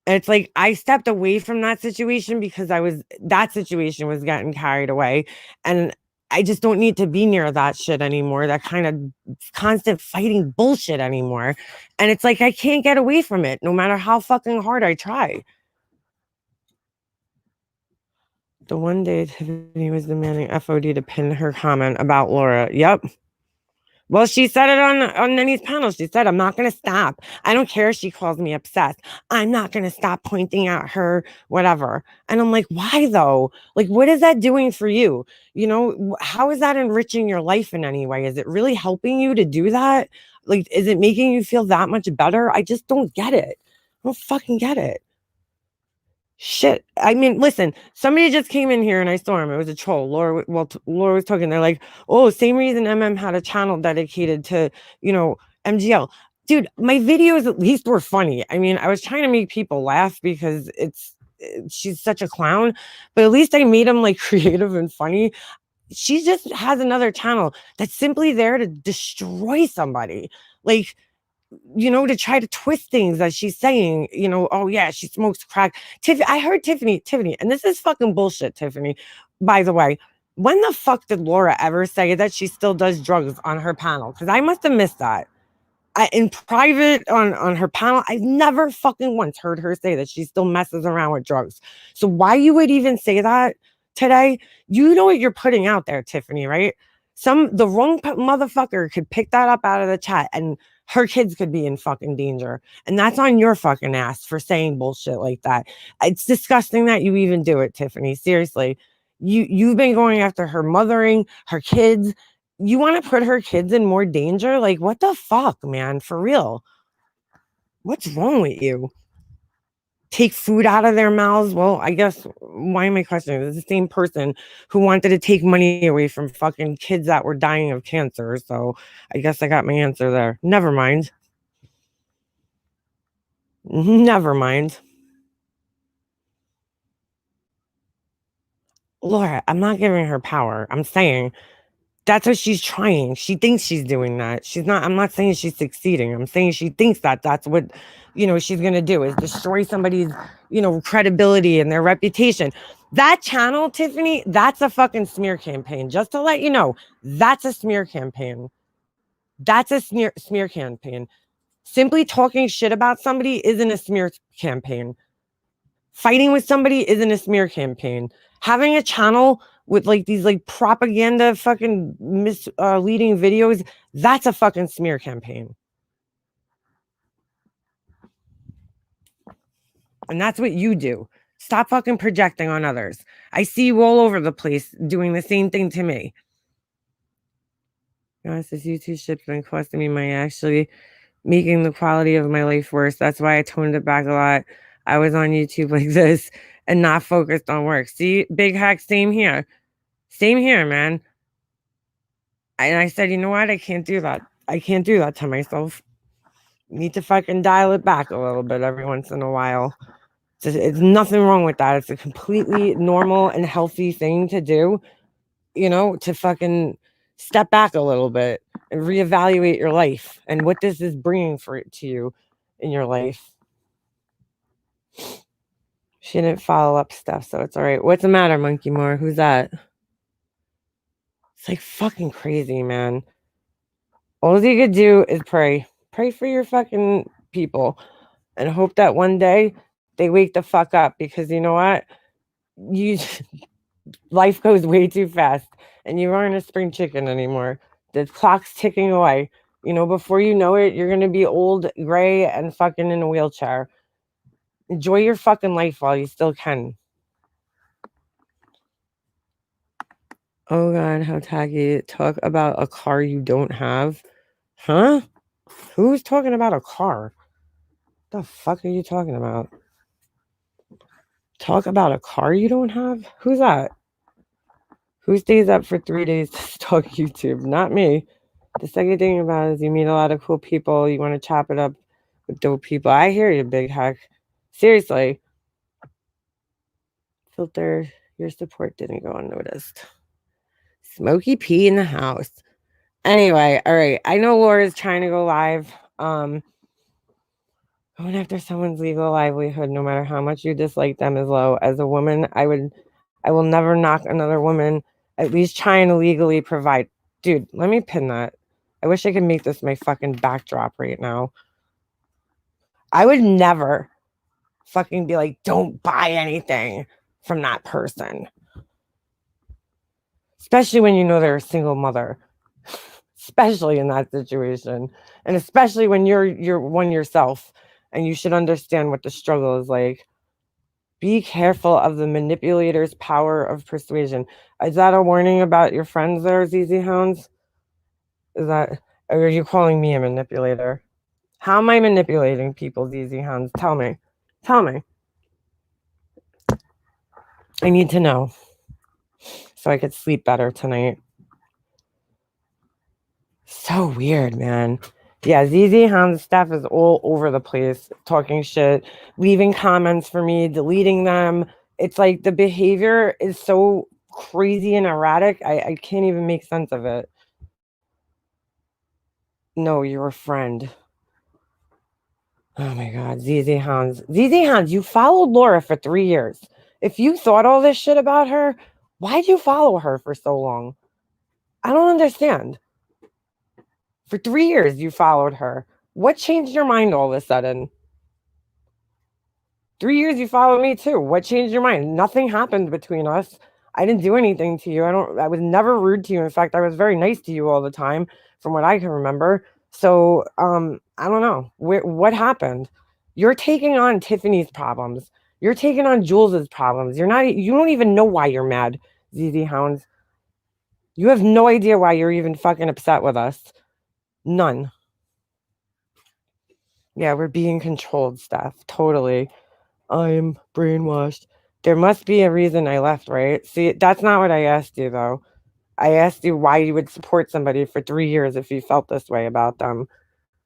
And it's like I stepped away from that situation because that situation was getting carried away. And I just don't need to be near that shit anymore. That kind of constant fighting bullshit anymore. And it's like I can't get away from it no matter how fucking hard I try. The one day Tiffany was demanding FOD to pin her comment about Laura. Yep. Well, she said it on Nenny's panel. She said, I'm not going to stop. I don't care if she calls me obsessed. I'm not going to stop pointing out her whatever. And I'm like, why though? Like, what is that doing for you? You know, how is that enriching your life in any way? Is it really helping you to do that? Like, is it making you feel that much better? I just don't get it. I don't fucking get it. Shit. I mean, listen, somebody just came in here and I saw him. It was a troll. Laura, Laura was talking. They're like, oh, same reason had a channel dedicated to, MGL. Dude, my videos at least were funny. I mean, I was trying to make people laugh because she's such a clown, but at least I made them like creative and funny. She just has another channel that's simply there to destroy somebody. Like, to try to twist things that she's saying, oh yeah, she smokes crack. I heard Tiffany, and this is fucking bullshit, Tiffany. By the way, when the fuck did Laura ever say that she still does drugs on her panel? Because I must have missed that. In private on her panel, I've never fucking once heard her say that she still messes around with drugs. So why you would even say that today? You know what you're putting out there, Tiffany, right? The wrong motherfucker could pick that up out of the chat and her kids could be in fucking danger. And that's on your fucking ass for saying bullshit like that. It's disgusting that you even do it, Tiffany. Seriously. You've been going after her mothering, her kids. You want to put her kids in more danger? Like, what the fuck, man? For real. What's wrong with you? Take food out of their mouths? Well, I guess, why am I questioning? It's the same person who wanted to take money away from fucking kids that were dying of cancer. So I guess I got my answer there. Never mind. Never mind. Laura, I'm not giving her power. I'm saying that's what she's trying. She thinks she's doing that. She's not. I'm not saying she's succeeding. I'm saying she thinks that that's what, she's going to do is destroy somebody's, credibility and their reputation. That channel, Tiffany, that's a fucking smear campaign. Just to let you know, that's a smear campaign. That's a smear campaign. Simply talking shit about somebody isn't a smear campaign. Fighting with somebody isn't a smear campaign. Having a channel with like these like propaganda fucking misleading videos, that's a fucking smear campaign. And that's what you do. Stop fucking projecting on others. I see you all over the place doing the same thing to me. Guys, this YouTube shit's been costing me money, actually making the quality of my life worse. That's why I toned it back a lot. I was on YouTube like this and not focused on work. See, big hack, same here. Same here, man. And I said, you know what? I can't do that. I can't do that to myself. Need to fucking dial it back a little bit every once in a while. It's nothing wrong with that. It's a completely normal and healthy thing to do, to fucking step back a little bit and reevaluate your life and what this is bringing to you in your life. She didn't follow up stuff, so it's all right. What's the matter, Monkey Moore? Who's that? It's like fucking crazy, man. All you could do is pray. Pray for your fucking people and hope that one day they wake the fuck up, because you know what? Life goes way too fast and you aren't a spring chicken anymore. The clock's ticking away. Before you know it, you're going to be old, gray, and fucking in a wheelchair. Enjoy your fucking life while you still can. Oh God, how tacky. Talk about a car you don't have. Huh? Who's talking about a car? The fuck are you talking about? Talk about a car you don't have? Who's that? Who stays up for 3 days to stalk YouTube? Not me. The second thing about it is you meet a lot of cool people. You want to chop it up with dope people. I hear you, big hack. Seriously. Filter, your support didn't go unnoticed. Smoky P in the house. Anyway, all right. I know Laura's trying to go live. Going after someone's legal livelihood, no matter how much you dislike them, is low. As a woman, I will never knock another woman, at least trying to legally provide. Dude, let me pin that. I wish I could make this my fucking backdrop right now. I would never fucking be like, don't buy anything from that person. especially when you know they're a single mother, especially in that situation, and especially when you're one yourself, and you should understand what the struggle is like. Be careful of the manipulator's power of persuasion. Is that a warning about your friends there, ZZ Hounds? Is that, or are you calling me a manipulator? How am I manipulating people, ZZ Hounds? Tell me. Tell me. I need to know so I could sleep better tonight. So weird, man. Yeah, ZZ Hound's stuff is all over the place, talking shit, leaving comments for me, deleting them. It's like the behavior is so crazy and erratic. I can't even make sense of it. No, you're a friend. Oh my God, ZZ Hounds. ZZ Hounds, you followed Laura for 3 years. If you thought all this shit about her, why'd you follow her for so long? I don't understand. For 3 years, you followed her. What changed your mind all of a sudden? 3 years, you followed me too. What changed your mind? Nothing happened between us. I didn't do anything to you. I was never rude to you. In fact, I was very nice to you all the time, from what I can remember. So, I don't know. What happened? You're taking on Tiffany's problems. You're taking on Jules's problems. You don't even know why you're mad, ZZ Hounds. You have no idea why you're even fucking upset with us. None. Yeah, we're being controlled, Steph. Totally. I'm brainwashed. There must be a reason I left, right? See, that's not what I asked you, though. I asked you why you would support somebody for 3 years if you felt this way about them.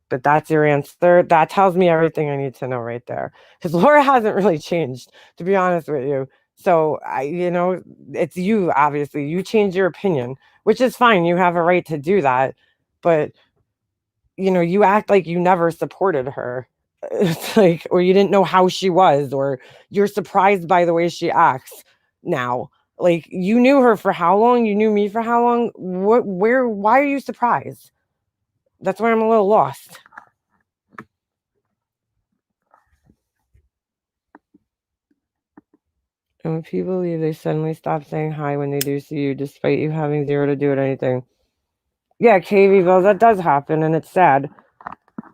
But that's your answer. That tells me everything I need to know right there. Because Laura hasn't really changed, to be honest with you. So, it's you, obviously. You changed your opinion, which is fine. You have a right to do that. But you act like you never supported her. It's like, or you didn't know how she was, or you're surprised by the way she acts now. Like, you knew her for how long? You knew me for how long? Why are you surprised? That's where I'm a little lost. And when people leave, they suddenly stop saying hi when they do see you, despite you having zero to do with anything. Yeah, KV, well, that does happen, and it's sad.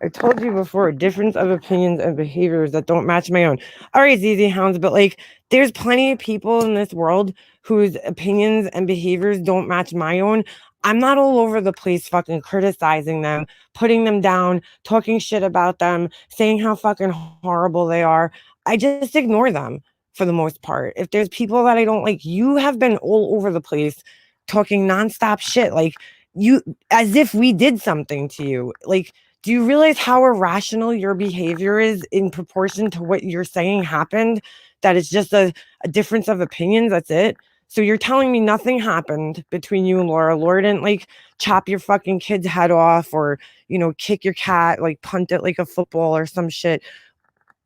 I told you before, difference of opinions and behaviors that don't match my own. All right, ZZ Hounds, but there's plenty of people in this world whose opinions and behaviors don't match my own. I'm not all over the place fucking criticizing them, putting them down, talking shit about them, saying how fucking horrible they are. I just ignore them for the most part. If there's people that I don't like, you have been all over the place talking nonstop shit, as if we did something to you. Do you realize how irrational your behavior is in proportion to what you're saying happened? That it's just a difference of opinions. That's it. So you're telling me nothing happened between you and Laura. Laura didn't chop your fucking kid's head off, or, kick your cat, punt it like a football or some shit.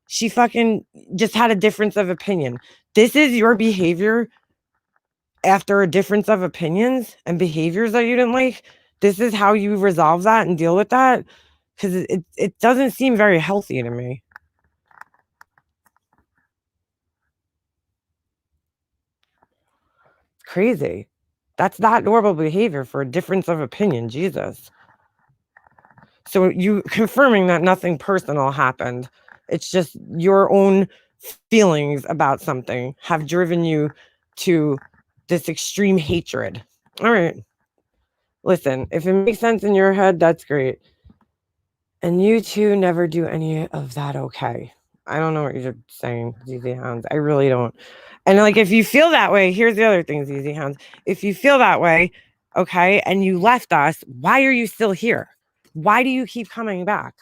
She fucking just had a difference of opinion. This is your behavior after a difference of opinions and behaviors that you didn't like. This is how you resolve that and deal with that. Because it doesn't seem very healthy to me. It's crazy. That's not normal behavior for a difference of opinion. Jesus. So you confirming that nothing personal happened. It's just your own feelings about something have driven you to this extreme hatred. All right. Listen, if it makes sense in your head, that's great. And you two never do any of that, okay? I don't know what you're saying, ZZ Hounds. I really don't. And if you feel that way, here's the other thing, ZZ Hounds. If you feel that way, okay, and you left us, why are you still here? Why do you keep coming back?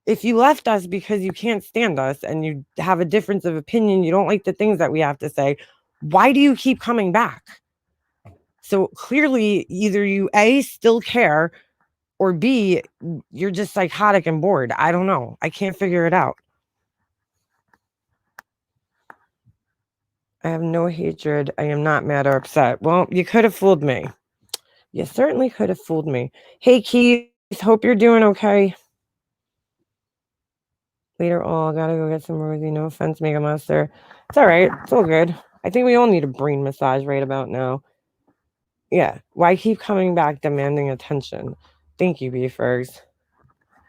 If you left us because you can't stand us and you have a difference of opinion, you don't like the things that we have to say, why do you keep coming back? So clearly, either you A, still care, or B, you're just psychotic and bored. I don't know. I can't figure it out. I have no hatred. I am not mad or upset. Well, you could have fooled me. You certainly could have fooled me. Hey, Keith, hope you're doing okay. Later, gotta go get some Rosie. No offense, Mega Master. It's all right. It's all good. I think we all need a brain massage right about now. Yeah. Why keep coming back demanding attention? Thank you, Beefers.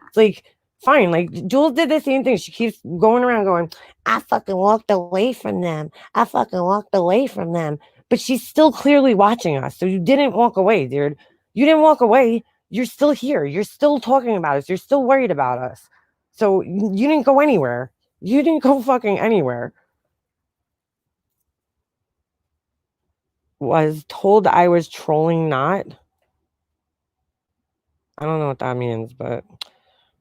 It's like, fine. Like, Jules did the same thing. She keeps going around going, I fucking walked away from them. I fucking walked away from them. But she's still clearly watching us. So you didn't walk away, dude. You didn't walk away. You're still here. You're still talking about us. You're still worried about us. So you didn't go anywhere. You didn't go fucking anywhere. Was told I was trolling not. I don't know what that means, but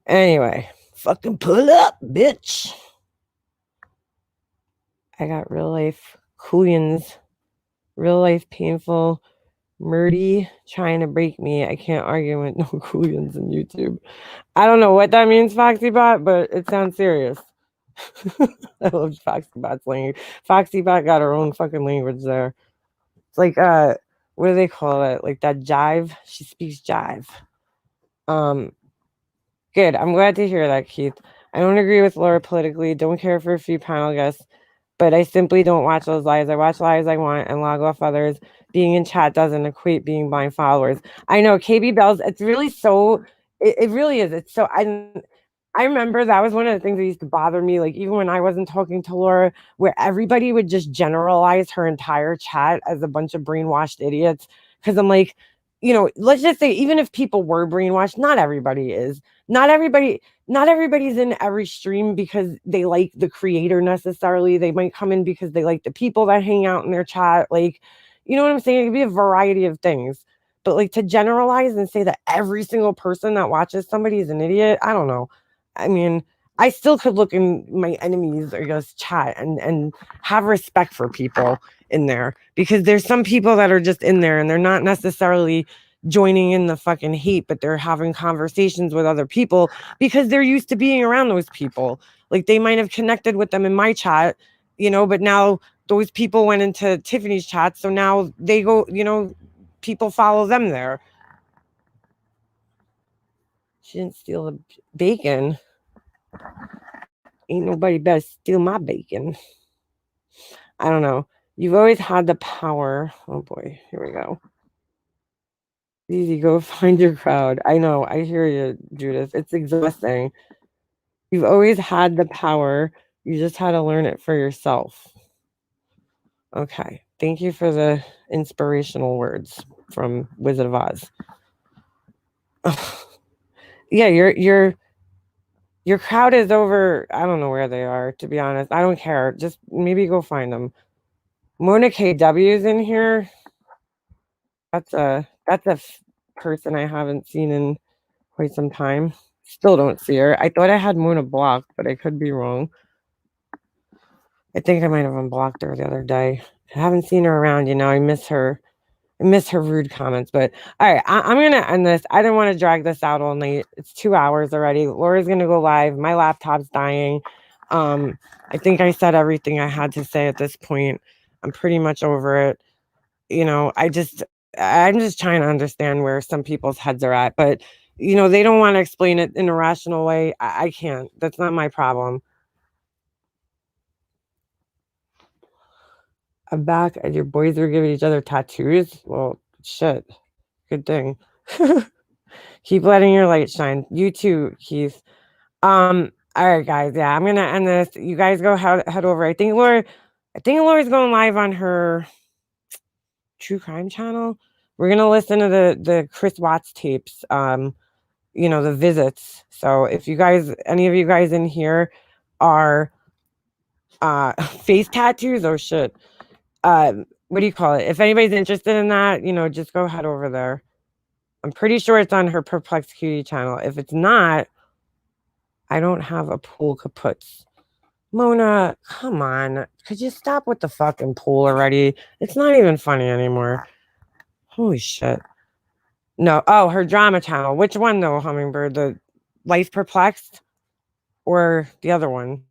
anyway, fucking pull up, bitch. I got real life coolians, real life painful, Murdy trying to break me. I can't argue with no coolians in YouTube. I don't know what that means, FoxyBot, but it sounds serious. I love FoxyBot's language. FoxyBot got her own fucking language there. It's like what do they call it? Like that jive. She speaks jive. Good. I'm glad to hear that, Keith. I don't agree with Laura politically. Don't care for a few panel guests, but I simply don't watch those lives. I watch lives I want and log off others. Being in chat doesn't equate being blind followers. I know KB Bells. It's really so. It really is. It's so. I remember that was one of the things that used to bother me. Like even when I wasn't talking to Laura, where everybody would just generalize her entire chat as a bunch of brainwashed idiots. Because I'm like, let's just say even if people were brainwashed, not everybody is. Not everybody's in every stream because they like the creator necessarily. They might come in because they like the people that hang out in their chat. Like, you know what I'm saying? It could be a variety of things. But like to generalize and say that every single person that watches somebody is an idiot, I don't know. I mean, I still could look in my enemies or just chat and have respect for people in there because there's some people that are just in there and they're not necessarily joining in the fucking hate, but they're having conversations with other people because they're used to being around those people. Like they might have connected with them in my chat, but now those people went into Tiffany's chat. So now they go, people follow them there. She didn't steal the bacon. Ain't nobody better steal my bacon. I don't know. You've always had the power. Oh boy, here we go. Easy, go find your crowd. I know. I hear you, Judith. It's exhausting. You've always had the power. You just had to learn it for yourself. Okay. Thank you for the inspirational words from Wizard of Oz. Yeah, your crowd is over. I don't know where they are, to be honest. I don't care. Just maybe go find them. Mona KW is in here. That's a person I haven't seen in quite some time. Still don't see her. I thought I had Mona blocked, but I could be wrong. I think I might have unblocked her the other day. I haven't seen her around. I miss her. I miss her rude comments. But all right, I'm gonna end this. I didn't want to drag this out all night. It's 2 hours already. Laura's gonna go live. My laptop's dying. I think I said everything I had to say at this point. I'm pretty much over it. I'm just trying to understand where some people's heads are at, but they don't want to explain it in a rational way. I can't. That's not my problem. I'm back and your boys were giving each other tattoos. Well, shit. Good thing. Keep letting your light shine. You too, Keith. All right, guys. Yeah, I'm gonna end this. You guys go head over. I think Laura's going live on her true crime channel. We're gonna listen to the Chris Watts tapes, the visits. So if any of you guys in here are face tattoos, oh shit. What do you call it? If anybody's interested in that, just go head over there. I'm pretty sure it's on her Perplexed Cutie channel. If it's not, I don't have a pool kaputs. Mona, come on. Could you stop with the fucking pool already? It's not even funny anymore. Holy shit. No. Oh, her drama channel. Which one though, Hummingbird? The Life Perplexed or the other one?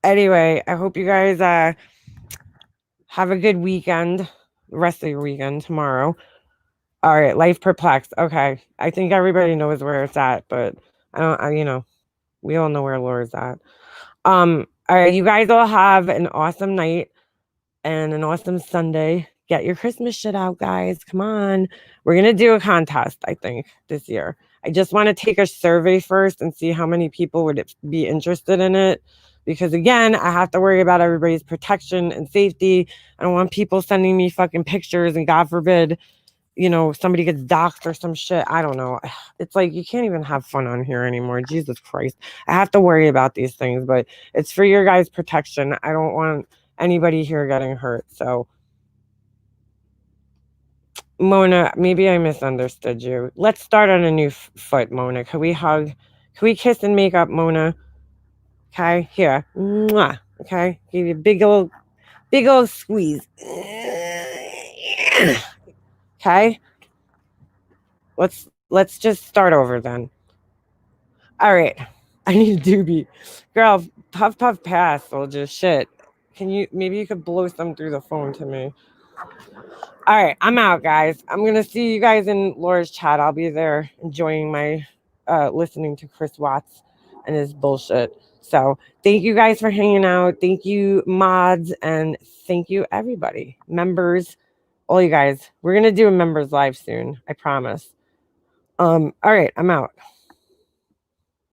Anyway, I hope you guys have a good weekend. The rest of your weekend tomorrow. All right, Life Perplexed. Okay. I think everybody knows where it's at, but we all know where Laura's at. All right, you guys all have an awesome night. and an awesome Sunday. Get your Christmas shit out, guys. Come on. We're going to do a contest, I think, this year. I just want to take a survey first and see how many people would be interested in it. Because again, I have to worry about everybody's protection and safety. I don't want people sending me fucking pictures and God forbid, somebody gets doxxed or some shit. I don't know. It's like you can't even have fun on here anymore. Jesus Christ. I have to worry about these things, but it's for your guys' protection. I don't want anybody here getting hurt. So, Mona, maybe I misunderstood you. Let's start on a new foot, Mona. Can we hug? Can we kiss and make up, Mona? Okay, here. Mwah. Okay, give you a big old squeeze. Okay. Let's just start over then. All right. I need a doobie. Girl, puff pass, soldier. Shit. Maybe you could blow some through the phone to me. All right, I'm out, guys. I'm gonna see you guys in Laura's chat. I'll be there enjoying my listening to Chris Watts and his bullshit. So thank you guys for hanging out. Thank you, mods, and thank you everybody. Members, all you guys. We're gonna do a members live soon, I promise. All right, I'm out.